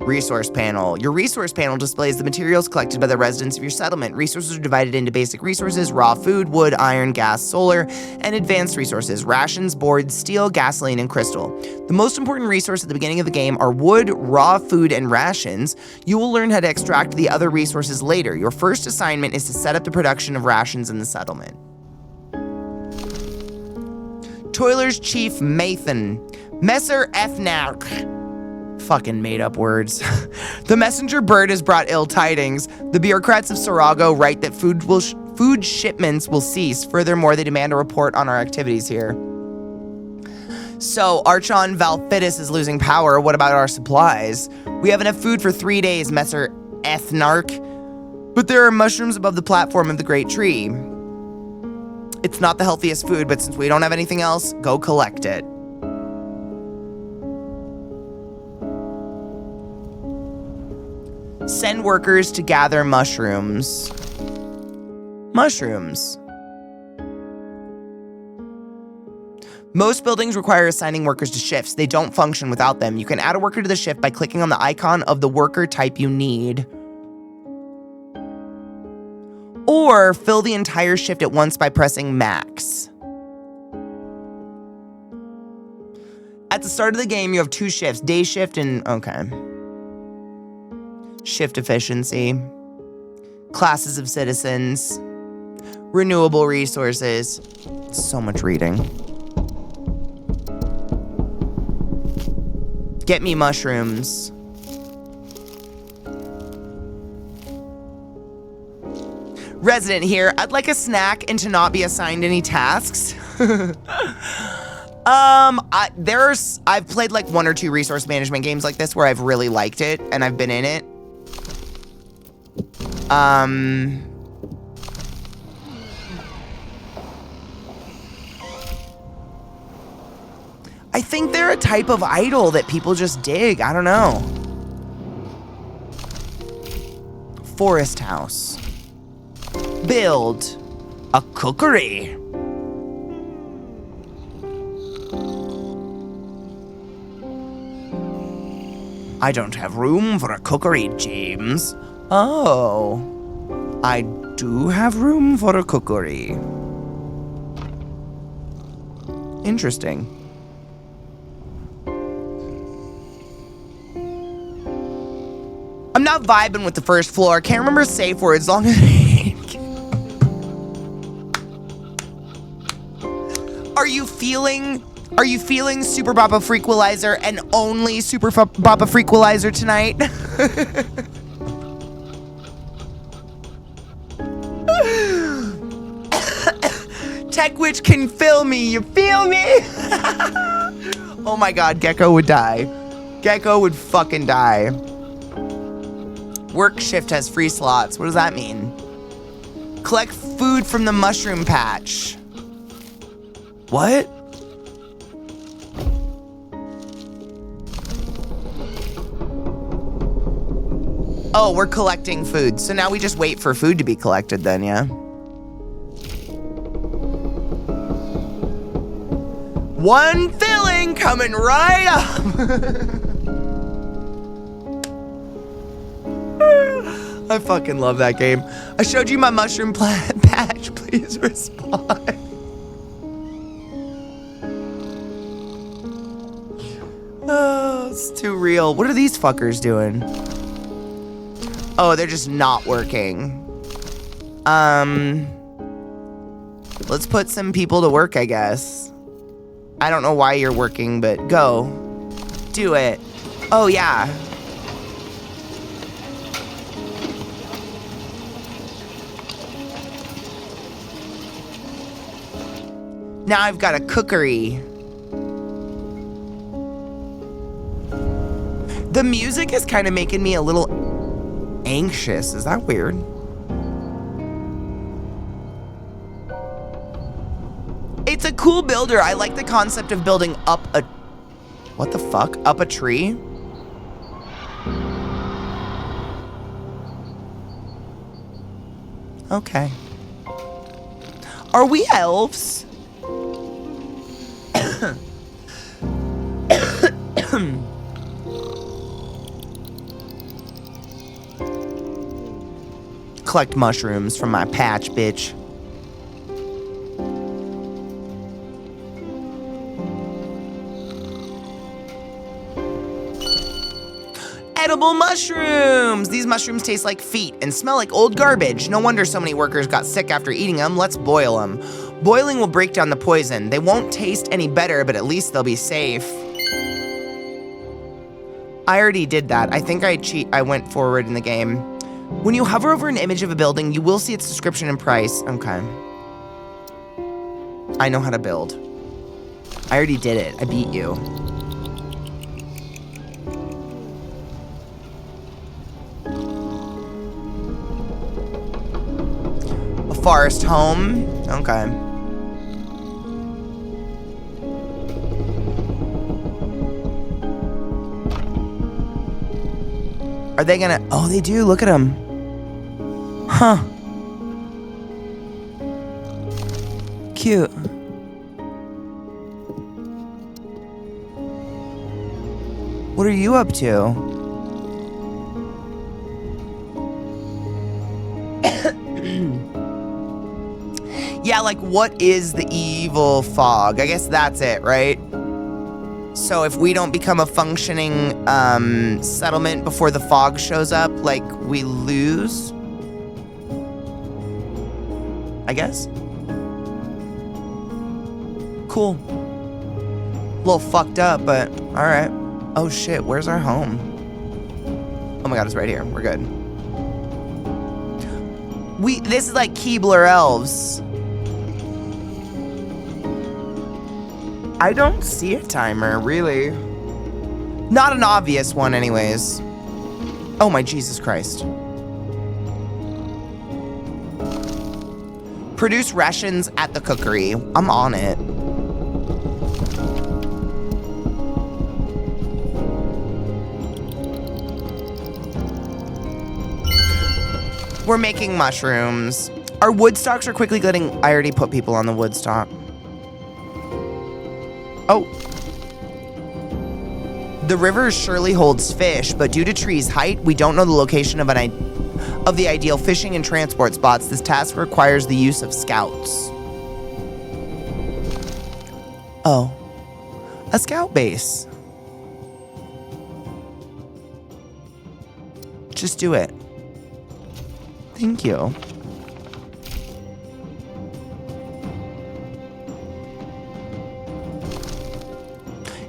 Resource panel. Your resource panel displays the materials collected by the residents of your settlement. Resources are divided into basic resources, raw food, wood, iron, gas, solar, and advanced resources, rations, boards, steel, gasoline, and crystal. The most important resource at the beginning of the game are wood, raw food, and rations. You will learn how to extract the other resources later. Your first assignment is to set up the production of rations in the settlement. Toiler's Chief Mathan. Messer Efnark. Fucking made up words. The messenger bird has brought ill tidings. The bureaucrats of Sarago write that food shipments will cease. Furthermore, they demand a report on our activities here. So, Archon Valfidus is losing power. What about our supplies? We have enough food for 3 days, Messer Ethnarch. But there are mushrooms above the platform of the great tree. It's not the healthiest food, but since we don't have anything else, go collect it. Send workers to gather mushrooms. Mushrooms. Most buildings require assigning workers to shifts. They don't function without them. You can add a worker to the shift by clicking on the icon of the worker type you need. Or fill the entire shift at once by pressing max. At the start of the game, you have 2 shifts, day shift and, okay. Shift efficiency, classes of citizens, renewable resources. So much reading. Get me mushrooms. Resident here. I'd like a snack and to not be assigned any tasks. I've played like 1 or 2 resource management games like this where I've really liked it and I've been in it. I think they're a type of idol that people just dig. I don't know. Forest house. Build a cookery. I don't have room for a cookery, James. Oh, I do have room for a cookery. Interesting. I'm not vibing with the first floor. Can't remember safe words long as Are you feeling Super Papa Frequalizer and only Super Papa Frequalizer tonight? Tech Witch can fill me, you feel me? Oh my god, Gecko would die. Gecko would fucking die. Work shift has free slots. What does that mean? Collect food from the mushroom patch. What? Oh, we're collecting food. So now we just wait for food to be collected then, yeah? One filling coming right up. I fucking love that game. I showed you my mushroom patch. Please respond. Oh, it's too real. What are these fuckers doing? Oh, they're just not working. Let's put some people to work, I guess. I don't know why you're working, but go. Do it. Oh, yeah. Now I've got a cookery. The music is kind of making me a little anxious. Is that weird? It's a cool builder. I like the concept of building up a... What the fuck? Up a tree? Okay. Are we elves? Collect mushrooms from my patch, bitch. Edible mushrooms! These mushrooms taste like feet and smell like old garbage. No wonder so many workers got sick after eating them. Let's boil them. Boiling will break down the poison. They won't taste any better, but at least they'll be safe. I already did that. I think I went forward in the game. When you hover over an image of a building, you will see its description and price. Okay. I know how to build. I already did it. I beat you. A forest home. Okay. Are they gonna... Oh, they do. Look at them. Huh. Cute. What are you up to? Yeah, like, what is the evil fog? I guess that's it, right? So if we don't become a functioning settlement before the fog shows up, like, we lose? I guess? Cool. A little fucked up, but alright. Oh shit, where's our home? Oh my god, it's right here. We're good. This is like Keebler elves. I don't see a timer, really. Not an obvious one, anyways. Oh my Jesus Christ. Produce rations at the cookery. I'm on it. We're making mushrooms. Our wood stocks are quickly getting... I already put people on the wood stock. Oh. The river surely holds fish, but due to trees' height, we don't know the location of the ideal fishing and transport spots. This task requires the use of scouts. Oh. A scout base. Just do it. Thank you.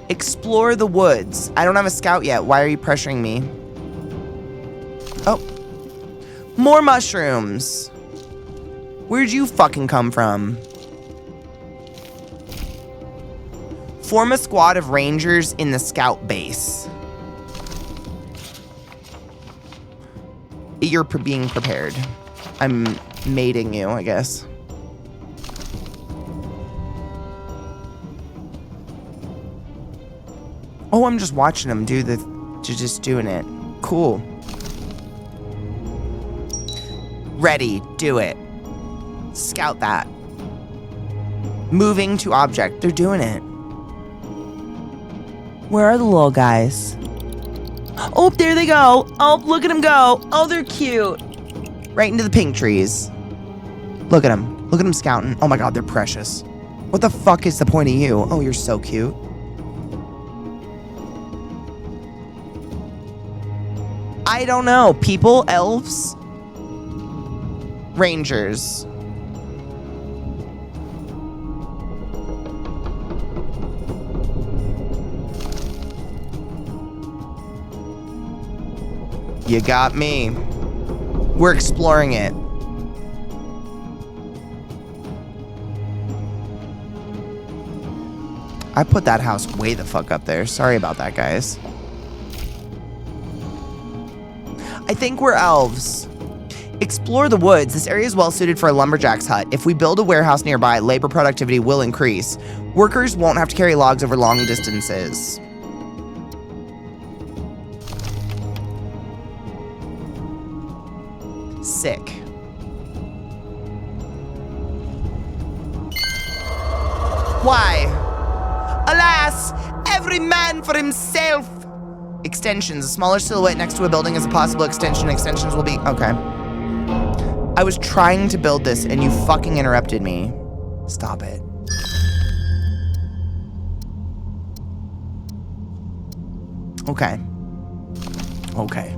Explore the woods. I don't have a scout yet. Why are you pressuring me? Oh. More mushrooms. Where'd you fucking come from? Form a squad of rangers in the scout base. You're being prepared. I'm mating you, I guess. Oh, I'm just watching them do just doing it. Cool. Ready, do it. Scout that. Moving to object, they're doing it. Where are the little guys? Oh, there they go. Oh, look at them go. Oh, they're cute. Right into the pink trees. Look at them. Look at them scouting. Oh my god, they're precious. What the fuck is the point of you? Oh, you're so cute. I don't know. People, elves, rangers. You got me. We're exploring it. I put that house way the fuck up there. Sorry about that, guys. I think we're elves. Explore the woods. This area is well suited for a lumberjack's hut. If we build a warehouse nearby, labor productivity will increase. Workers won't have to carry logs over long distances. Sick. Why? Alas, every man for himself. Extensions. A smaller silhouette next to a building is a possible extension. Extensions will be... Okay. I was trying to build this and you fucking interrupted me. Stop it. Okay. Okay.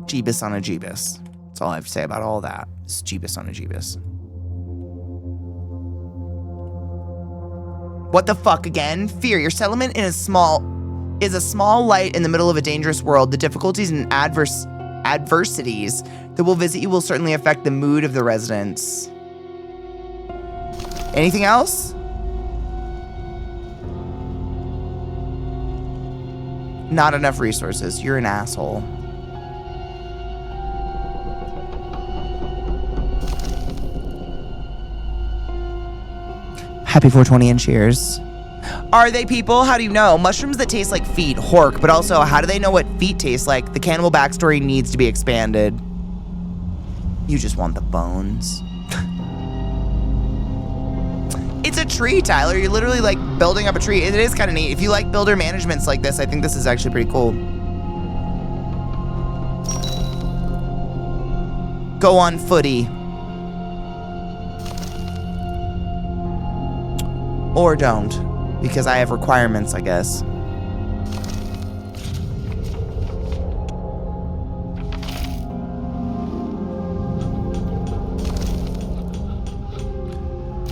Jeebus on a Jeebus. That's all I have to say about all that. It's Jeebus on a Jeebus. What the fuck again? Fear. Your settlement is a small light in the middle of a dangerous world. The difficulties and adversities that will visit you will certainly affect the mood of the residents. Anything else? Not enough resources. You're an asshole. Happy 420 and cheers. Are they people? How do you know? Mushrooms that taste like feet, hork, but also how do they know what feet taste like? The cannibal backstory needs to be expanded. You just want the bones. It's a tree, Tyler. You're literally like building up a tree. It is kind of neat. If you like builder managements like this, I think this is actually pretty cool. Go on footy. Or don't, because I have requirements, I guess.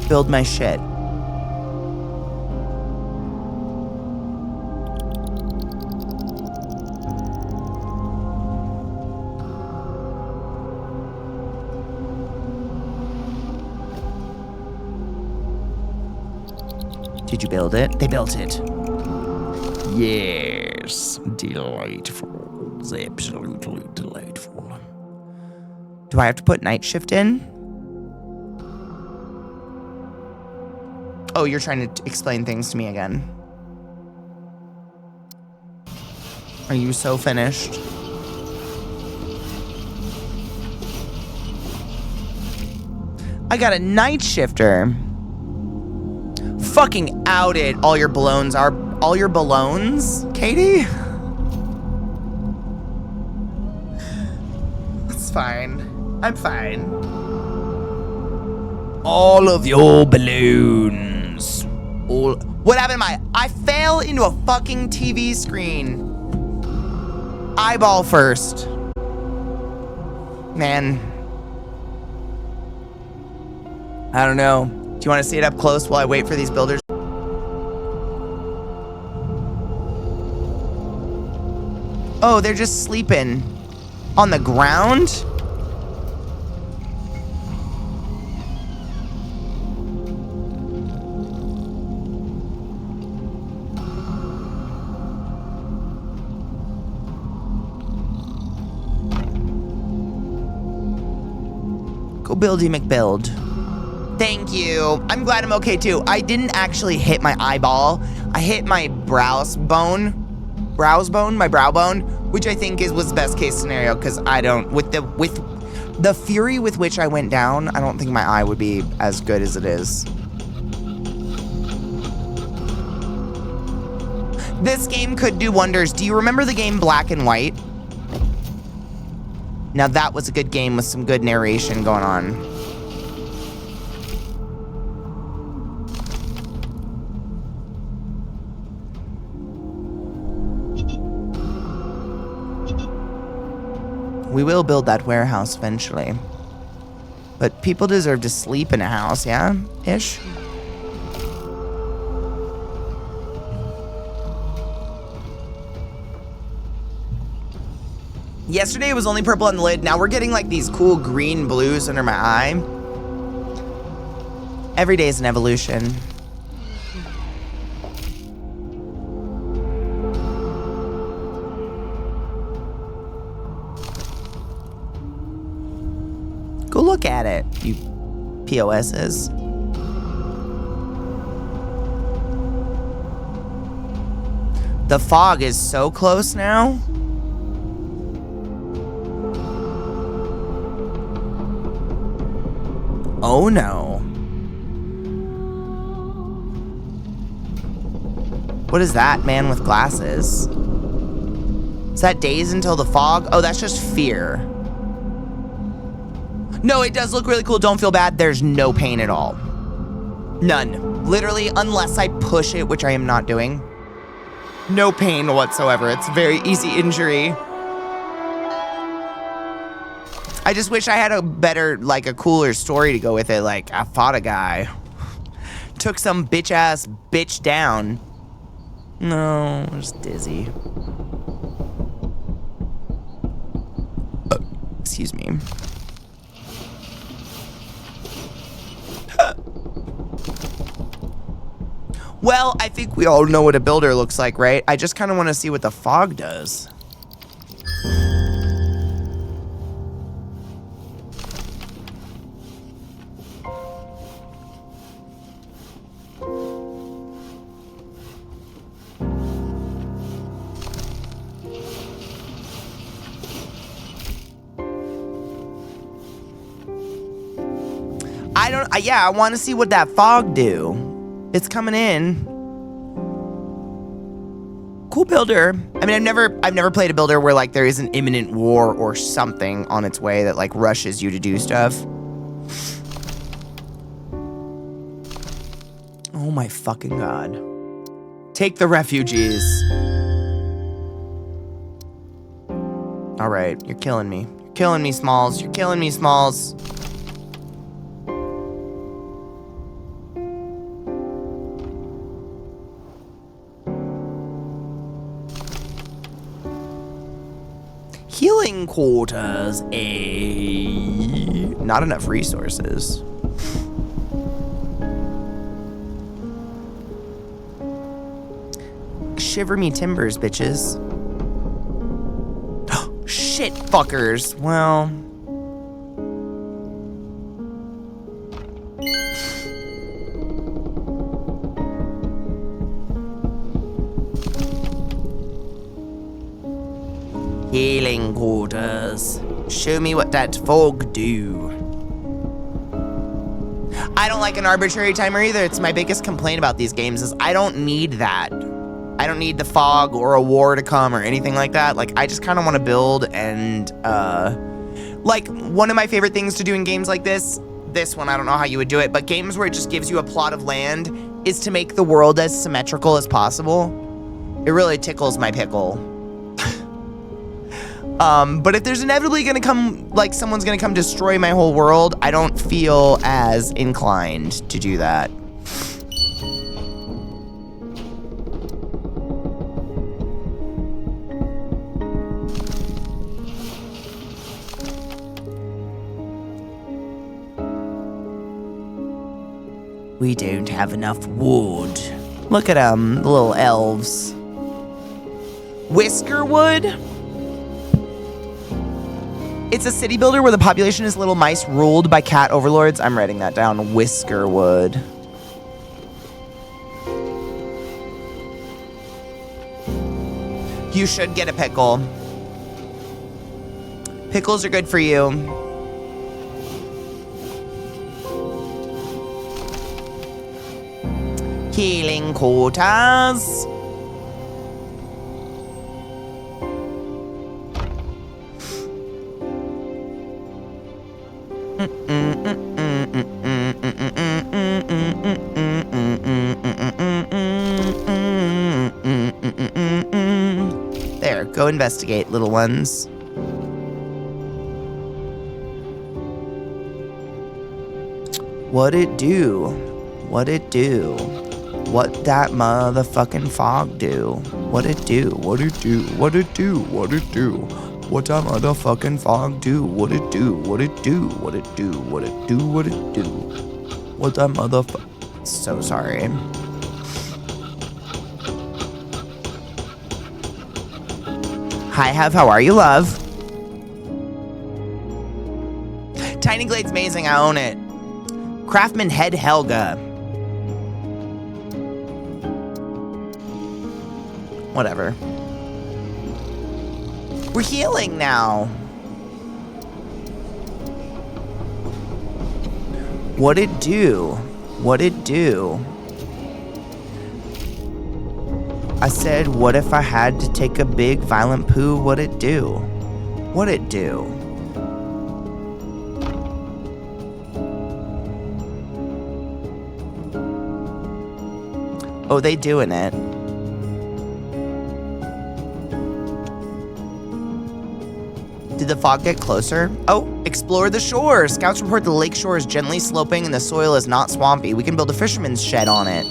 Build my shit. Did you build it? They built it. Yes. Delightful. Absolutely delightful. Do I have to put night shift in? Oh, you're trying to explain things to me again. Are you so finished? I got a night shifter. Fucking out it. All your balloons are... All your balloons, Katie? It's fine. I'm fine. All of your balloons. All... What happened to my... I fell into a fucking TV screen. Eyeball first. Man. I don't know. Do you want to see it up close while I wait for these builders? Oh, they're just sleeping on the ground? Go buildy McBuild. Thank you. I'm glad I'm okay too. I didn't actually hit my eyeball. I hit my brow bone, my brow bone, which I think was best case scenario because I don't with the fury with which I went down, I don't think my eye would be as good as it is. This game could do wonders. Do you remember the game Black and White? Now that was a good game with some good narration going on. We will build that warehouse eventually. But people deserve to sleep in a house, yeah? Ish? Yesterday it was only purple on the lid. Now we're getting like these cool green blues under my eye. Every day is an evolution. Look at it, you POSs. The fog is so close now. Oh no. What is that man with glasses? Is that days until the fog? Oh, that's just fear. No, it does look really cool. Don't feel bad. There's no pain at all. None. Literally, unless I push it, which I am not doing. No pain whatsoever. It's a very easy injury. I just wish I had a better, like a cooler story to go with it. Like, I fought a guy. Took some bitch-ass bitch down. No, I'm just dizzy. Excuse me. Well, I think we all know what a builder looks like, right? I just kind of want to see what the fog does. Yeah, I want to see what that fog do. It's coming in. Cool builder. I mean, I've never played a builder where like there is an imminent war or something on its way that like rushes you to do stuff. Oh my fucking god. Take the refugees. All right, you're killing me. You're killing me, Smalls. You're killing me, Smalls. Healing quarters, not enough resources. Shiver me timbers, bitches. Shit, fuckers. Well. Healing quarters. Show me what that fog do. I don't like an arbitrary timer either. It's my biggest complaint about these games is I don't need that. I don't need the fog or a war to come or anything like that. Like, I just kind of want to build and, like, one of my favorite things to do in games like this one, I don't know how you would do it, but games where it just gives you a plot of land is to make the world as symmetrical as possible. It really tickles my pickle. But if there's inevitably gonna come, like, someone's gonna come destroy my whole world, I don't feel as inclined to do that. We don't have enough wood. Look at them, the little elves. Whiskerwood? It's a city builder where the population is little mice ruled by cat overlords. I'm writing that down. Whiskerwood. You should get a pickle. Pickles are good for you. Healing quarters. There, go investigate, little ones. What it do? What it do? What that motherfucking fog do? What it do? What it do? What it do? What it do? What that motherfucking fog do? What it do? What it do? What it do? What it do? What it do? What that motherfuck... So sorry. Hi, Hev. How are you, love? Tiny Tiny Glade's amazing. I own it. Craftsman Head Helga. Whatever. We're healing now. What'd it do? What'd it do? I said, what if I had to take a big violent poo? What'd it do? What'd it do? Oh, they doing it. Did the fog get closer? Oh, explore the shore. Scouts report the lake shore is gently sloping and the soil is not swampy. We can build a fisherman's shed on it.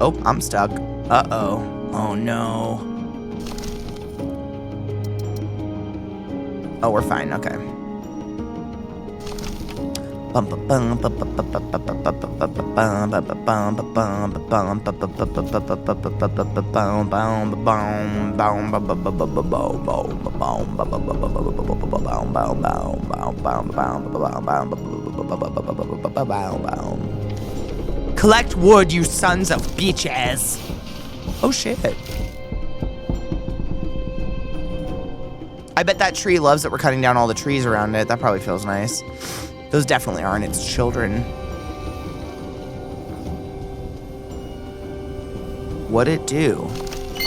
Oh, I'm stuck. Uh-oh. Oh, no. Oh, we're fine. Okay. Collect wood, you sons of bitches. Oh, shit. I bet that tree loves that we're cutting down all the trees around it. That probably feels nice. Those definitely aren't its children. What'd it do?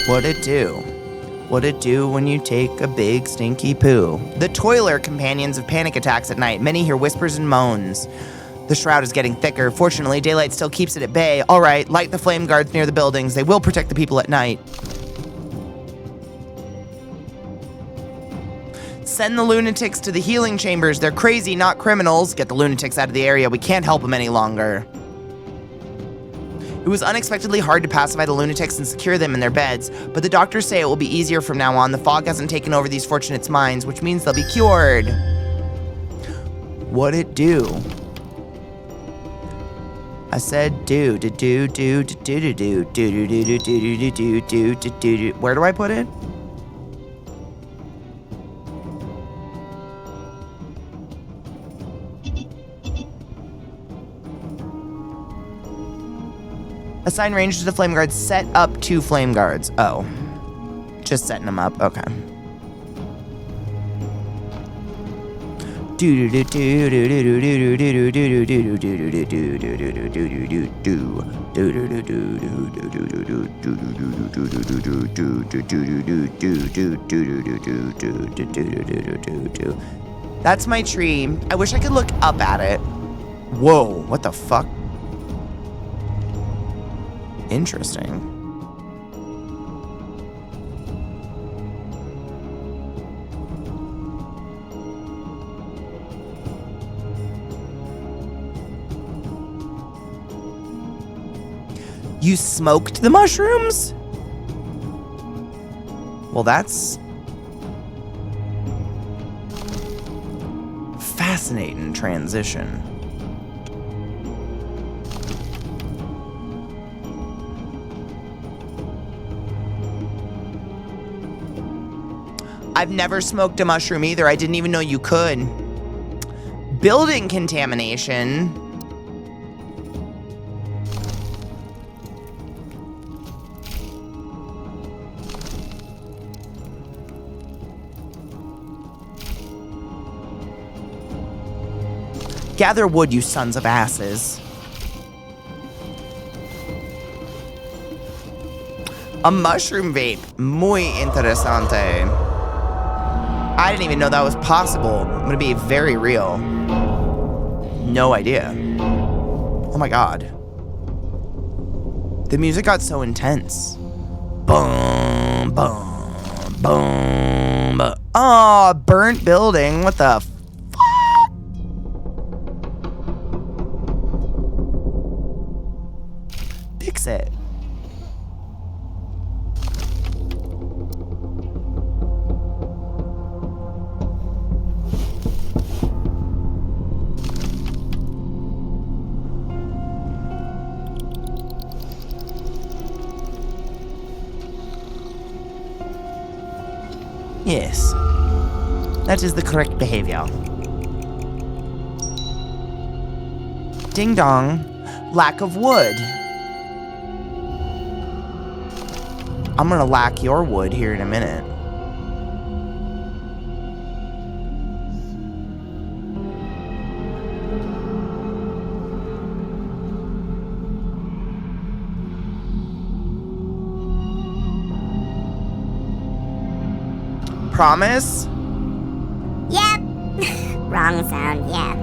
What'd it do? What'd it do when you take a big stinky poo? The toiler companions of panic attacks at night. Many hear whispers and moans. The shroud is getting thicker. Fortunately, daylight still keeps it at bay. All right, light the flame guards near the buildings. They will protect the people at night. Send the lunatics to the healing chambers. They're crazy, not criminals. Get the lunatics out of the area. We can't help them any longer. It was unexpectedly hard to pacify the lunatics and secure them in their beds, but the doctors say it will be easier from now on. The fog hasn't taken over these fortunates' minds, which means they'll be cured. What'd it do? I said do. Where do I put it? Assign range to the flame guards. Set up 2 flame guards. Oh. Just setting them up. Okay. That's my tree. I wish I could look up at it. Whoa, what the fuck? Interesting. You smoked the mushrooms? Well, that's fascinating transition. I've never smoked a mushroom either. I didn't even know you could. Building contamination. Gather wood, you sons of asses. A mushroom vape. Muy interesante. I didn't even know that was possible. I'm gonna be very real. No idea. Oh my god. The music got so intense. Boom, boom, boom. Oh, burnt building. What the fuck? Fix it. Yes. That is the correct behavior. Ding dong. Lack of wood. I'm gonna lack your wood here in a minute. Promise? Yep. Wrong sound, yeah.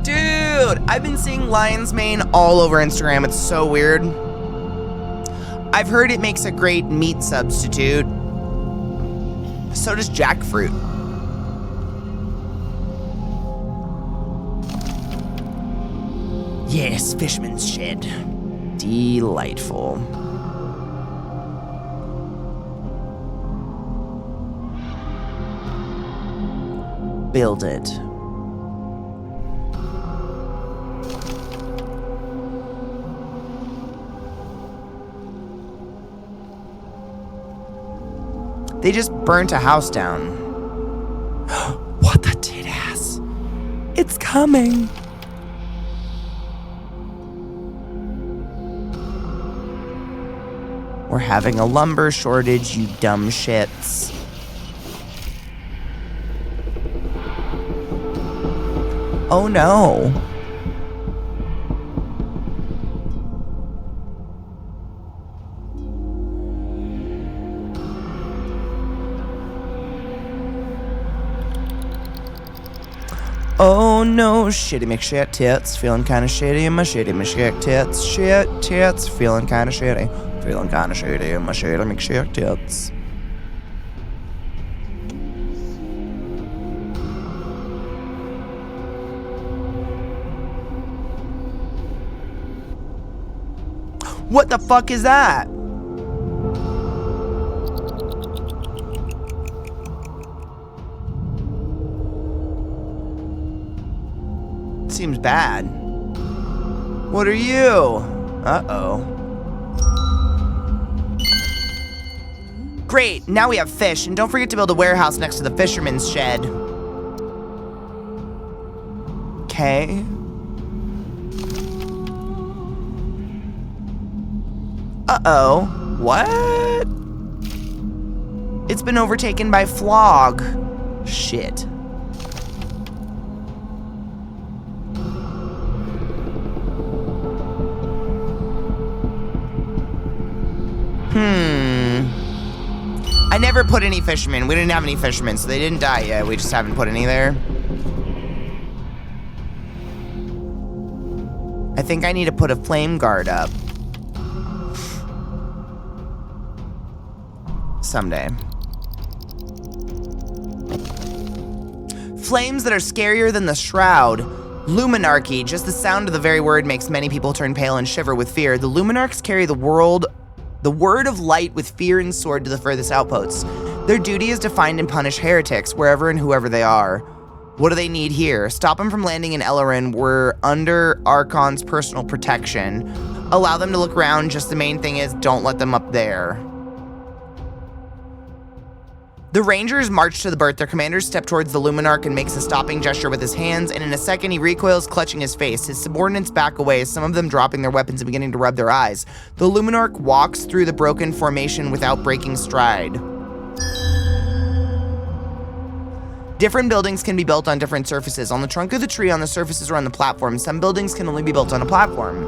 Dude, I've been seeing lion's mane all over Instagram. It's so weird. I've heard it makes a great meat substitute. So does jackfruit. Yes, fisherman's shed. Delightful. Build it. They just burnt a house down. What the tit ass? It's coming. We're having a lumber shortage, you dumb shits. Oh no. Oh no, shitty McShit tits, feeling kinda shitty in my shitty McShit tits, shit tits, feeling kinda shitty in my shitty McShit tits. What the fuck is that? Seems bad. What are you? Uh-oh. Great, now we have fish, and don't forget to build a warehouse next to the fisherman's shed. Okay. Uh-oh. What? It's been overtaken by Flog. Shit. I never put any fishermen. We didn't have any fishermen, so they didn't die yet. We just haven't put any there. I think I need to put a flame guard up. Someday. Flames that are scarier than the shroud. Luminarchy. Just the sound of the very word makes many people turn pale and shiver with fear. The Luminarchs carry the word of light with fear and sword to the furthest outposts. Their duty is to find and punish heretics wherever and whoever they are. What do they need here? Stop them from landing in Ellerin. We're under Archon's personal protection. Allow them to look around. Just the main thing is don't let them up there. The Rangers march to the berth. Their commanders step towards the Luminarch and makes a stopping gesture with his hands, and in a second he recoils, clutching his face. His subordinates back away, some of them dropping their weapons and beginning to rub their eyes. The Luminarch walks through the broken formation without breaking stride. Different buildings can be built on different surfaces. On the trunk of the tree, on the surfaces, or on the platform. Some buildings can only be built on a platform.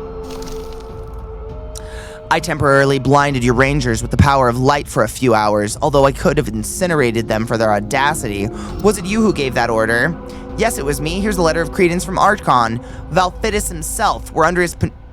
I temporarily blinded your rangers with the power of light for a few hours, although I could have incinerated them for their audacity. Was it you who gave that order? Yes, it was me. Here's a letter of credence from Archon. Valfitis himself. We're under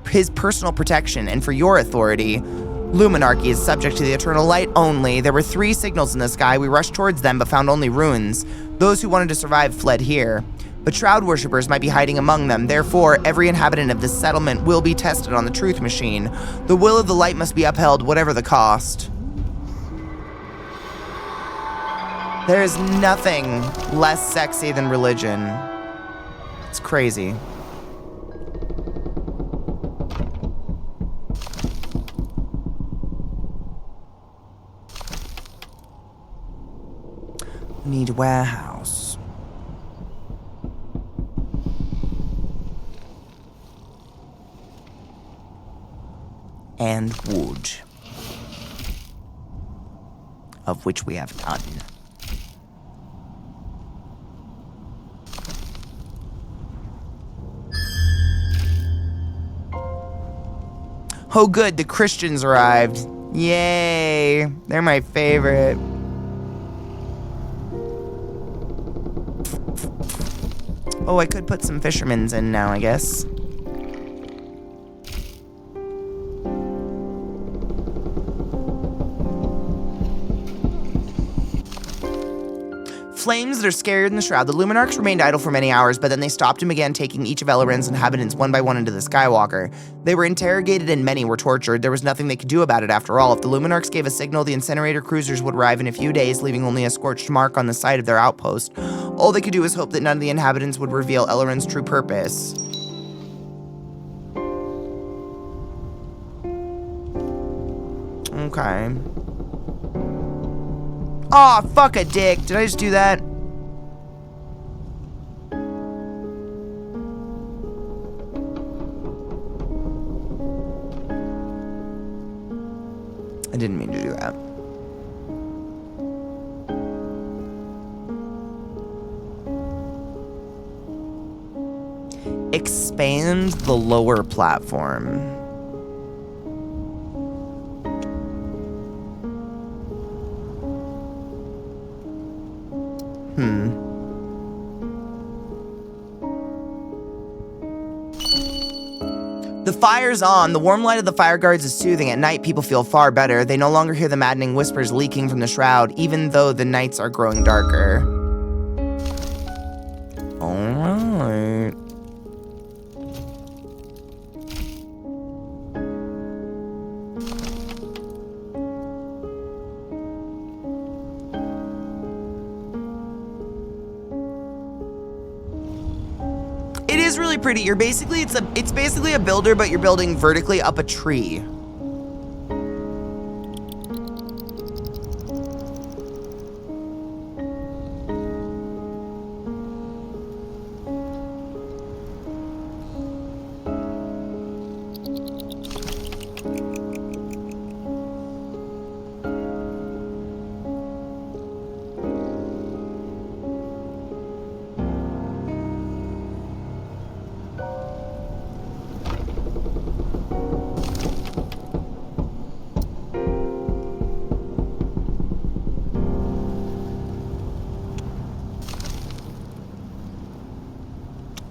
his personal protection, and for your authority. Luminarchy is subject to the eternal light only. There were 3 signals in the sky. We rushed towards them, but found only ruins. Those who wanted to survive fled here. But shroud worshippers might be hiding among them. Therefore, every inhabitant of this settlement will be tested on the truth machine. The will of the light must be upheld, whatever the cost. There is nothing less sexy than religion. It's crazy. Need a warehouse. And wood. Of which we have none. Oh good, the Christians arrived. Yay, they're my favorite. Oh, I could put some fishermen's in now, I guess. Flames that are scarier than the shroud. The Luminarchs remained idle for many hours, but then they stopped and began taking each of Elrond's inhabitants one by one into the Skywalker. They were interrogated and many were tortured. There was nothing they could do about it after all. If the Luminarchs gave a signal, the incinerator cruisers would arrive in a few days, leaving only a scorched mark on the site of their outpost. All they could do was hope that none of the inhabitants would reveal Elrond's true purpose. Okay. Aw, fuck a dick. Did I just do that? I didn't mean to do that. Expand the lower platform. The fire's on. The warm light of the fire guards is soothing. At night, people feel far better. They no longer hear the maddening whispers leaking from the shroud, even though the nights are growing darker. Alright. It is really pretty. You're basically, it's basically a builder, but you're building vertically up a tree.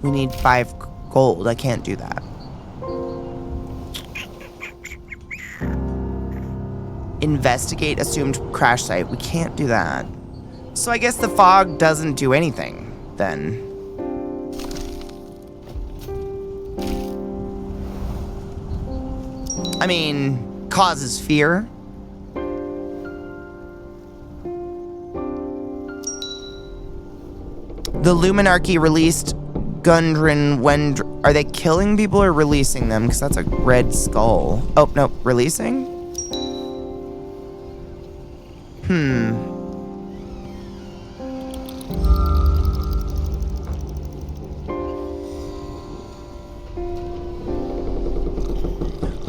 We need 5 gold. I can't do that. Investigate assumed crash site. We can't do that. So I guess the fog doesn't do anything, then. I mean, causes fear. The Luminarchy released Gundren when... Are they killing people or releasing them? Because that's a red skull. Oh, no. Releasing?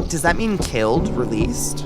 Does that mean killed? Released?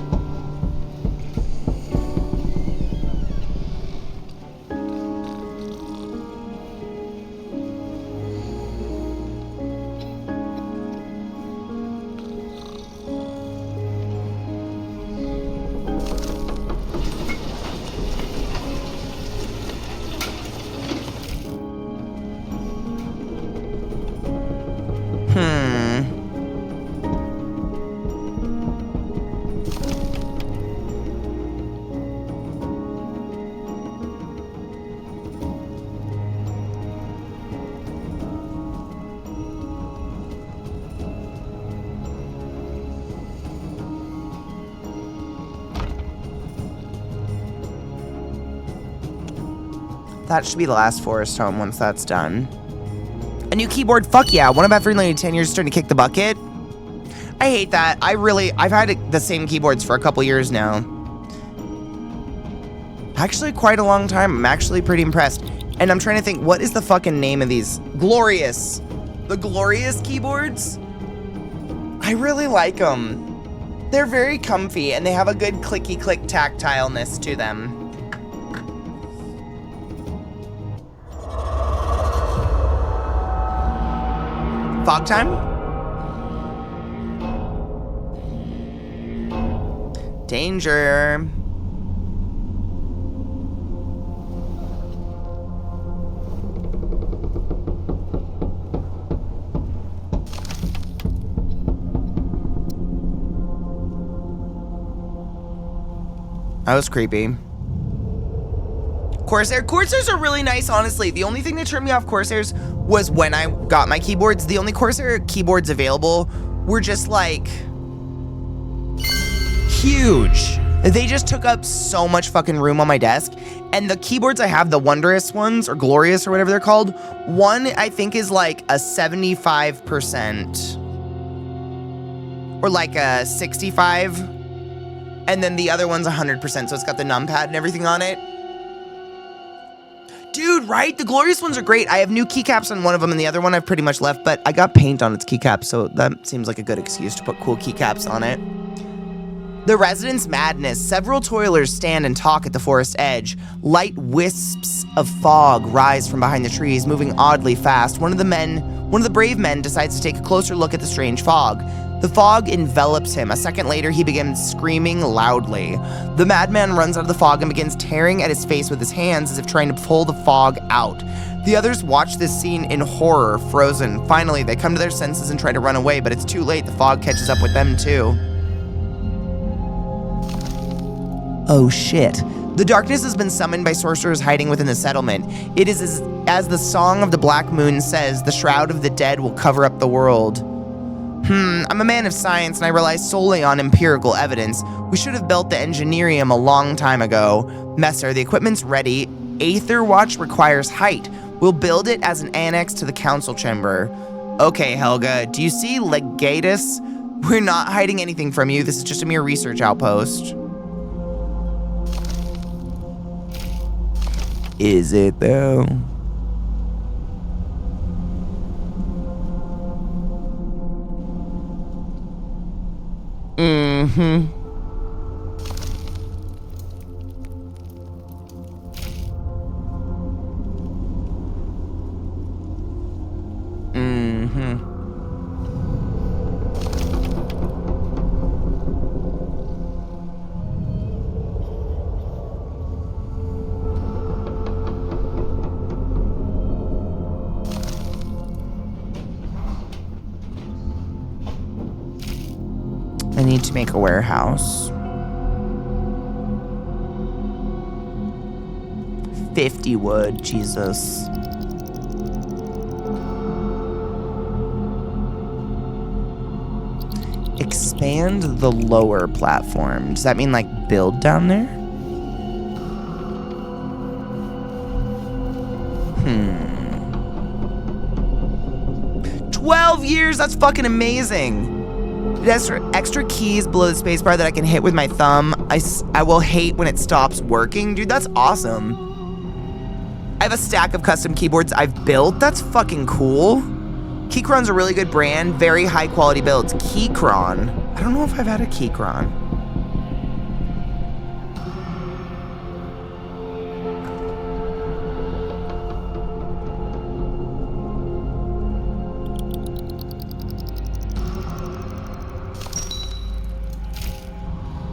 That should be the last forest home once that's done. A new keyboard, fuck yeah. One about 10 years starting to kick the bucket. I hate that. I've had the same keyboards for a couple years now. Actually, quite a long time. I'm actually pretty impressed. And I'm trying to think, what is the fucking name of these? Glorious. The Glorious keyboards? I really like them. They're very comfy, and they have a good clicky-click tactileness to them. Fog time? Danger. That was creepy. Corsairs are really nice, honestly. The only thing that turned me off Corsairs was when I got my keyboards. The only Corsair keyboards available were just like huge. They just took up so much fucking room on my desk. And the keyboards I have, the Wondrous ones or Glorious or whatever they're called, one I think is like a 75% or like a 65, and then the other one's 100%. So it's got the numpad and everything on it. Dude, right? The Glorious ones are great. I have new keycaps on one of them, and the other one I've pretty much left, but I got paint on its keycaps, so that seems like a good excuse to put cool keycaps on it. The Resident's Madness. Several toilers stand and talk at the forest edge. Light wisps of fog rise from behind the trees, moving oddly fast. One of the brave men decides to take a closer look at the strange fog. The fog envelops him. A second later, he begins screaming loudly. The madman runs out of the fog and begins tearing at his face with his hands as if trying to pull the fog out. The others watch this scene in horror, frozen. Finally, they come to their senses and try to run away, but it's too late. The fog catches up with them too. Oh shit. The darkness has been summoned by sorcerers hiding within the settlement. It is as the Song of the Black Moon says, the shroud of the dead will cover up the world. I'm a man of science and I rely solely on empirical evidence. We should have built the Engineerium a long time ago. Messer, the equipment's ready. Aether Watch requires height. We'll build it as an annex to the council chamber. Okay, Helga, do you see Legatus? We're not hiding anything from you. This is just a mere research outpost. Is it though? Mm-hmm. I need to make a warehouse. 50 wood, Jesus. Expand the lower platform. Does that mean like build down there? 12 years, that's fucking amazing. It has extra keys below the spacebar that I can hit with my thumb. I will hate when it stops working. Dude, that's awesome. I have a stack of custom keyboards I've built. That's fucking cool. Keychron's a really good brand. Very high quality builds. Keychron. I don't know if I've had a Keychron.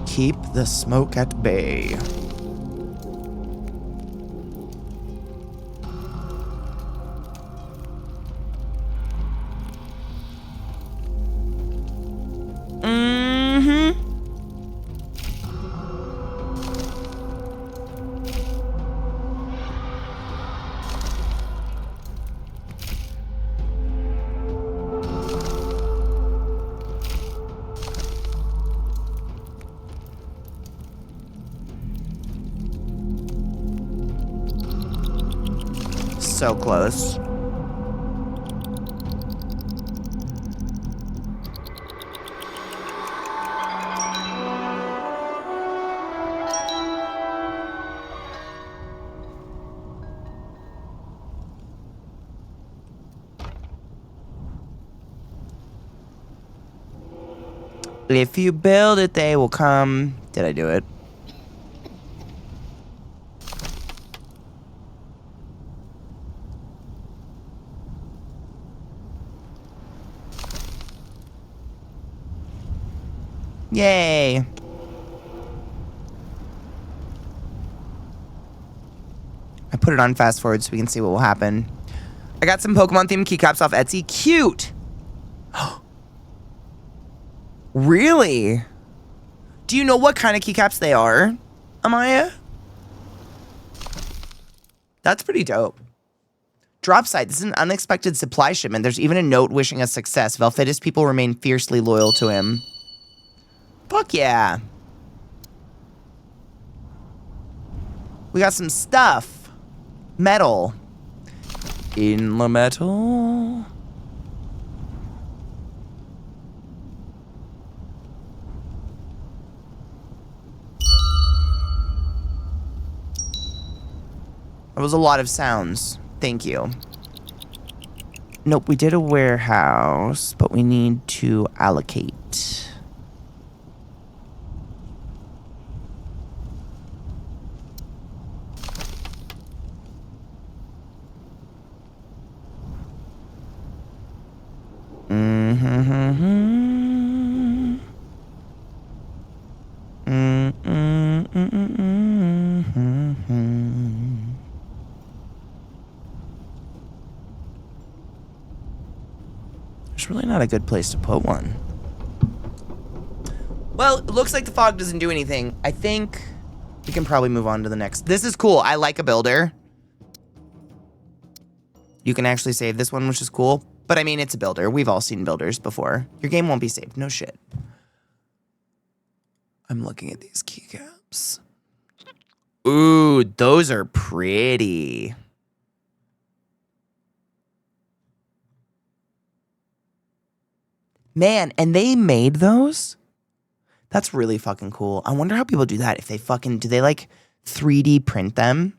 Keep the smoke at bay. So close. If you build it, they will come. Did I do it? Yay. I put it on fast forward so we can see what will happen. I got some Pokemon themed keycaps off Etsy. Cute. Really? Do you know what kind of keycaps they are, Amaya? That's pretty dope. Drop site. This is an unexpected supply shipment. There's even a note wishing us success. Velvetis people remain fiercely loyal to him. Fuck yeah. We got some stuff. Metal. In the metal. That was a lot of sounds. Thank you. Nope, we did a warehouse, but we need to allocate. There's really not a good place to put one. Well, it looks like the fog doesn't do anything. I think we can probably move on to the next. This is cool. I like a builder. You can actually save this one, which is cool. But I mean, it's a builder. We've all seen builders before. Your game won't be saved. No shit. I'm looking at these keycaps. Ooh, those are pretty. Man, and they made those? That's really fucking cool. I wonder how people do that. If they fucking, do they like 3D print them?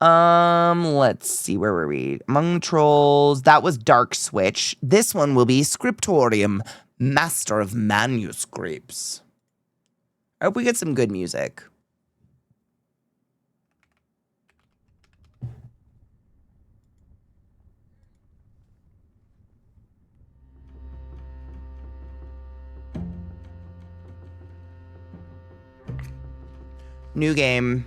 Let's see, where were we? Among the Trolls, that was Dark Switch. This one will be Scriptorium, Master of Manuscripts. I hope we get some good music. New game.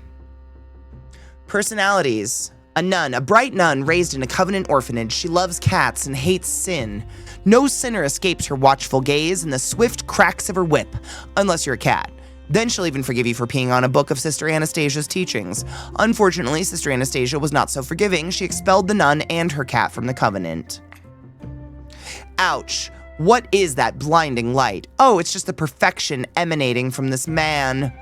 Personalities. A nun, a bright nun raised in a covenant orphanage. She loves cats and hates sin. No sinner escapes her watchful gaze and the swift cracks of her whip, unless you're a cat. Then she'll even forgive you for peeing on a book of Sister Anastasia's teachings. Unfortunately, Sister Anastasia was not so forgiving. She expelled the nun and her cat from the covenant. Ouch. What is that blinding light? Oh, it's just the perfection emanating from this man.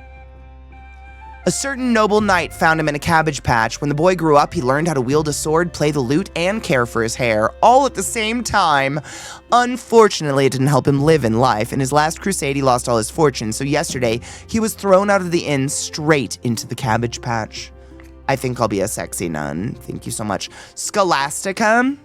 A certain noble knight found him in a cabbage patch. When the boy grew up, he learned how to wield a sword, play the lute, and care for his hair, all at the same time. Unfortunately, it didn't help him live in life. In his last crusade, he lost all his fortune, so yesterday, he was thrown out of the inn straight into the cabbage patch. I think I'll be a sexy nun. Thank you so much. Scholastica?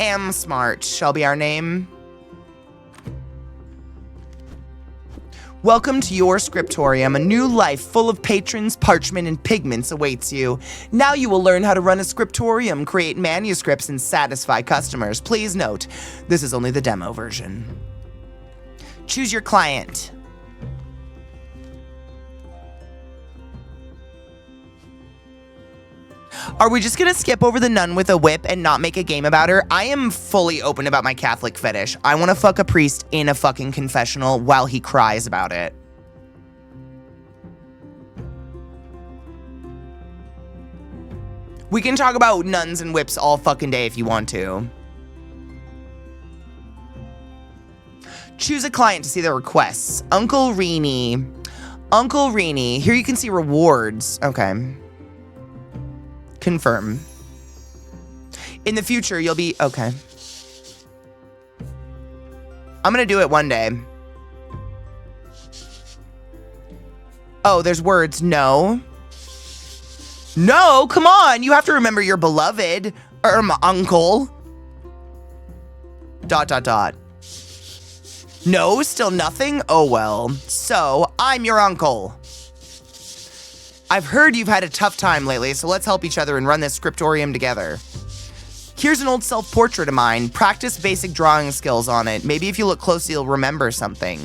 Am Smart shall be our name. Welcome to your scriptorium. A new life full of patrons, parchment, and pigments awaits you. Now you will learn how to run a scriptorium, create manuscripts, and satisfy customers. Please note, this is only the demo version. Choose your client. Are we just gonna skip over the nun with a whip and not make a game about her? I am fully open about my Catholic fetish. I want to fuck a priest in a fucking confessional while he cries about it. We can talk about nuns and whips all fucking day if you want to. Choose a client to see their requests. Uncle Reenie. Uncle Reenie. Here you can see rewards. Okay. Confirm. In the future, you'll be... Okay. I'm gonna do it one day. Oh, there's words. No. No, come on. You have to remember your beloved. My uncle. ... No, still nothing? Oh well. So, I'm your uncle. I've heard you've had a tough time lately, so let's help each other and run this scriptorium together. Here's an old self-portrait of mine. Practice basic drawing skills on it. Maybe if you look closely, you'll remember something.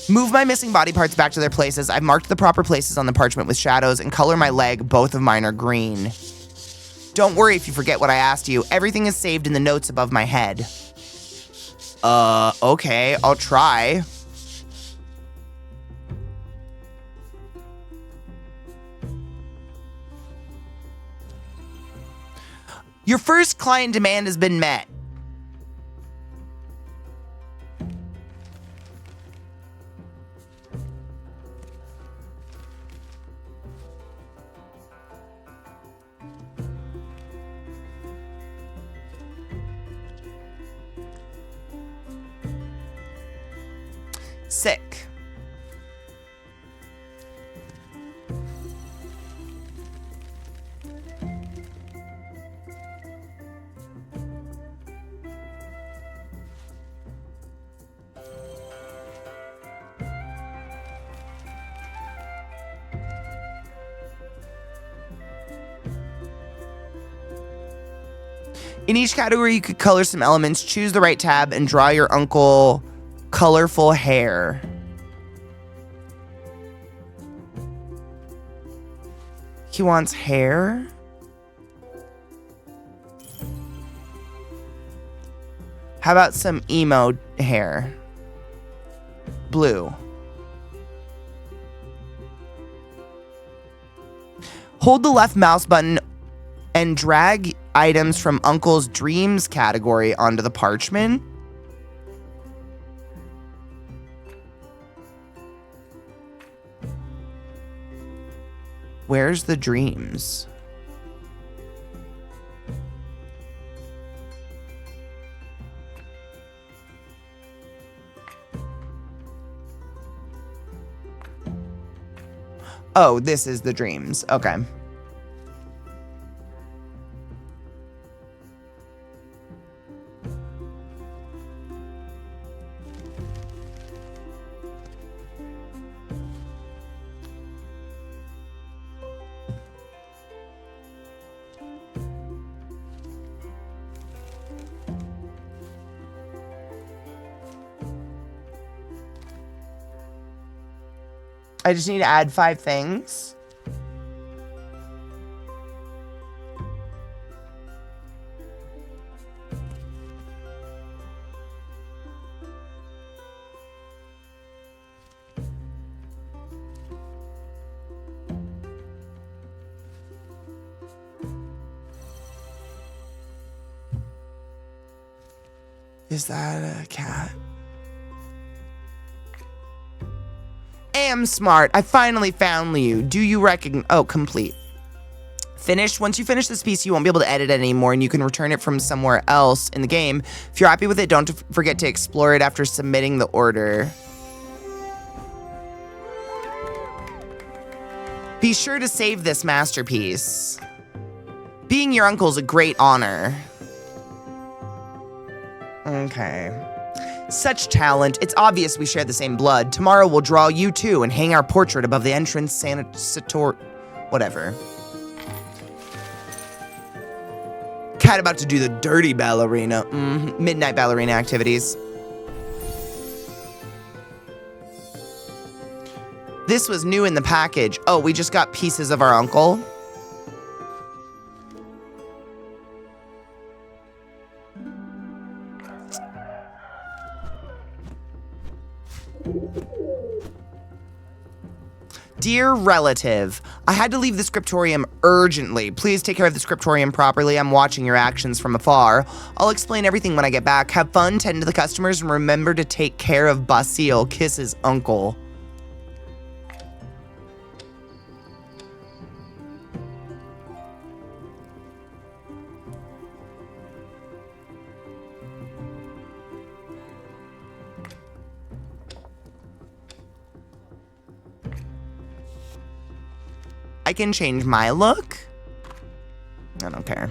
Move my missing body parts back to their places. I've marked the proper places on the parchment with shadows and color my leg. Both of mine are green. Don't worry if you forget what I asked you. Everything is saved in the notes above my head. Okay, I'll try. Your first client demand has been met. Sick. In each category, you could color some elements, choose the right tab, and draw your uncle colorful hair. He wants hair? How about some emo hair? Blue. Hold the left mouse button and drag items from Uncle's Dreams category onto the parchment. Where's the dreams? Oh, this is the dreams. Okay. I just need to add 5 things. Is that a cat? Am smart. I finally found you. Do you recognize? Oh, complete. Finished. Once you finish this piece, you won't be able to edit it anymore, and you can return it from somewhere else in the game. If you're happy with it, don't forget to explore it after submitting the order. Be sure to save this masterpiece. Being your uncle is a great honor. Okay. Such talent. It's obvious we share the same blood. Tomorrow we'll draw you too and hang our portrait above the entrance sanator... whatever. Cat about to do the dirty ballerina. Midnight ballerina activities. This was new in the package. Oh, we just got pieces of our uncle. Dear relative, I had to leave the scriptorium urgently. Please take care of the scriptorium properly. I'm watching your actions from afar. I'll explain everything when I get back. Have fun, tend to the customers, and remember to take care of Basile. Kisses, Uncle. I can change my look. I don't care.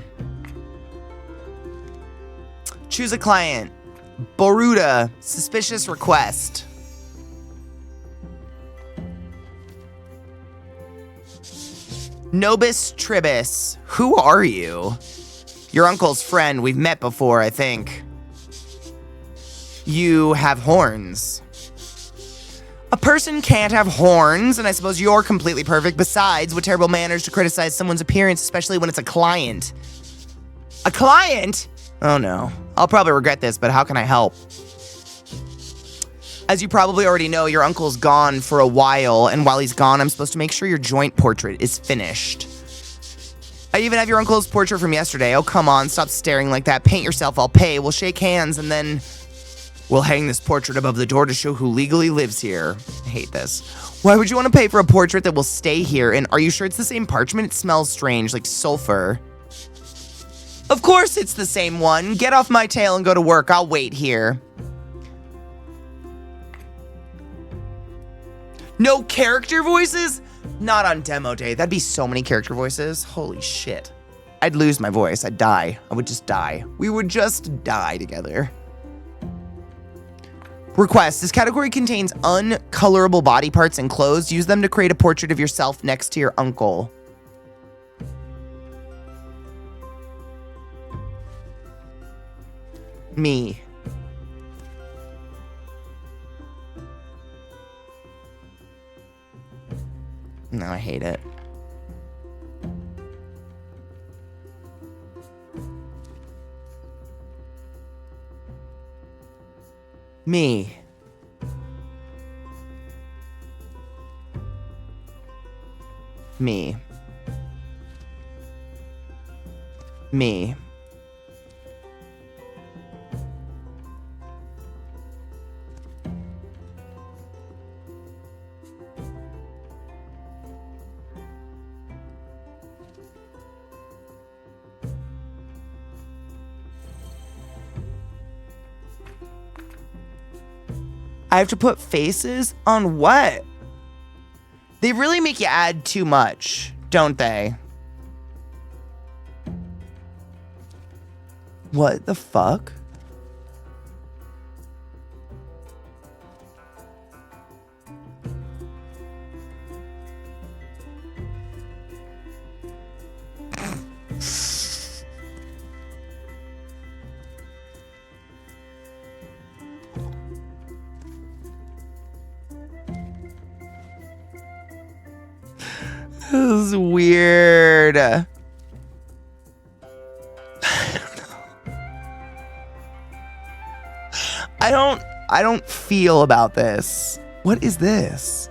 Choose a client. Boruda, suspicious request. Nobis Tribus, who are you? Your uncle's friend, we've met before, I think. You have horns. A person can't have horns, and I suppose you're completely perfect. Besides, what terrible manners to criticize someone's appearance, especially when it's a client. A client? Oh no. I'll probably regret this, but how can I help? As you probably already know, your uncle's gone for a while, and while he's gone, I'm supposed to make sure your joint portrait is finished. I even have your uncle's portrait from yesterday. Oh, come on, stop staring like that. Paint yourself, I'll pay. We'll shake hands, and then we'll hang this portrait above the door to show who legally lives here. I hate this. Why would you want to pay for a portrait that will stay here? And are you sure it's the same parchment? It smells strange, like sulfur. Of course it's the same one. Get off my tail and go to work. I'll wait here. No character voices? Not on demo day. That'd be so many character voices. Holy shit. I'd lose my voice. I'd die. I would just die. We would just die together. Request. This category contains uncolorable body parts and clothes. Use them to create a portrait of yourself next to your uncle. Me. No, I hate it. Me. Me. Me. I have to put faces on what? They really make you add too much, don't they? What the fuck? This is weird. I don't feel about this. What is this?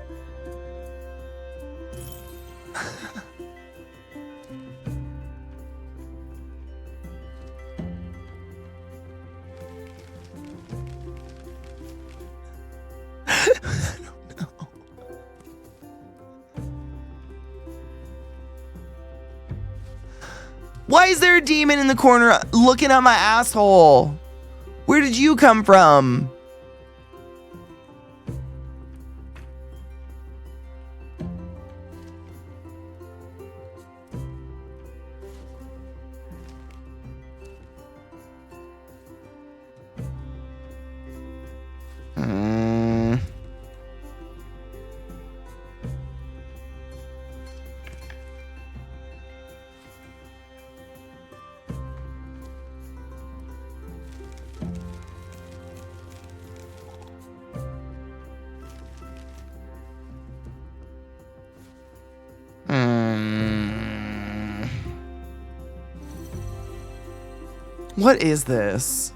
Why is there a demon in the corner looking at my asshole? Where did you come from? What is this?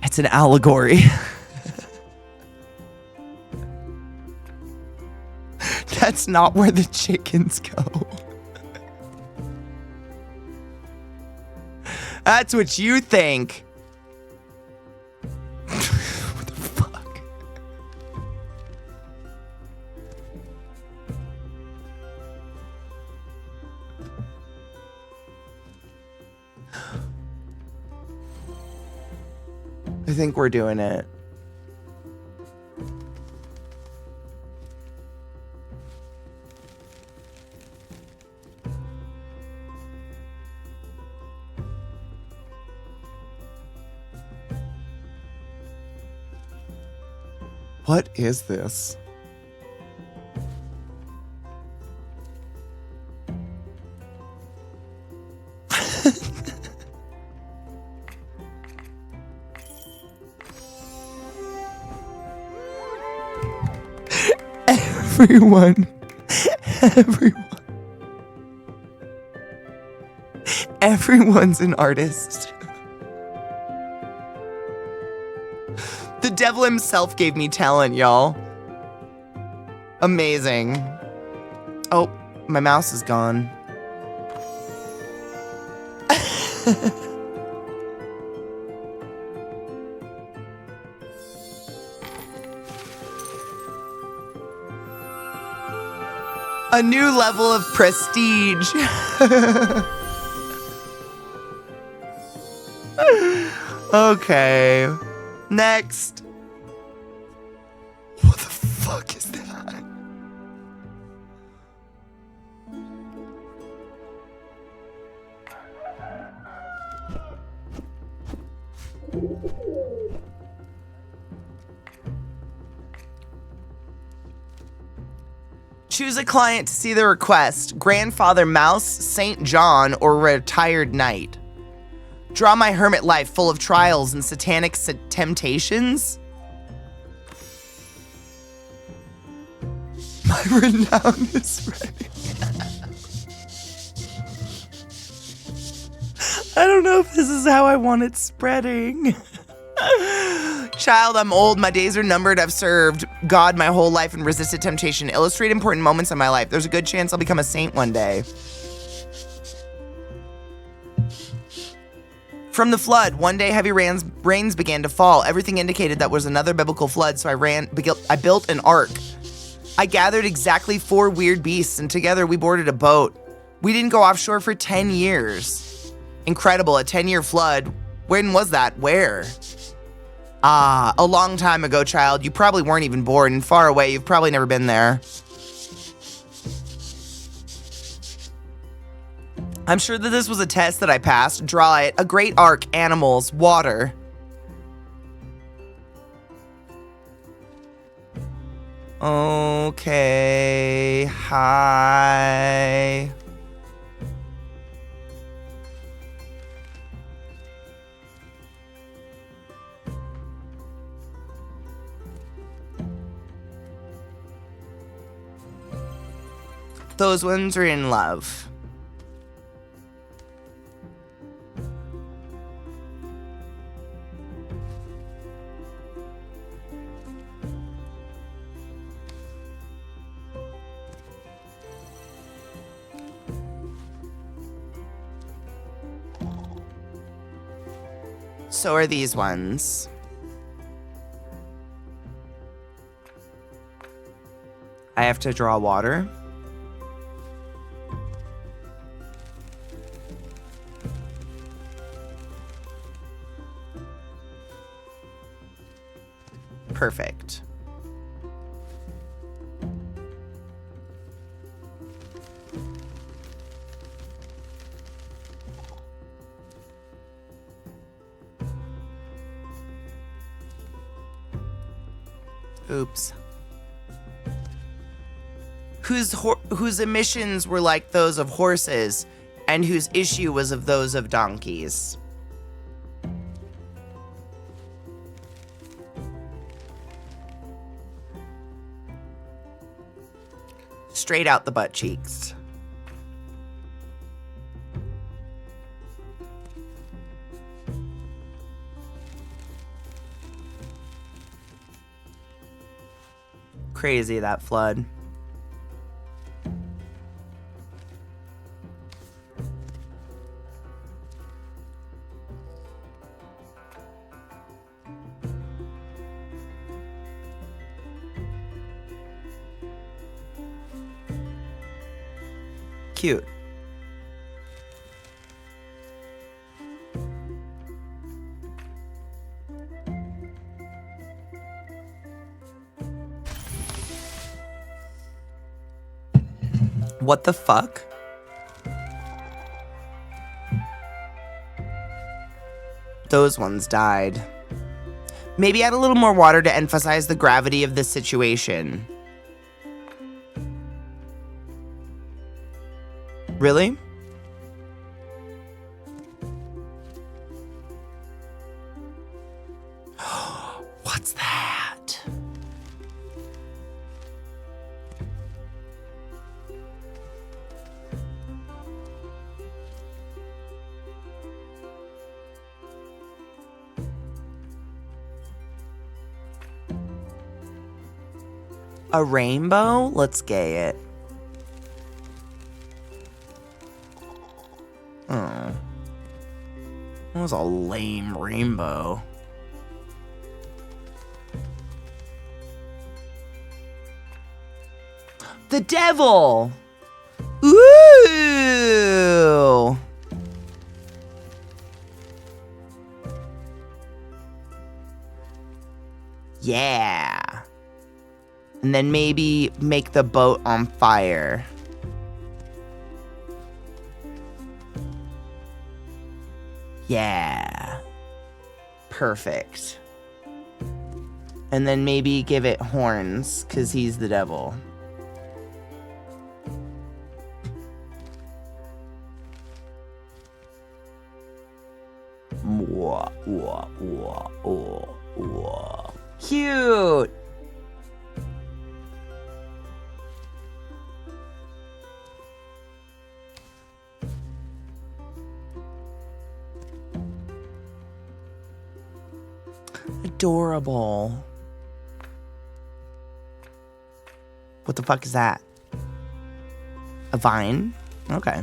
It's an allegory. That's not where the chickens go. That's what you think. What the fuck? I think we're doing it. What is this? Everyone's an artist. The devil himself gave me talent, y'all. Amazing. Oh, my mouse is gone. A new level of prestige. Okay. Next. What the fuck is that? Choose a client to see the request. Grandfather Mouse, Saint John, or Retired Knight. Draw my hermit life full of trials and satanic temptations. My renown is ready. I don't know if this is how I want it spreading. Child, I'm old. My days are numbered. I've served God my whole life and resisted temptation. Illustrate important moments in my life. There's a good chance I'll become a saint one day. From the flood, one day heavy rains began to fall. Everything indicated that was another biblical flood, so I built an ark. I gathered exactly 4 weird beasts, and together we boarded a boat. We didn't go offshore for 10 years. Incredible, a 10-year flood. When was that? Where? Ah, a long time ago, child. You probably weren't even born, and far away. You've probably never been there. I'm sure that this was a test that I passed. Draw it. A great ark, animals, water. Okay. Hi. Those ones are in love. So are these ones. I have to draw water. Perfect. Oops. Whose emissions were like those of horses, and whose issue was of those of donkeys. Straight out the butt cheeks. Crazy, that flood. Cute. What the fuck? Those ones died. Maybe add a little more water to emphasize the gravity of the situation. Really? What's that? A rainbow? Let's gay it. Oh. That was a lame rainbow. The devil! Ooh! Yeah. And then maybe make the boat on fire. Yeah. Perfect. And then maybe give it horns, because he's the devil. Wah, wah, wah, wah, wah. Cute! Adorable. What the fuck is that? A vine? Okay.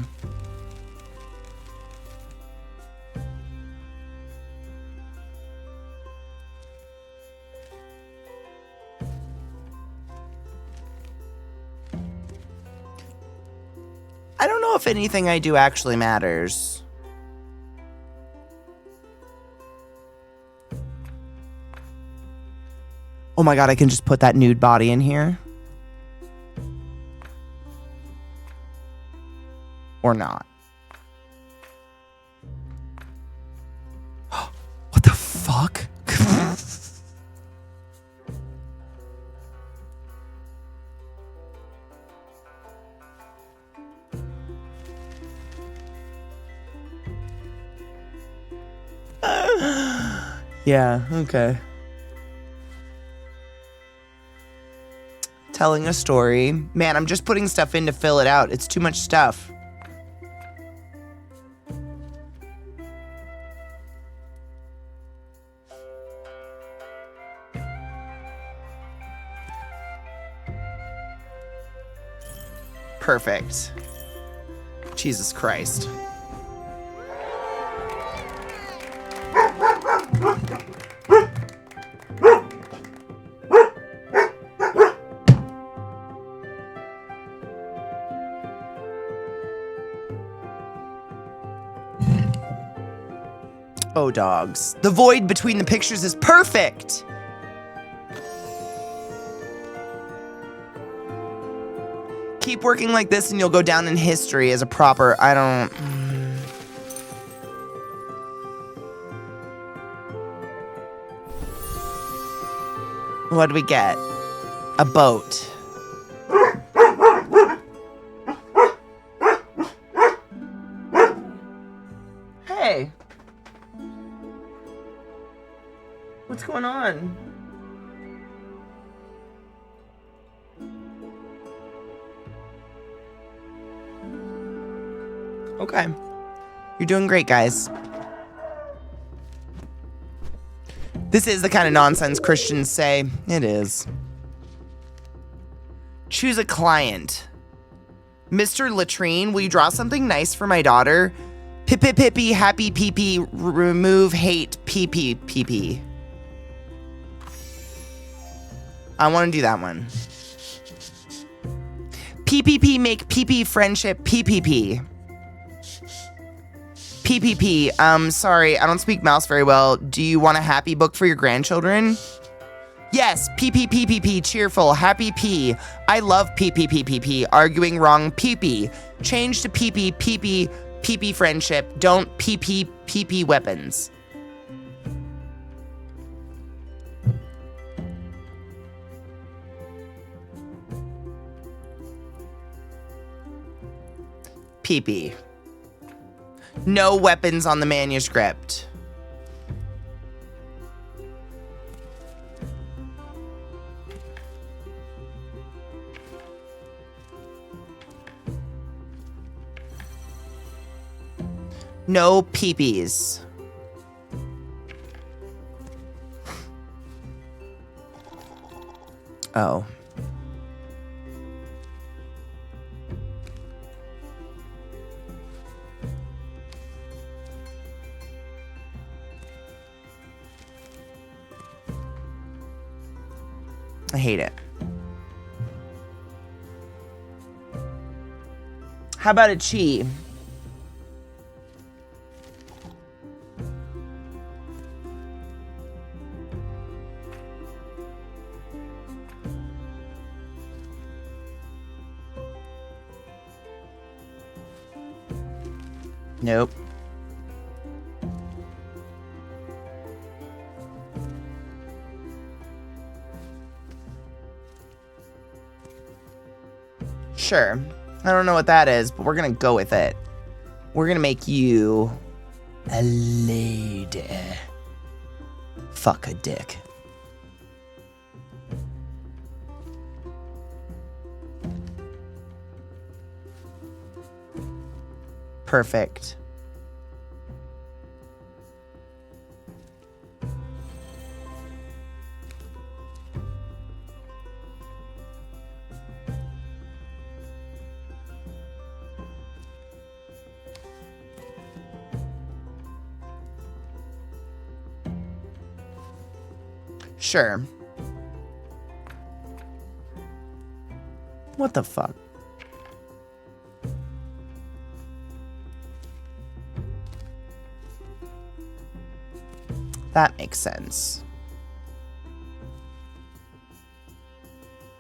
I don't know if anything I do actually matters. Oh my god, I can just put that nude body in here. Or not. What the fuck? Yeah, okay. Telling a story. Man, I'm just putting stuff in to fill it out. It's too much stuff. Perfect. Jesus Christ. Oh, dogs. The void between the pictures is perfect! Keep working like this and you'll go down in history as a proper... I don't... What do we get? A boat. Hey. What's going on? Okay. You're doing great, guys. This is the kind of nonsense Christians say. It is. Choose a client. Mr. Latrine, will you draw something nice for my daughter? Pippi Pippi, happy pee remove hate pee. I want to do that one. PPP make pee friendship PPP. PPP, sorry, I don't speak mouse very well. Do you want a happy book for your grandchildren? Yes, PPPPP, cheerful, happy P. I love PPPPP, arguing wrong PP. Change to PP friendship, don't PP weapons. Pee-pee. No weapons on the manuscript. No peepees. Oh. I hate it. How about a chi? Nope. Sure. I don't know what that is, but we're gonna go with it. We're gonna make you a lady. Fuck a dick. Perfect. Sure. What the fuck? That makes sense.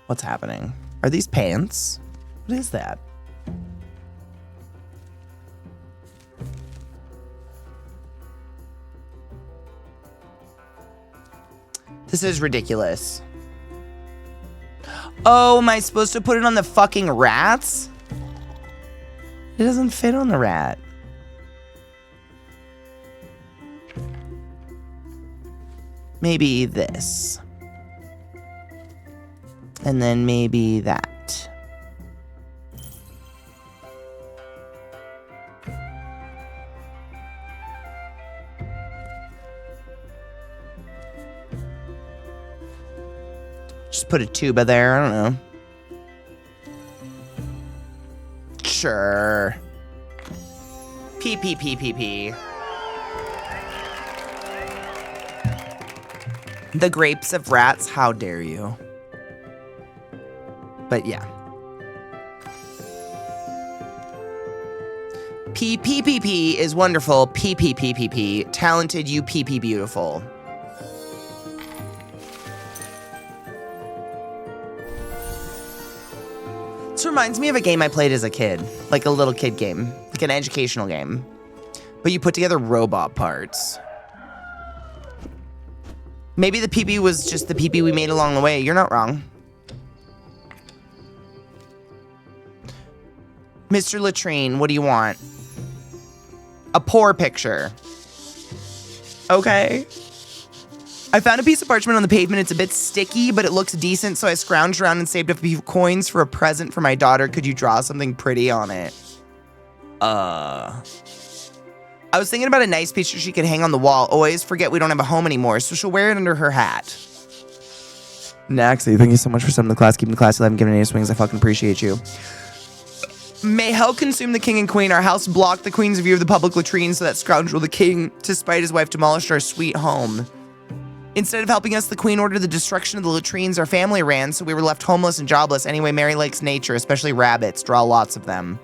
What's happening? Are these pants? What is that? This is ridiculous. Oh, am I supposed to put it on the fucking rats? It doesn't fit on the rat. Maybe this. And then maybe that. Just put a tuba there, I don't know. Sure. P. The grapes of rats, how dare you? But yeah. P is wonderful. P. Talented, you P beautiful. This reminds me of a game I played as a kid. Like a little kid game. Like an educational game. But you put together robot parts. Maybe the PP was just the PP we made along the way. You're not wrong. Mr. Latrine, what do you want? A poor picture. Okay. I found a piece of parchment on the pavement. It's a bit sticky, but it looks decent, so I scrounged around and saved up a few coins for a present for my daughter. Could you draw something pretty on it? I was thinking about a nice picture she could hang on the wall. Always forget we don't have a home anymore, so she'll wear it under her hat. Naxie, thank you so much for sending the class. Keeping the class alive and giving any swings. I fucking appreciate you. May hell consume the king and queen. Our house blocked the queen's view of the public latrine, so that scoundrel the king, to spite his wife, demolished our sweet home. Instead of helping us, the queen ordered the destruction of the latrines our family ran, so we were left homeless and jobless. Anyway, Mary likes nature, especially rabbits. Draw lots of them.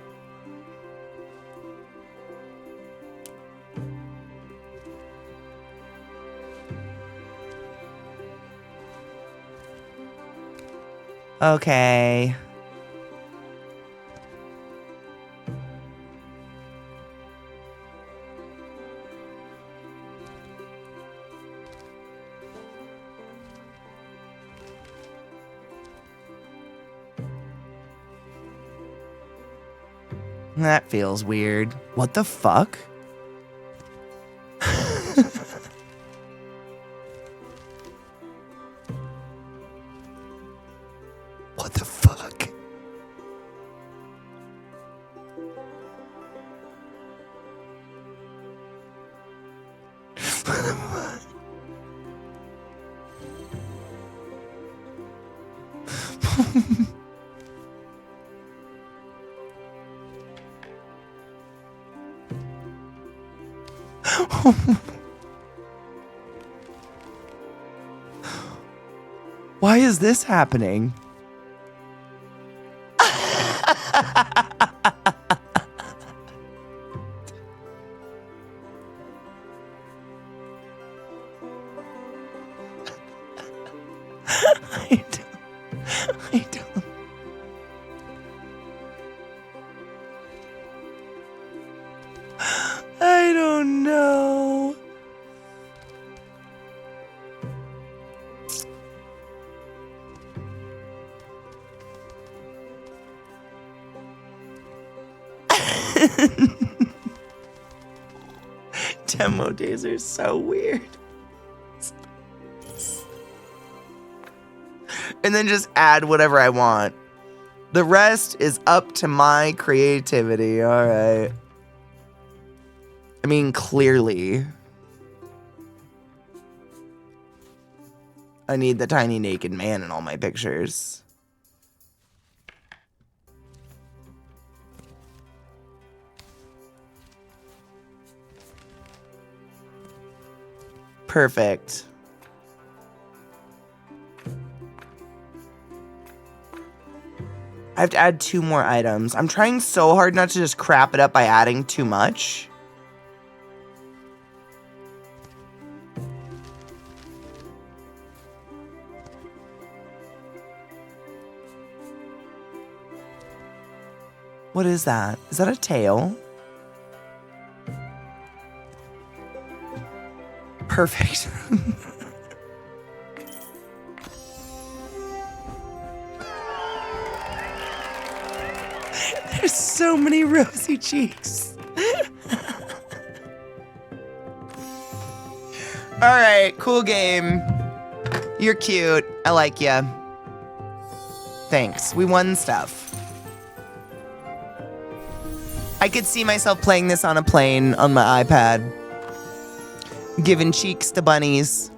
Okay. That feels weird. What the fuck? What the fuck? Why is this happening? I don't. I don't know. Demo days are so weird. And then just add whatever I want. The rest is up to my creativity. All right. I mean, clearly. I need the tiny naked man in all my pictures. Perfect. I have to add 2 more items. I'm trying so hard not to just crap it up by adding too much. What is that? Is that a tail? Perfect. There's so many rosy cheeks. All right, cool game. You're cute. I like ya. Thanks. We won stuff. I could see myself playing this on a plane on my iPad. Giving cheeks to bunnies.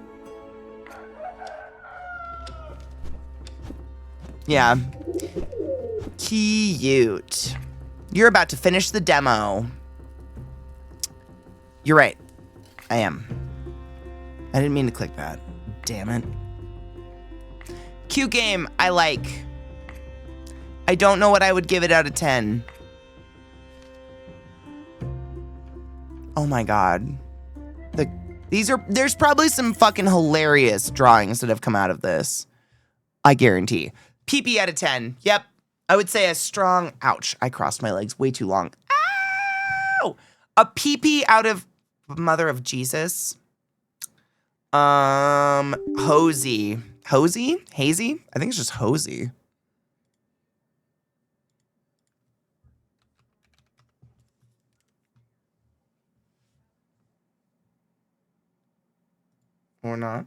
Yeah. Cute. You're about to finish the demo. You're right. I am. I didn't mean to click that. Damn it. Cute game. I like. I don't know what I would give it out of 10. Oh my god. There's probably some fucking hilarious drawings that have come out of this. I guarantee. PP out of 10. Yep. I would say a strong, ouch, I crossed my legs way too long. Ow! A PP out of Mother of Jesus. Hosey. Hosey? Hazy? I think it's just Hosey. Or not.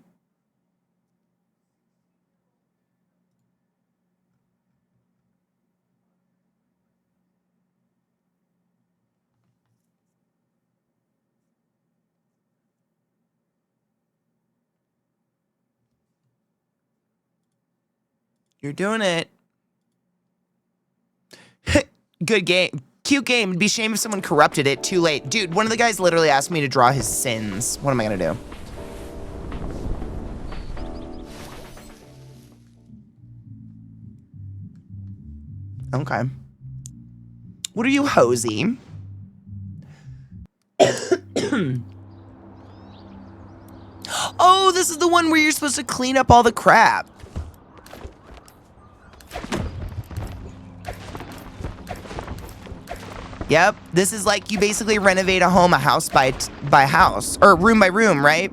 You're doing it. Good game. Cute game. It'd be a shame if someone corrupted it too late. Dude, one of the guys literally asked me to draw his sins. What am I gonna do? Okay. What are you, Hosey? Oh, this is the one where you're supposed to clean up all the crap. Yep, this is like you basically renovate a home, a house by house, or room by room, right?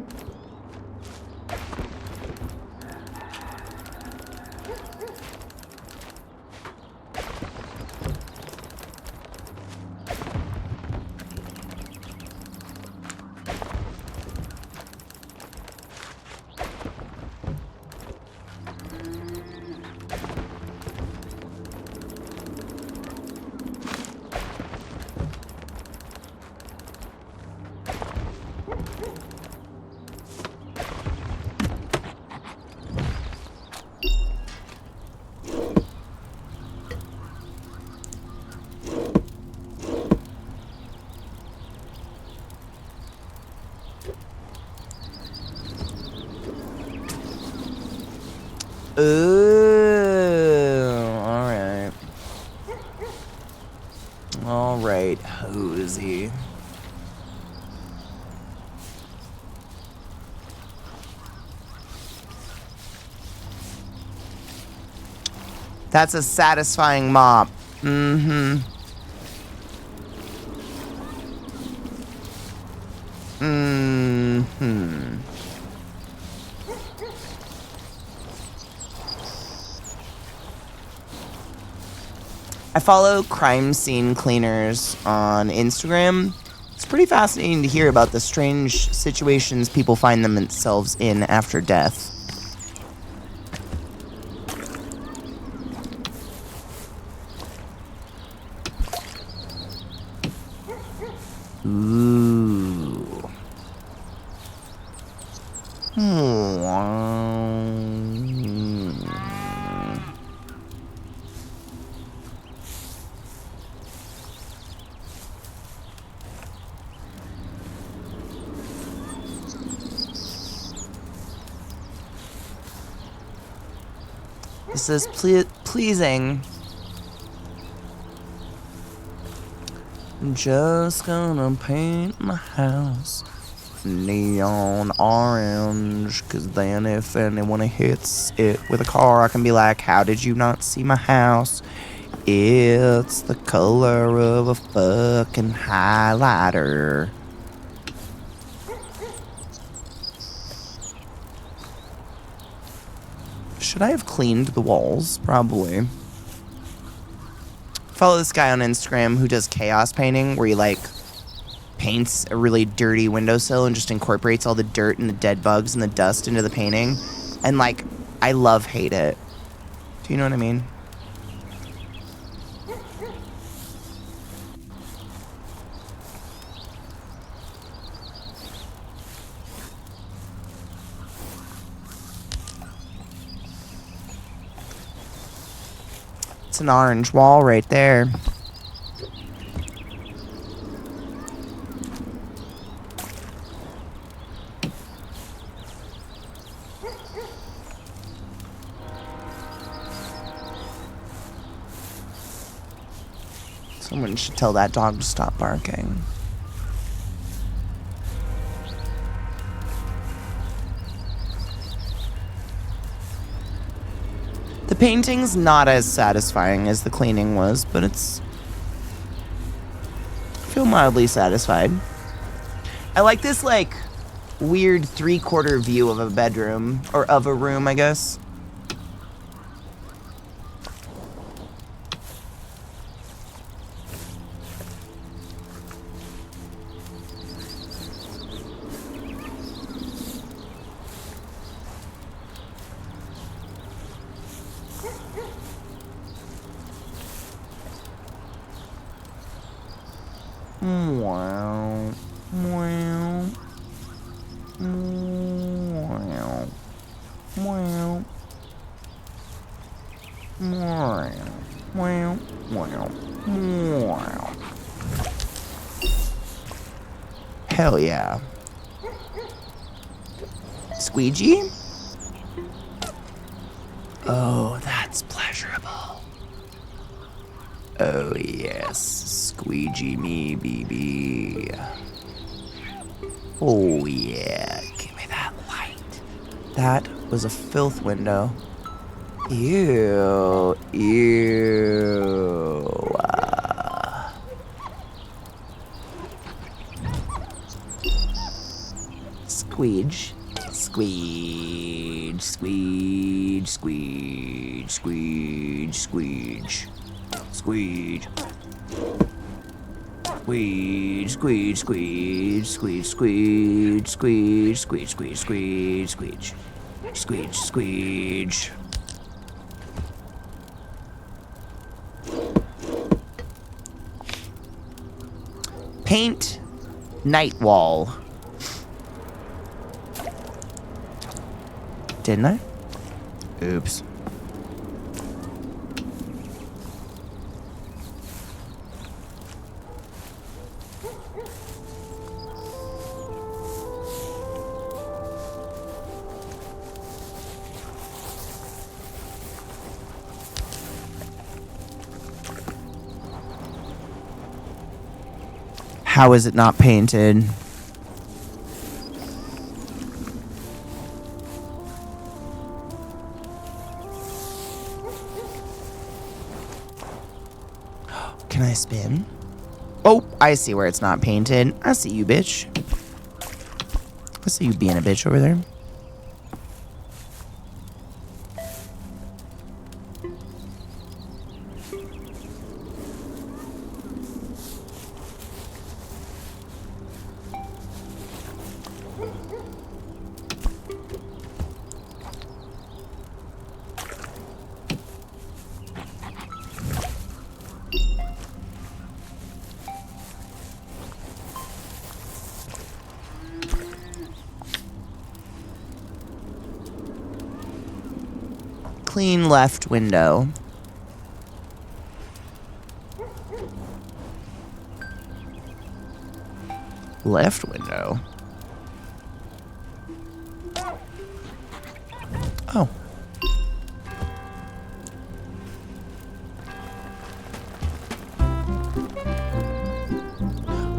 Ooh, alright. Alright, Hosey. That's a satisfying mop. Mm-hmm. Mm-hmm. I follow crime scene cleaners on Instagram. It's pretty fascinating to hear about the strange situations people find themselves in after death. Ooh. This is pleasing. I'm just gonna paint my house neon orange, cause then if anyone hits it with a car, I can be like, how did you not see my house? It's the color of a fucking highlighter. Should I have cleaned the walls? Probably. Follow this guy on Instagram who does chaos painting, where he like paints a really dirty windowsill and just incorporates all the dirt and the dead bugs and the dust into the painting. And like, I hate it. Do you know what I mean? It's an orange wall right there. Someone should tell that dog to stop barking. The painting's not as satisfying as the cleaning was, but it's... I feel mildly satisfied. I like this, like, weird three-quarter view of a bedroom, or of a room, I guess. Wow. Wow. Wow. Wow. Wow. Wow. Wow. Wow. Hell yeah. Squeegee? Oh, that's pleasurable. Oh, yes. Squeegee me, baby. Oh, yeah. Give me that light. That was a filth window. Ew. Ew. Squeege. Squeege. Squeege. Squeege. Squeege. Squeege. Squeege. Squeege, squeege, squeege, squeege, squeege, squeege, squeege, squeege, squeege, squeege, squeege, squeege. Paint night wall. Didn't I? Oops. How is it not painted? Can I spin? Oh, I see where it's not painted. I see you, bitch. I see you being a bitch over there. Clean left window. Left window. Oh.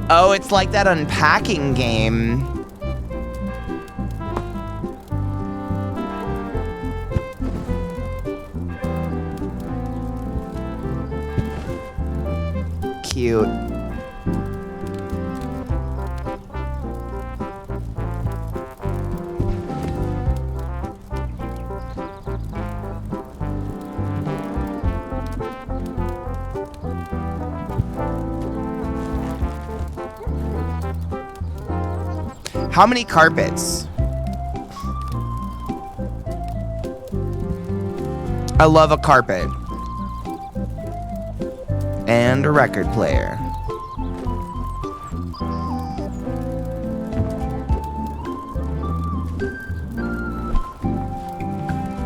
Oh, it's like that unpacking game. Cute. How many carpets? I love a carpet. And a record player.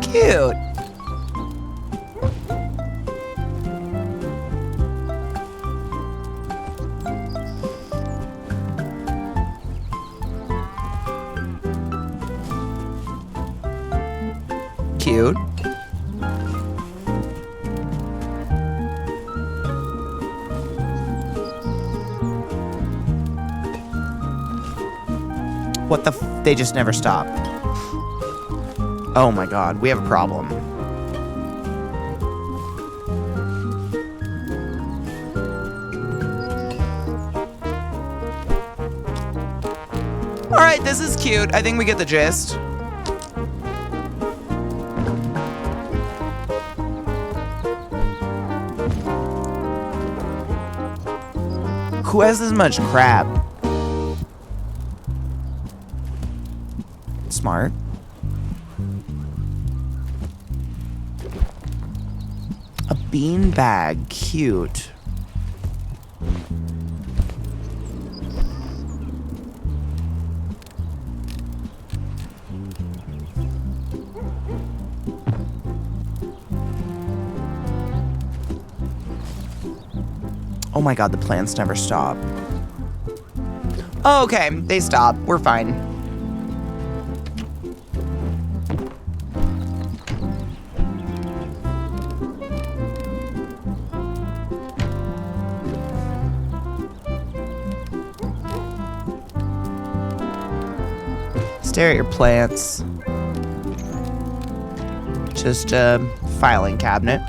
Cute. Cute. What the f- they just never stop. Oh my god, we have a problem. Alright, this is cute. I think we get the gist. Who has this much crap? Smart. A beanbag, cute. Oh my god, the plants never stop. Oh, okay, they stop. We're fine. Stare at your plants. Just a filing cabinet.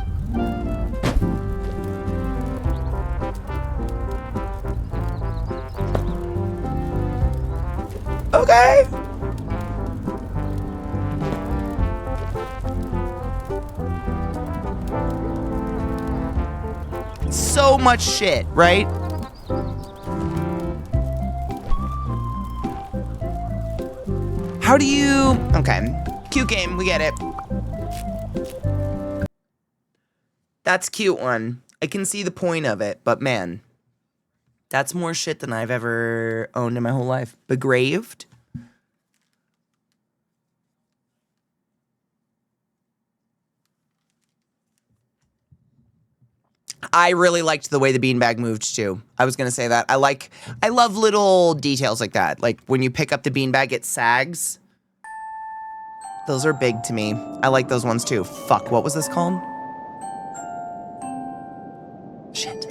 Okay. So much shit, right? How do you... Okay. Cute game, we get it. That's a cute one. I can see the point of it, but man, that's more shit than I've ever owned in my whole life. Begraved? I really liked the way the beanbag moved too. I was gonna say that. I love little details like that. Like when you pick up the beanbag, it sags. Those are big to me. I like those ones too. Fuck, what was this called? Shit.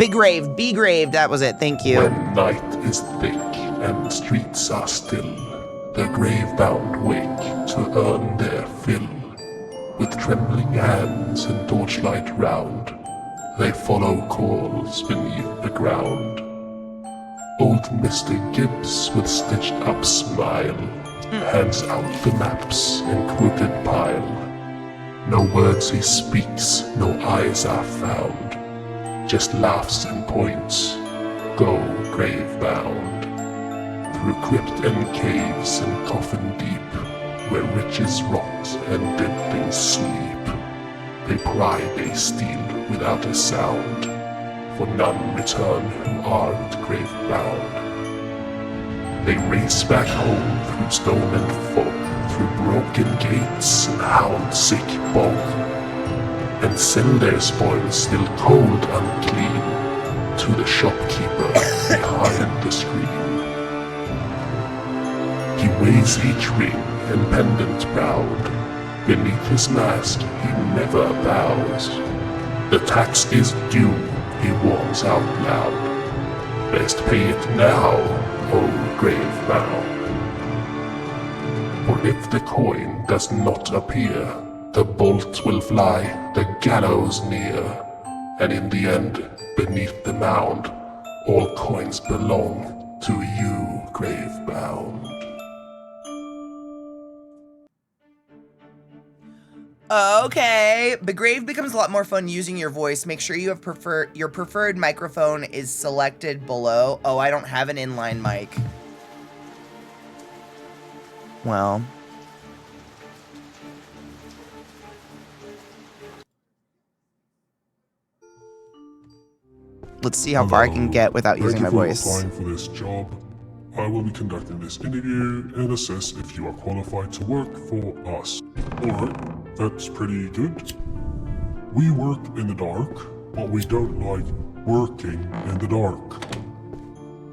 Big grave, be grave. That was it. Thank you. When night is thick and the streets are still, the grave-bound wake to earn their fill. With trembling hands and torchlight round, they follow calls beneath the ground. Old Mr. Gibbs with stitched up smile hands out the maps in crooked pile. No words he speaks, no eyes are found, just laughs and points, go grave-bound. Through crypt and caves and coffin deep, where riches rot and dead things sleep, they pry, they steal without a sound, for none return who aren't grave-bound. They race back home through stone and fog, through broken gates and hound-sick bog, and sell their spoils still cold unclean to the shopkeeper behind the screen. He weighs each ring and pendant proud, beneath his mask he never bows. The tax is due, he warns out loud, best pay it now, O grave-bound. For if the coin does not appear, the bolt will fly, the gallows near, and in the end, beneath the mound, all coins belong to you, grave-bound. Okay, Begrave becomes a lot more fun using your voice. Make sure you have your preferred microphone is selected below. Oh, I don't have an inline mic. Well. Let's see how far I can get without using my voice. Thank you for applying for this job. I will be conducting this interview and assess if you are qualified to work for us. Alright, that's pretty good. We work in the dark, but we don't like working in the dark.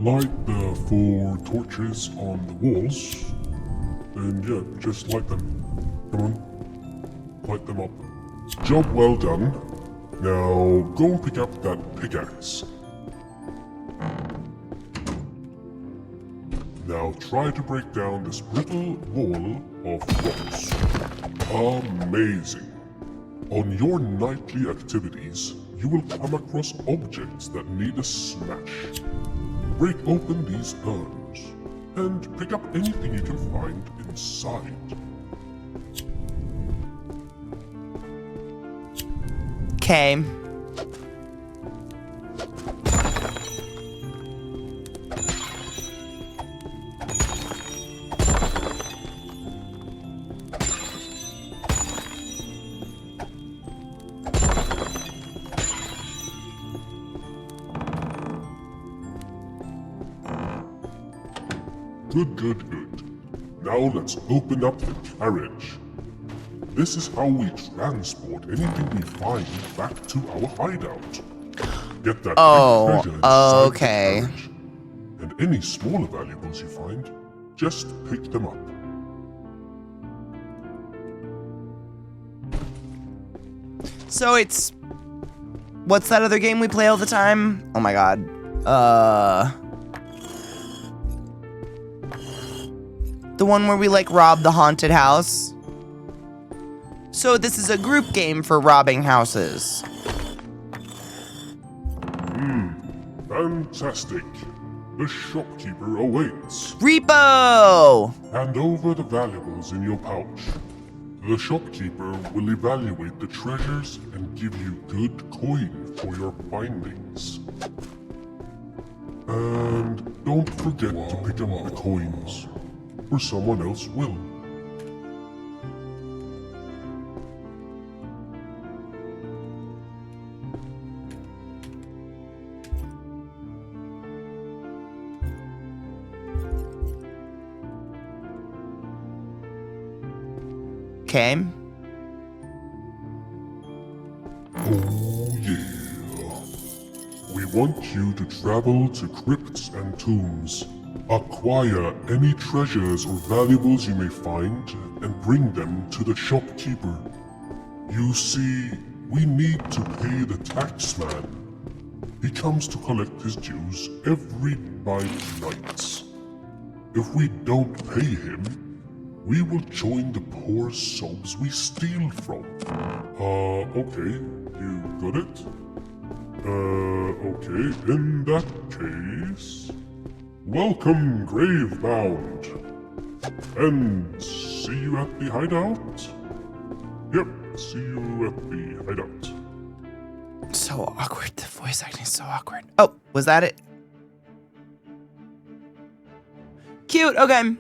Light the 4 torches on the walls, and yeah, just light them. Come on, light them up. Job well done. Now go and pick up that pickaxe. Now try to break down this brittle wall of rocks. Amazing. On your nightly activities, you will come across objects that need a smash. Break open these urns, and pick up anything you can find inside. Okay. Good. Now let's open up the carriage. This is how we transport anything we find back to our hideout. Get that big treasure inside the carriage, and any smaller valuables you find, just pick them up. So it's... What's that other game we play all the time? Oh my god. The one where we, like, rob the haunted house? So this is a group game for robbing houses. Fantastic. The shopkeeper awaits. Repo! Hand over the valuables in your pouch. The shopkeeper will evaluate the treasures and give you good coin for your findings. And don't forget to pick up the coins, or someone else will. Okay. Oh yeah. We want you to travel to crypts and tombs. Acquire any treasures or valuables you may find and bring them to the shopkeeper. You see, we need to pay the taxman. He comes to collect his dues every 9 nights. If we don't pay him, we will join the poor souls we steal from. Okay, you got it? Okay, in that case... Welcome, Gravebound. And see you at the hideout? Yep, see you at the hideout. So awkward. The voice acting is so awkward. Oh, was that it? Cute. Okay.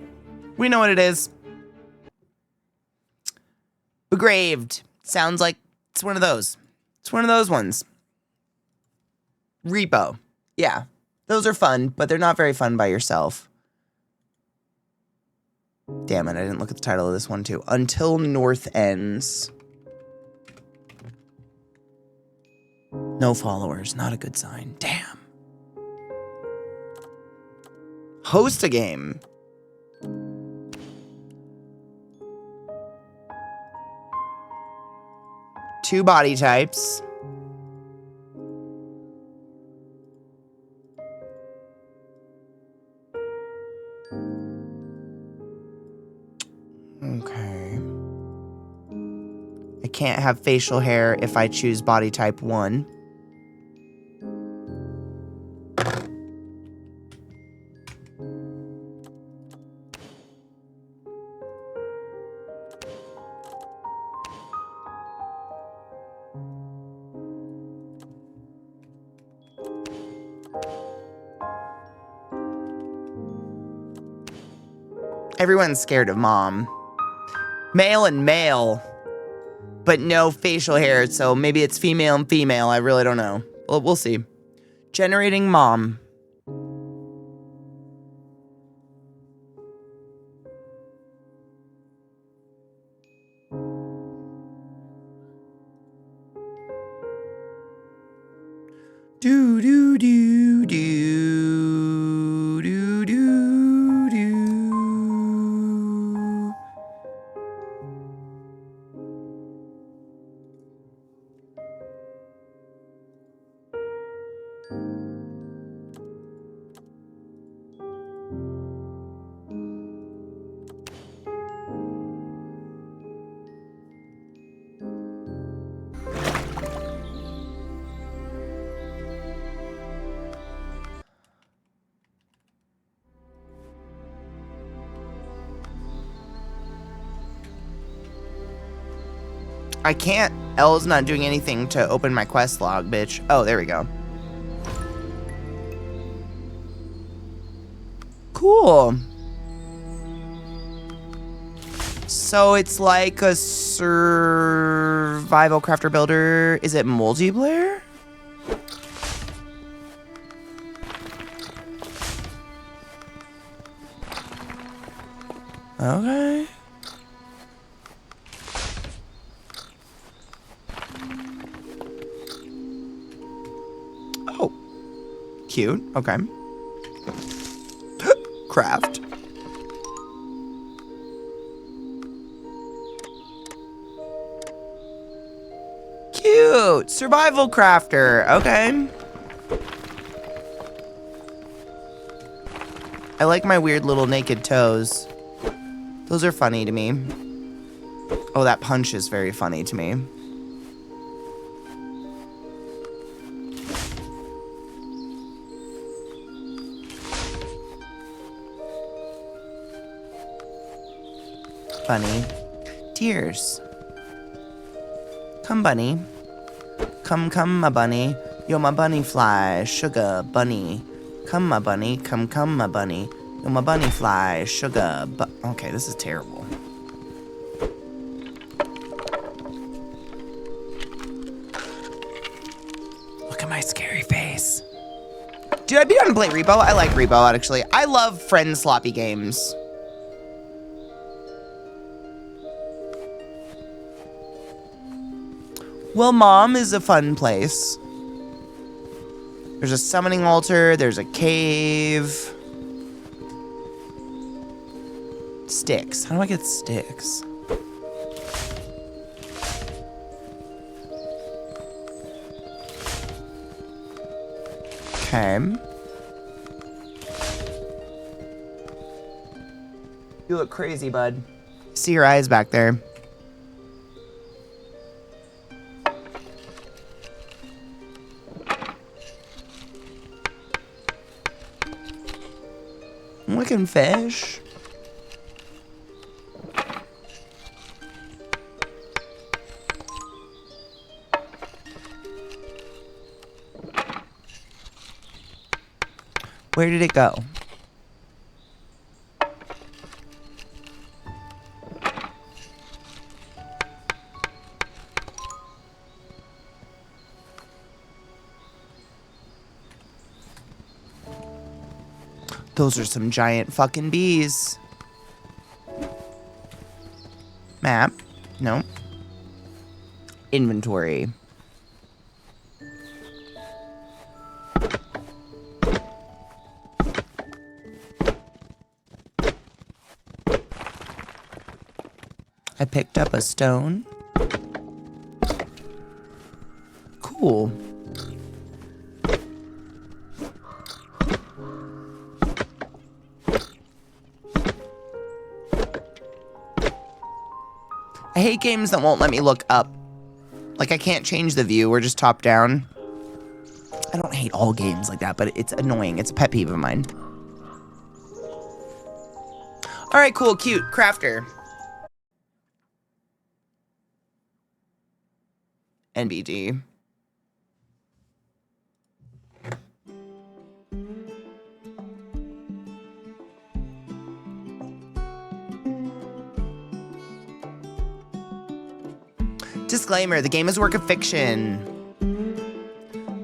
We know what it is. Begraved. Sounds like it's one of those. It's one of those ones. Repo. Yeah. Those are fun, but they're not very fun by yourself. Damn it, I didn't look at the title of this one too. Until North Ends. No followers, not a good sign. Damn. Host a game. Two body types. Okay. I can't have facial hair if I choose body type 1. Everyone's scared of mom. Male and male, but no facial hair, so maybe it's female and female. I really don't know. Well, we'll see. Generating mom. Do do do do do do do. I can't. L's not doing anything to open my quest log, bitch. Oh, there we go. Cool. So it's like a survival crafter builder. Is it multiplayer? Okay. Oh. Cute. Okay. Craft. Cute. Survival crafter. Okay. I like my weird little naked toes. Those are funny to me. Oh, that punch is very funny to me. Bunny. Tears. Come, bunny. Come, my bunny. You're my bunny fly, sugar bunny. Come, my bunny. Come, my bunny. You're my bunny fly, sugar okay, this is terrible. Look at my scary face. Dude, I'd be down to play Repo. I like Repo, actually. I love friend sloppy games. Well, Mom is a fun place. There's a summoning altar. There's a cave. Sticks. How do I get sticks? Okay. You look crazy, bud. See your eyes back there. I'm looking fish. Where did it go? Those are some giant fucking bees. Map. No. Inventory. I picked up a stone. Cool. I hate games that won't let me look up. Like, I can't change the view. We're just top down. I don't hate all games like that, but it's annoying. It's a pet peeve of mine. All right, cool, cute. Crafter. NBD. Disclaimer, the game is a work of fiction.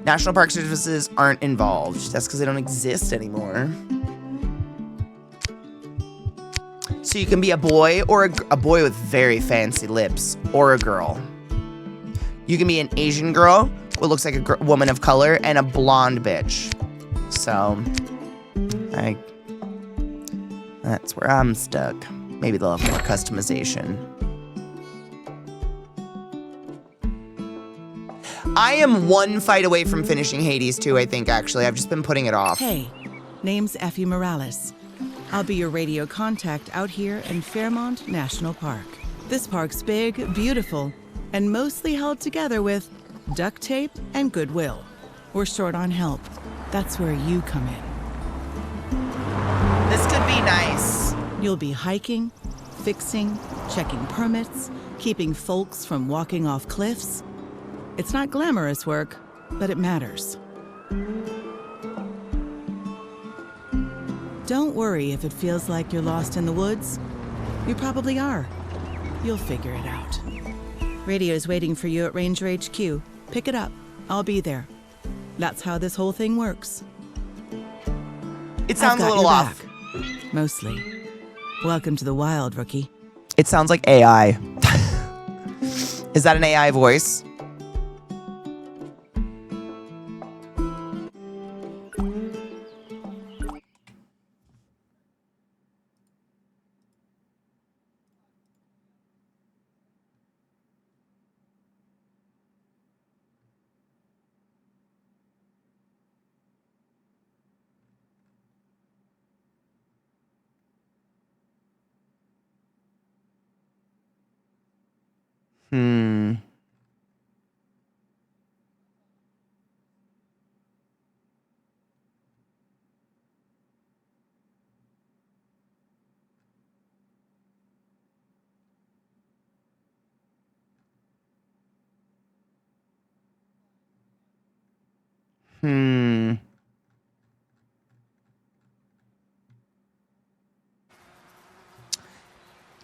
National Park Services aren't involved. That's because they don't exist anymore. So you can be a boy or a boy with very fancy lips, or a girl. You can be an Asian girl who looks like a woman of color, and a blonde bitch. So, that's where I'm stuck. Maybe they'll have more customization. I am one fight away from finishing Hades 2, I think, actually. I've just been putting it off. Hey, name's Effie Morales. I'll be your radio contact out here in Fairmont National Park. This park's big, beautiful, and mostly held together with duct tape and goodwill. We're short on help. That's where you come in. This could be nice. You'll be hiking, fixing, checking permits, keeping folks from walking off cliffs. It's not glamorous work, but it matters. Don't worry if it feels like you're lost in the woods. You probably are. You'll figure it out. Radio's waiting for you at Ranger HQ. Pick it up. I'll be there. That's how this whole thing works. It sounds a I've got little your off. back. Mostly. Welcome to the wild, rookie. It sounds like AI. Is that an AI voice?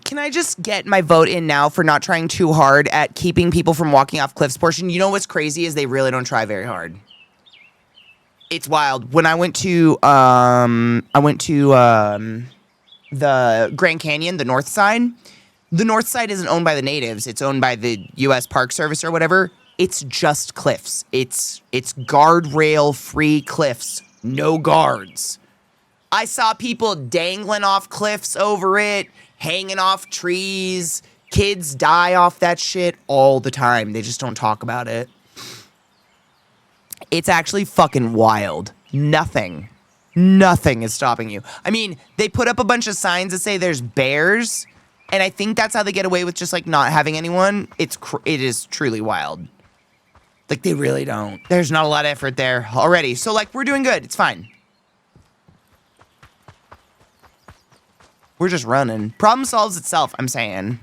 Can I just get my vote in now for not trying too hard at keeping people from walking off cliffs portion? You know what's crazy is they really don't try very hard. It's wild. When I went to the Grand Canyon, the north side. The north side isn't owned by the natives. It's owned by the U.S. Park Service or whatever. It's just cliffs. It's guardrail free cliffs. No guards. I saw people dangling off cliffs over it, hanging off trees. Kids die off that shit all the time. They just don't talk about it. It's actually fucking wild. Nothing. Nothing is stopping you. I mean, they put up a bunch of signs that say there's bears, and I think that's how they get away with just like not having anyone. It is truly wild. Like they really don't. There's not a lot of effort there already. So like we're doing good. It's fine. We're just running. Problem solves itself, I'm saying.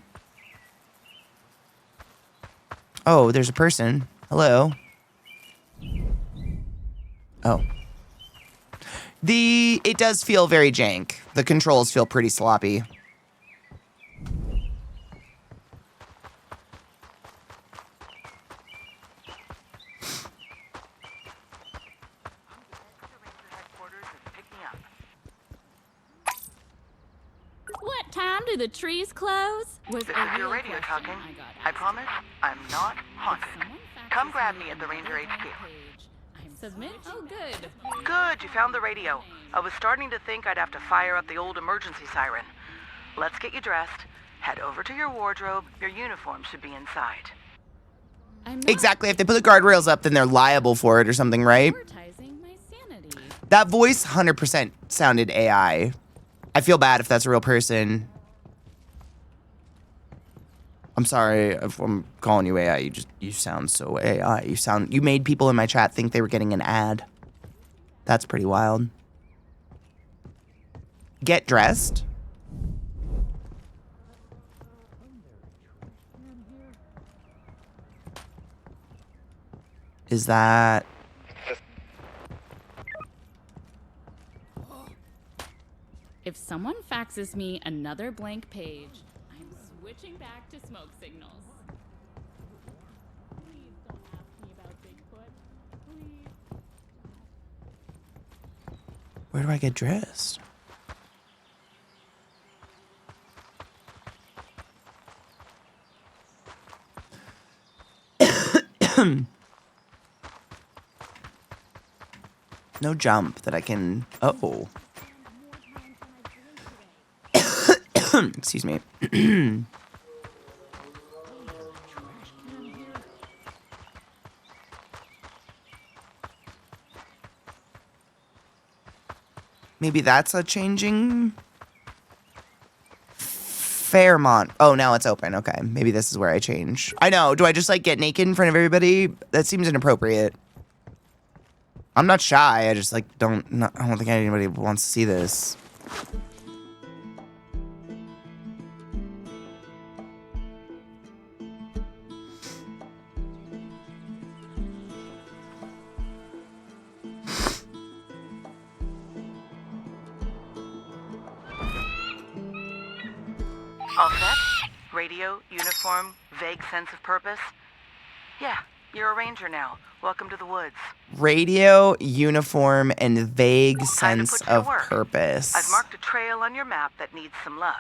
Oh, there's a person. Hello. Oh. It does feel very jank. The controls feel pretty sloppy. What time do the trees close? Was This is your radio talking. I promise I'm not haunted. Come grab me at the Ranger HQ. Submit? Oh, good. Good, you found the radio. I was starting to think I'd have to fire up the old emergency siren. Let's get you dressed. Head over to your wardrobe. Your uniform should be inside. Exactly. If they put the guardrails up, then they're liable for it or something, right? My sanity. That voice 100% sounded AI. I feel bad if that's a real person. I'm sorry if I'm calling you AI. You sound so AI. You made people in my chat think they were getting an ad. That's pretty wild. Get dressed. Is that... If someone faxes me another blank page, I'm switching back to smoke signals. Please don't ask me about Bigfoot. Please. Where do I get dressed? No jump that I can... Oh. Excuse me. Maybe that's a changing... Fairmont. Oh, now it's open. Okay. Maybe this is where I change. I know. Do I just, like, get naked in front of everybody? That seems inappropriate. I'm not shy. I just, like, I don't think anybody wants to see this. All set? Radio, uniform, vague sense of purpose? Yeah, you're a ranger now. Welcome to the woods. Radio, uniform, and vague Time to sense put you to of work. purpose. I've marked a trail on your map that needs some love.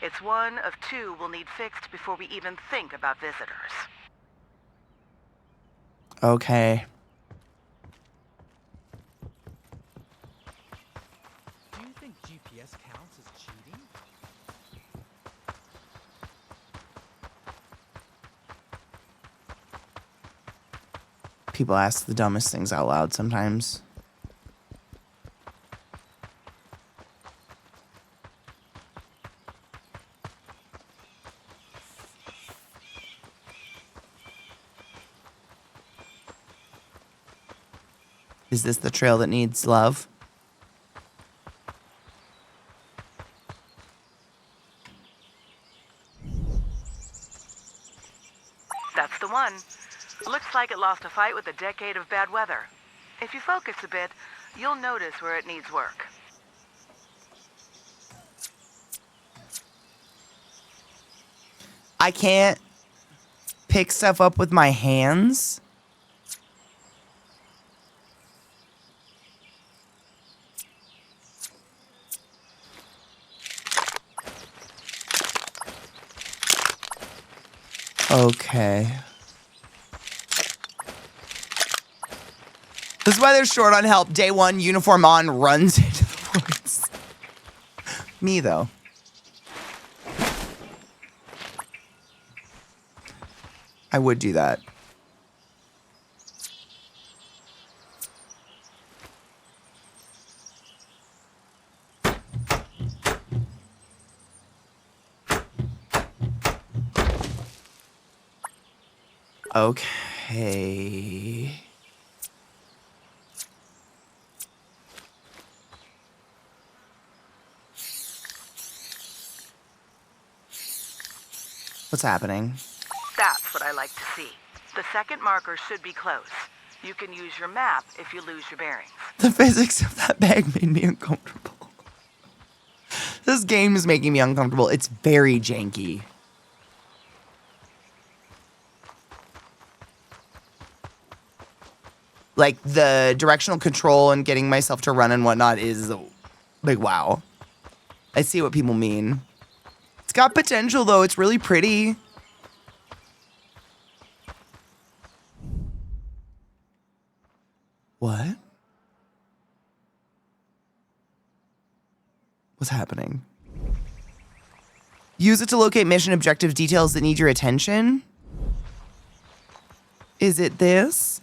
It's one of two we'll need fixed before we even think about visitors. Okay. Do you think GPS counts as cheating? People ask the dumbest things out loud sometimes. Is this the trail that needs love? That's the one. Looks like it lost a fight with a decade of bad weather. If you focus a bit, you'll notice where it needs work. I can't pick stuff up with my hands. Okay. This is why they're short on help. Day one, uniform on, runs into the woods. Me, though. I would do that. Okay. What's happening? That's what I like to see. The second marker should be close. You can use your map if you lose your bearings. The physics of that bag made me uncomfortable. This game is making me uncomfortable. It's very janky. Like, the directional control and getting myself to run and whatnot is, like, wow. I see what people mean. It's got potential, though. It's really pretty. What? What's happening? Use it to locate mission objective details that need your attention? Is it this?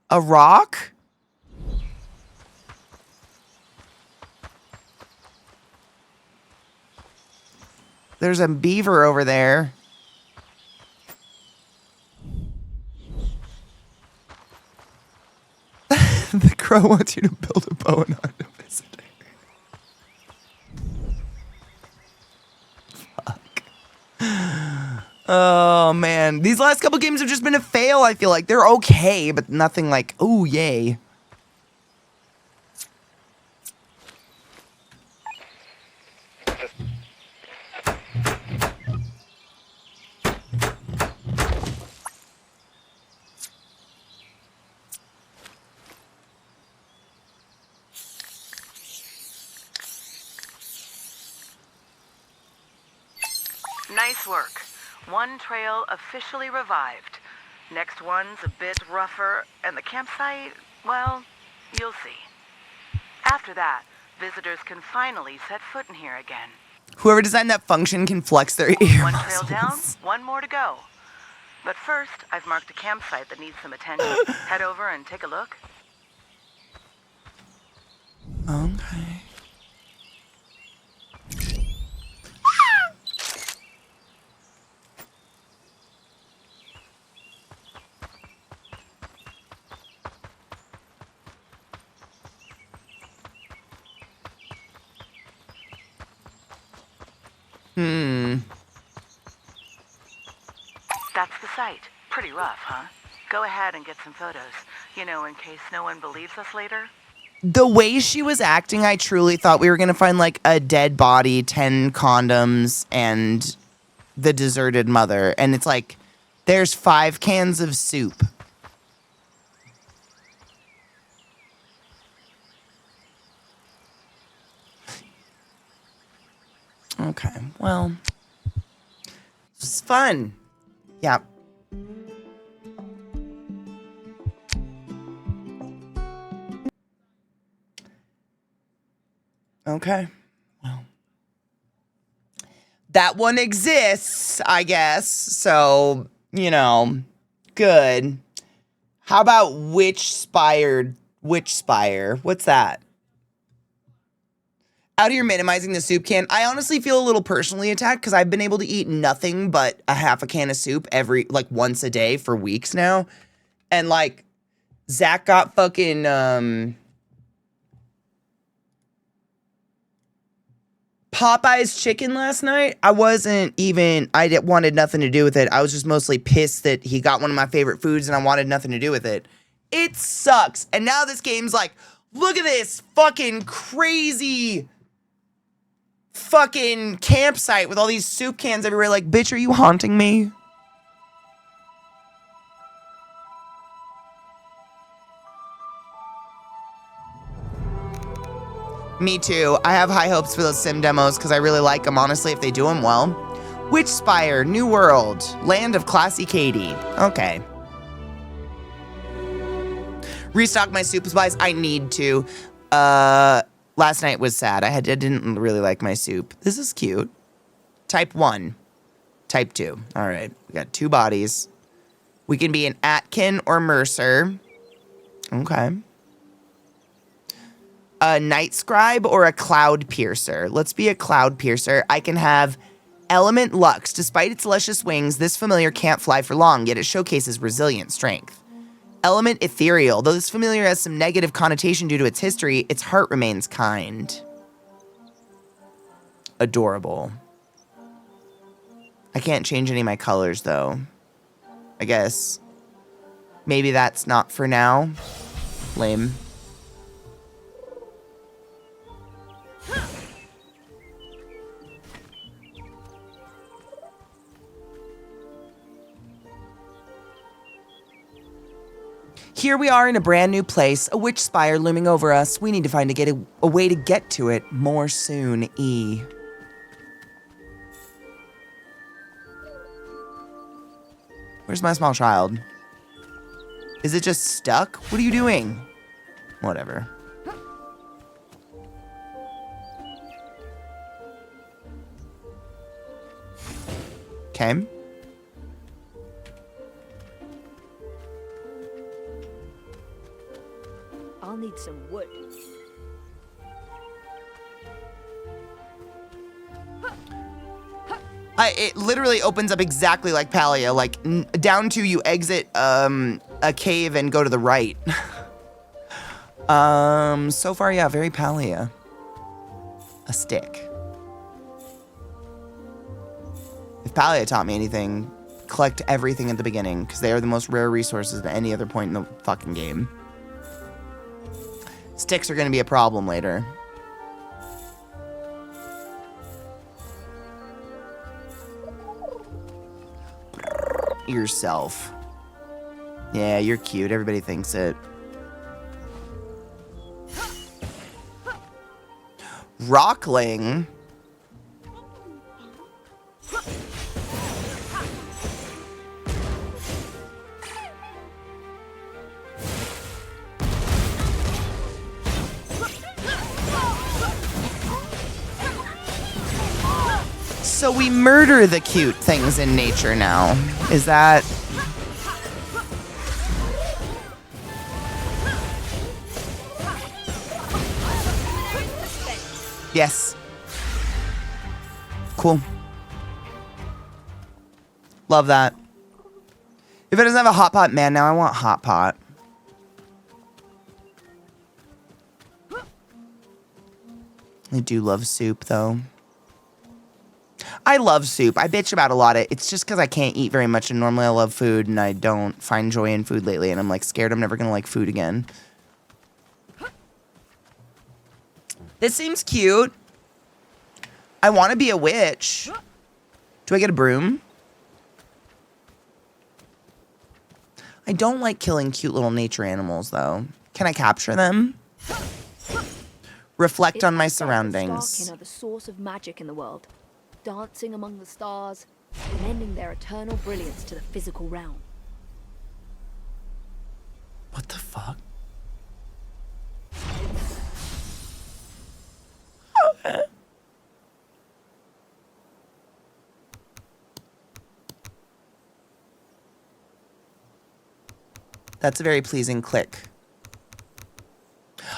A rock? There's a beaver over there. The crow wants you to build a bow and hunt a visitor. Fuck. Oh, man. These last couple games have just been a fail, I feel like. They're okay, but nothing like, oh, yay. Nice work. One trail officially revived. Next one's a bit rougher, and the campsite, well, you'll see. After that, visitors can finally set foot in here again. Whoever designed that function can flex their ear One muscles. trail down, one more to go. But first, I've marked a campsite that needs some attention. Head over and take a look. Okay. That's the site. Pretty rough, huh? Go ahead and get some photos. You know, in case no one believes us later. The way she was acting, I truly thought we were going to find, like, a dead body, 10 condoms, and the deserted mother. And it's like, there's 5 cans of soup. Okay, well, it's fun. Yeah. Okay, well, that one exists, I guess. So, you know, good. How about Witch Spire? What's that? Out here minimizing the soup can. I honestly feel a little personally attacked because I've been able to eat nothing but a half a can of soup once a day for weeks now. And like, Zach got fucking, Popeye's chicken last night. I wanted nothing to do with it. I was just mostly pissed that he got one of my favorite foods and I wanted nothing to do with it. It sucks. And now this game's like, look at this fucking crazy fucking campsite with all these soup cans everywhere. Like, bitch, are you haunting me? Me too. I have high hopes for those sim demos because I really like them, honestly, if they do them well. Witch Spire, New World, Land of ClassyKatie. Okay. Restock my soup supplies. I need to. Last night was sad. I didn't really like my soup. This is cute. Type 1. Type 2. All right. We got 2 bodies. We can be an Atkin or Mercer. Okay. a night scribe or a cloud piercer. Let's be a cloud piercer. I can have element lux. Despite its luscious wings, this familiar can't fly for long, yet it showcases resilient strength. Element ethereal. Though this familiar has some negative connotation due to its history, its heart remains kind. Adorable. I can't change any of my colors, though. I guess. Maybe that's not for now. Lame. Here we are in a brand new place, a witch spire looming over us. We need to find a way to get to it more soon, E. Where's my small child? Is it just stuck? What are you doing? Whatever. Okay. I'll need some wood. It literally opens up exactly like Palia, like down to you exit a cave and go to the right. So far, yeah, very Palia. A stick. If Palia taught me anything, collect everything at the beginning, because they are the most rare resources at any other point in the fucking game. Sticks are going to be a problem later. Yourself. Yeah, you're cute. Everybody thinks it. Rockling. So we murder the cute things in nature now. Is that... Yes. Cool. Love that. If it doesn't have a hot pot, man, now I want hot pot. I do love soup, though. I love soup. I bitch about a lot of it. It's just because I can't eat very much, and normally I love food, and I don't find joy in food lately, and I'm like scared I'm never gonna like food again. This seems cute. I want to be a witch. Do I get a broom? I don't like killing cute little nature animals, though. Can I capture them? Reflect on my surroundings. Starkin are the source of magic in the world, dancing among the stars, lending their eternal brilliance to the physical realm. What the fuck? Okay. That's a very pleasing click.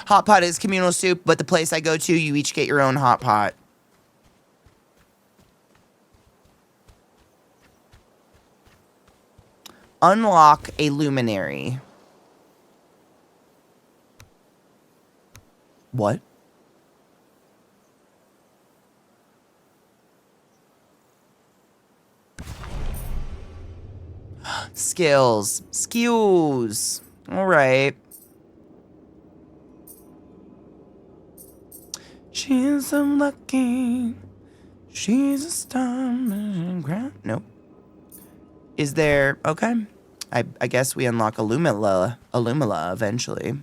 Hot pot is communal soup, but the place I go to, you each get your own hot pot. Unlock a luminary. What? Skills. Skills. All right. She's so lucky. She's a star. Nope. Is there... Okay. I guess we unlock Illumila eventually.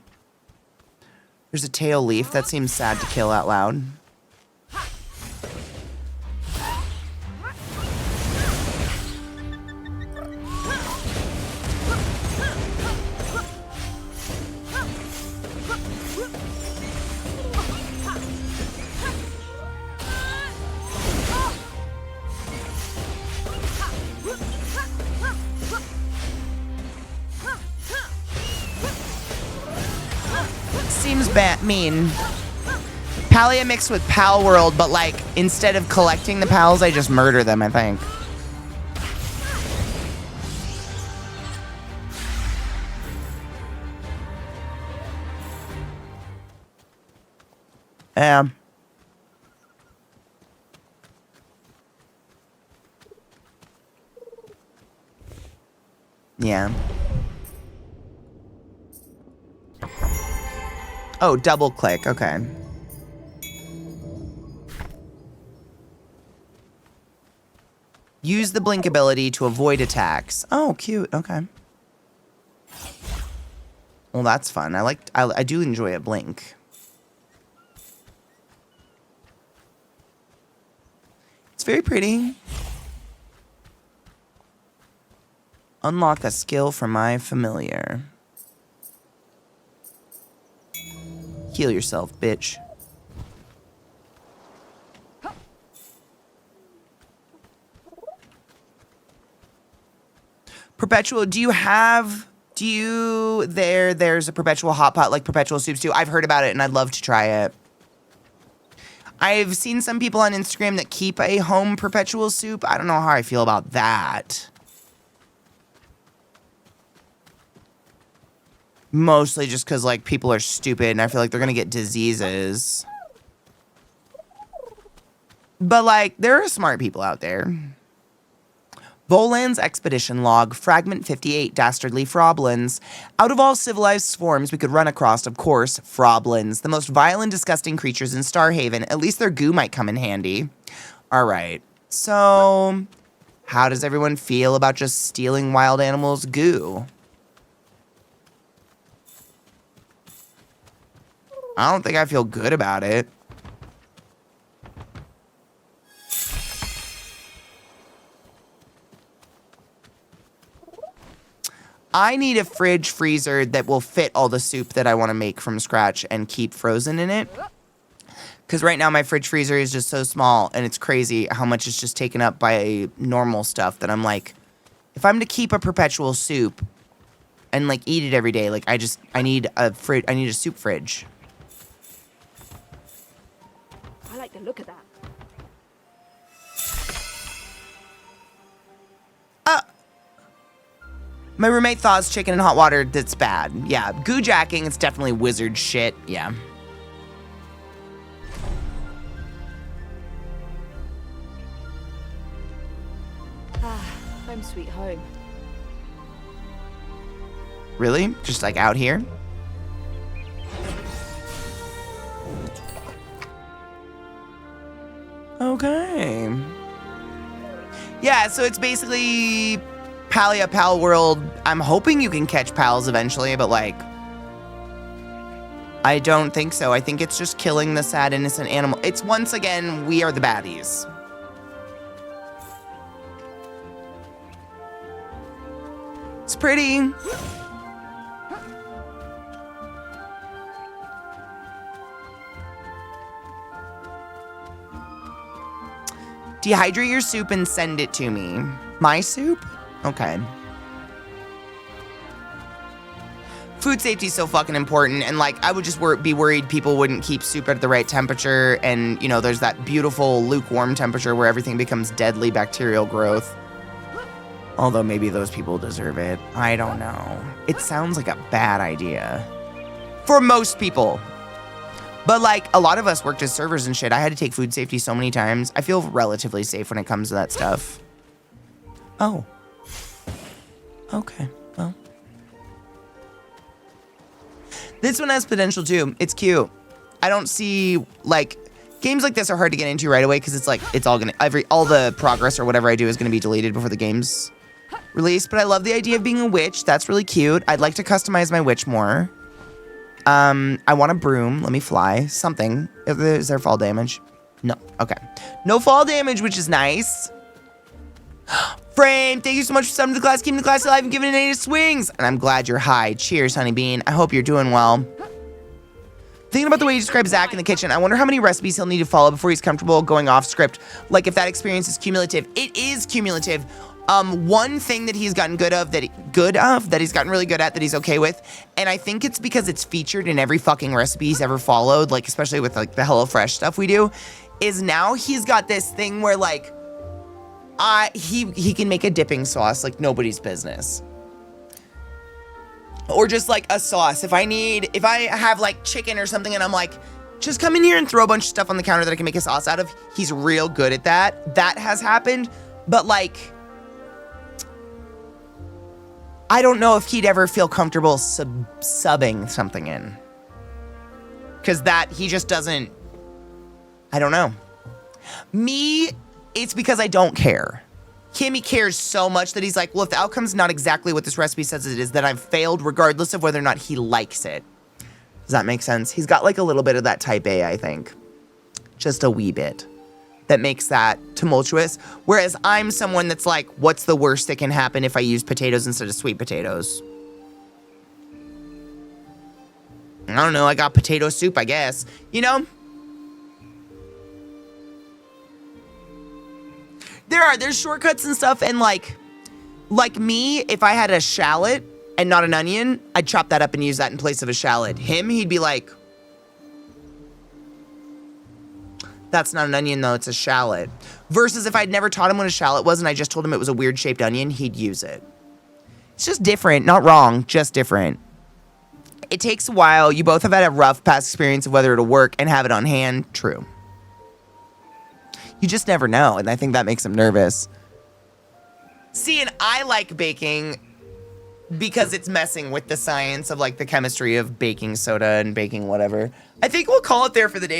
There's a tail leaf. That seems sad to kill out loud. Seems mean. Palia mixed with Pal World, but like instead of collecting the pals, I just murder them, I think. Yeah. Yeah. Oh, double click. Okay. Use the blink ability to avoid attacks. Oh, cute. Okay. Well, that's fun. I do enjoy a blink. It's very pretty. Unlock a skill for my familiar. Heal yourself, bitch. Perpetual, there's a perpetual hot pot like perpetual soups too. I've heard about it and I'd love to try it. I've seen some people on Instagram that keep a home perpetual soup. I don't know how I feel about that. Mostly just because, like, people are stupid and I feel like they're gonna get diseases. But, like, there are smart people out there. Volan's expedition log, fragment 58, dastardly froblins. Out of all civilized swarms we could run across, of course, froblins, the most vile and disgusting creatures in Starhaven. At least their goo might come in handy. All right, so how does everyone feel about just stealing wild animals' goo? I don't think I feel good about it. I need a fridge freezer that will fit all the soup that I want to make from scratch and keep frozen in it. Because right now my fridge freezer is just so small and it's crazy how much is just taken up by normal stuff that I'm like, if I'm to keep a perpetual soup and like eat it every day, like I need a soup fridge. I like the look of that. My roommate thaws chicken in hot water. That's bad. Yeah, goo jacking, it's definitely wizard shit. Yeah. Home sweet home. Really? Just like out here? Okay. Yeah, so it's basically Palia Pal World. I'm hoping you can catch pals eventually, but like, I don't think so. I think it's just killing the sad innocent animal. It's once again, we are the baddies. It's pretty. Dehydrate your soup and send it to me. My soup? Okay. Food safety is so fucking important, and like I would just be worried people wouldn't keep soup at the right temperature, and you know there's that beautiful lukewarm temperature where everything becomes deadly bacterial growth. Although maybe those people deserve it. I don't know. It sounds like a bad idea. For most people. But like a lot of us worked as servers and shit. I had to take food safety so many times. I feel relatively safe when it comes to that stuff. Oh. Okay, well. This one has potential too. It's cute. I don't see, like, games like this are hard to get into right away because it's like, it's all the progress or whatever I do is gonna be deleted before the game's released. But I love the idea of being a witch. That's really cute. I'd like to customize my witch more. I want a broom. Let me fly. Something. Is there fall damage? No. Okay. No fall damage, which is nice. Frame, thank you so much for subbing to the class, keeping the class alive and giving it 8 swings. And I'm glad you're high. Cheers, Honeybean. I hope you're doing well. Thinking about the way you describe Zach in the kitchen, I wonder how many recipes he'll need to follow before he's comfortable going off script. Like if that experience is cumulative. It is cumulative. One thing that he's gotten that he's gotten really good at, that he's okay with, and I think it's because it's featured in every fucking recipe he's ever followed, like especially with like the HelloFresh stuff we do, is now he's got this thing where like he can make a dipping sauce like nobody's business. Or just like a sauce. If I have like chicken or something and I'm like, just come in here and throw a bunch of stuff on the counter that I can make a sauce out of. He's real good at that. That has happened. But like, I don't know if he'd ever feel comfortable subbing something in. Because that, he just doesn't, I don't know. Me, it's because I don't care. Him, he cares so much that he's like, well, if the outcome's not exactly what this recipe says it is, then I've failed regardless of whether or not he likes it. Does that make sense? He's got like a little bit of that type A, I think. Just a wee bit. That makes that tumultuous. Whereas I'm someone that's like, what's the worst that can happen if I use potatoes instead of sweet potatoes? I don't know, I got potato soup, I guess. You know? There's shortcuts and stuff, and like me, if I had a shallot and not an onion, I'd chop that up and use that in place of a shallot. Him, he'd be like, that's not an onion though, it's a shallot. Versus if I'd never taught him what a shallot was and I just told him it was a weird shaped onion, he'd use it. It's just different, not wrong, just different. It takes a while. You both have had a rough past experience of whether it'll work and have it on hand. True. You just never know, and I think that makes him nervous. See, and I like baking because it's messing with the science of like the chemistry of baking soda and baking whatever. I think we'll call it there for the day.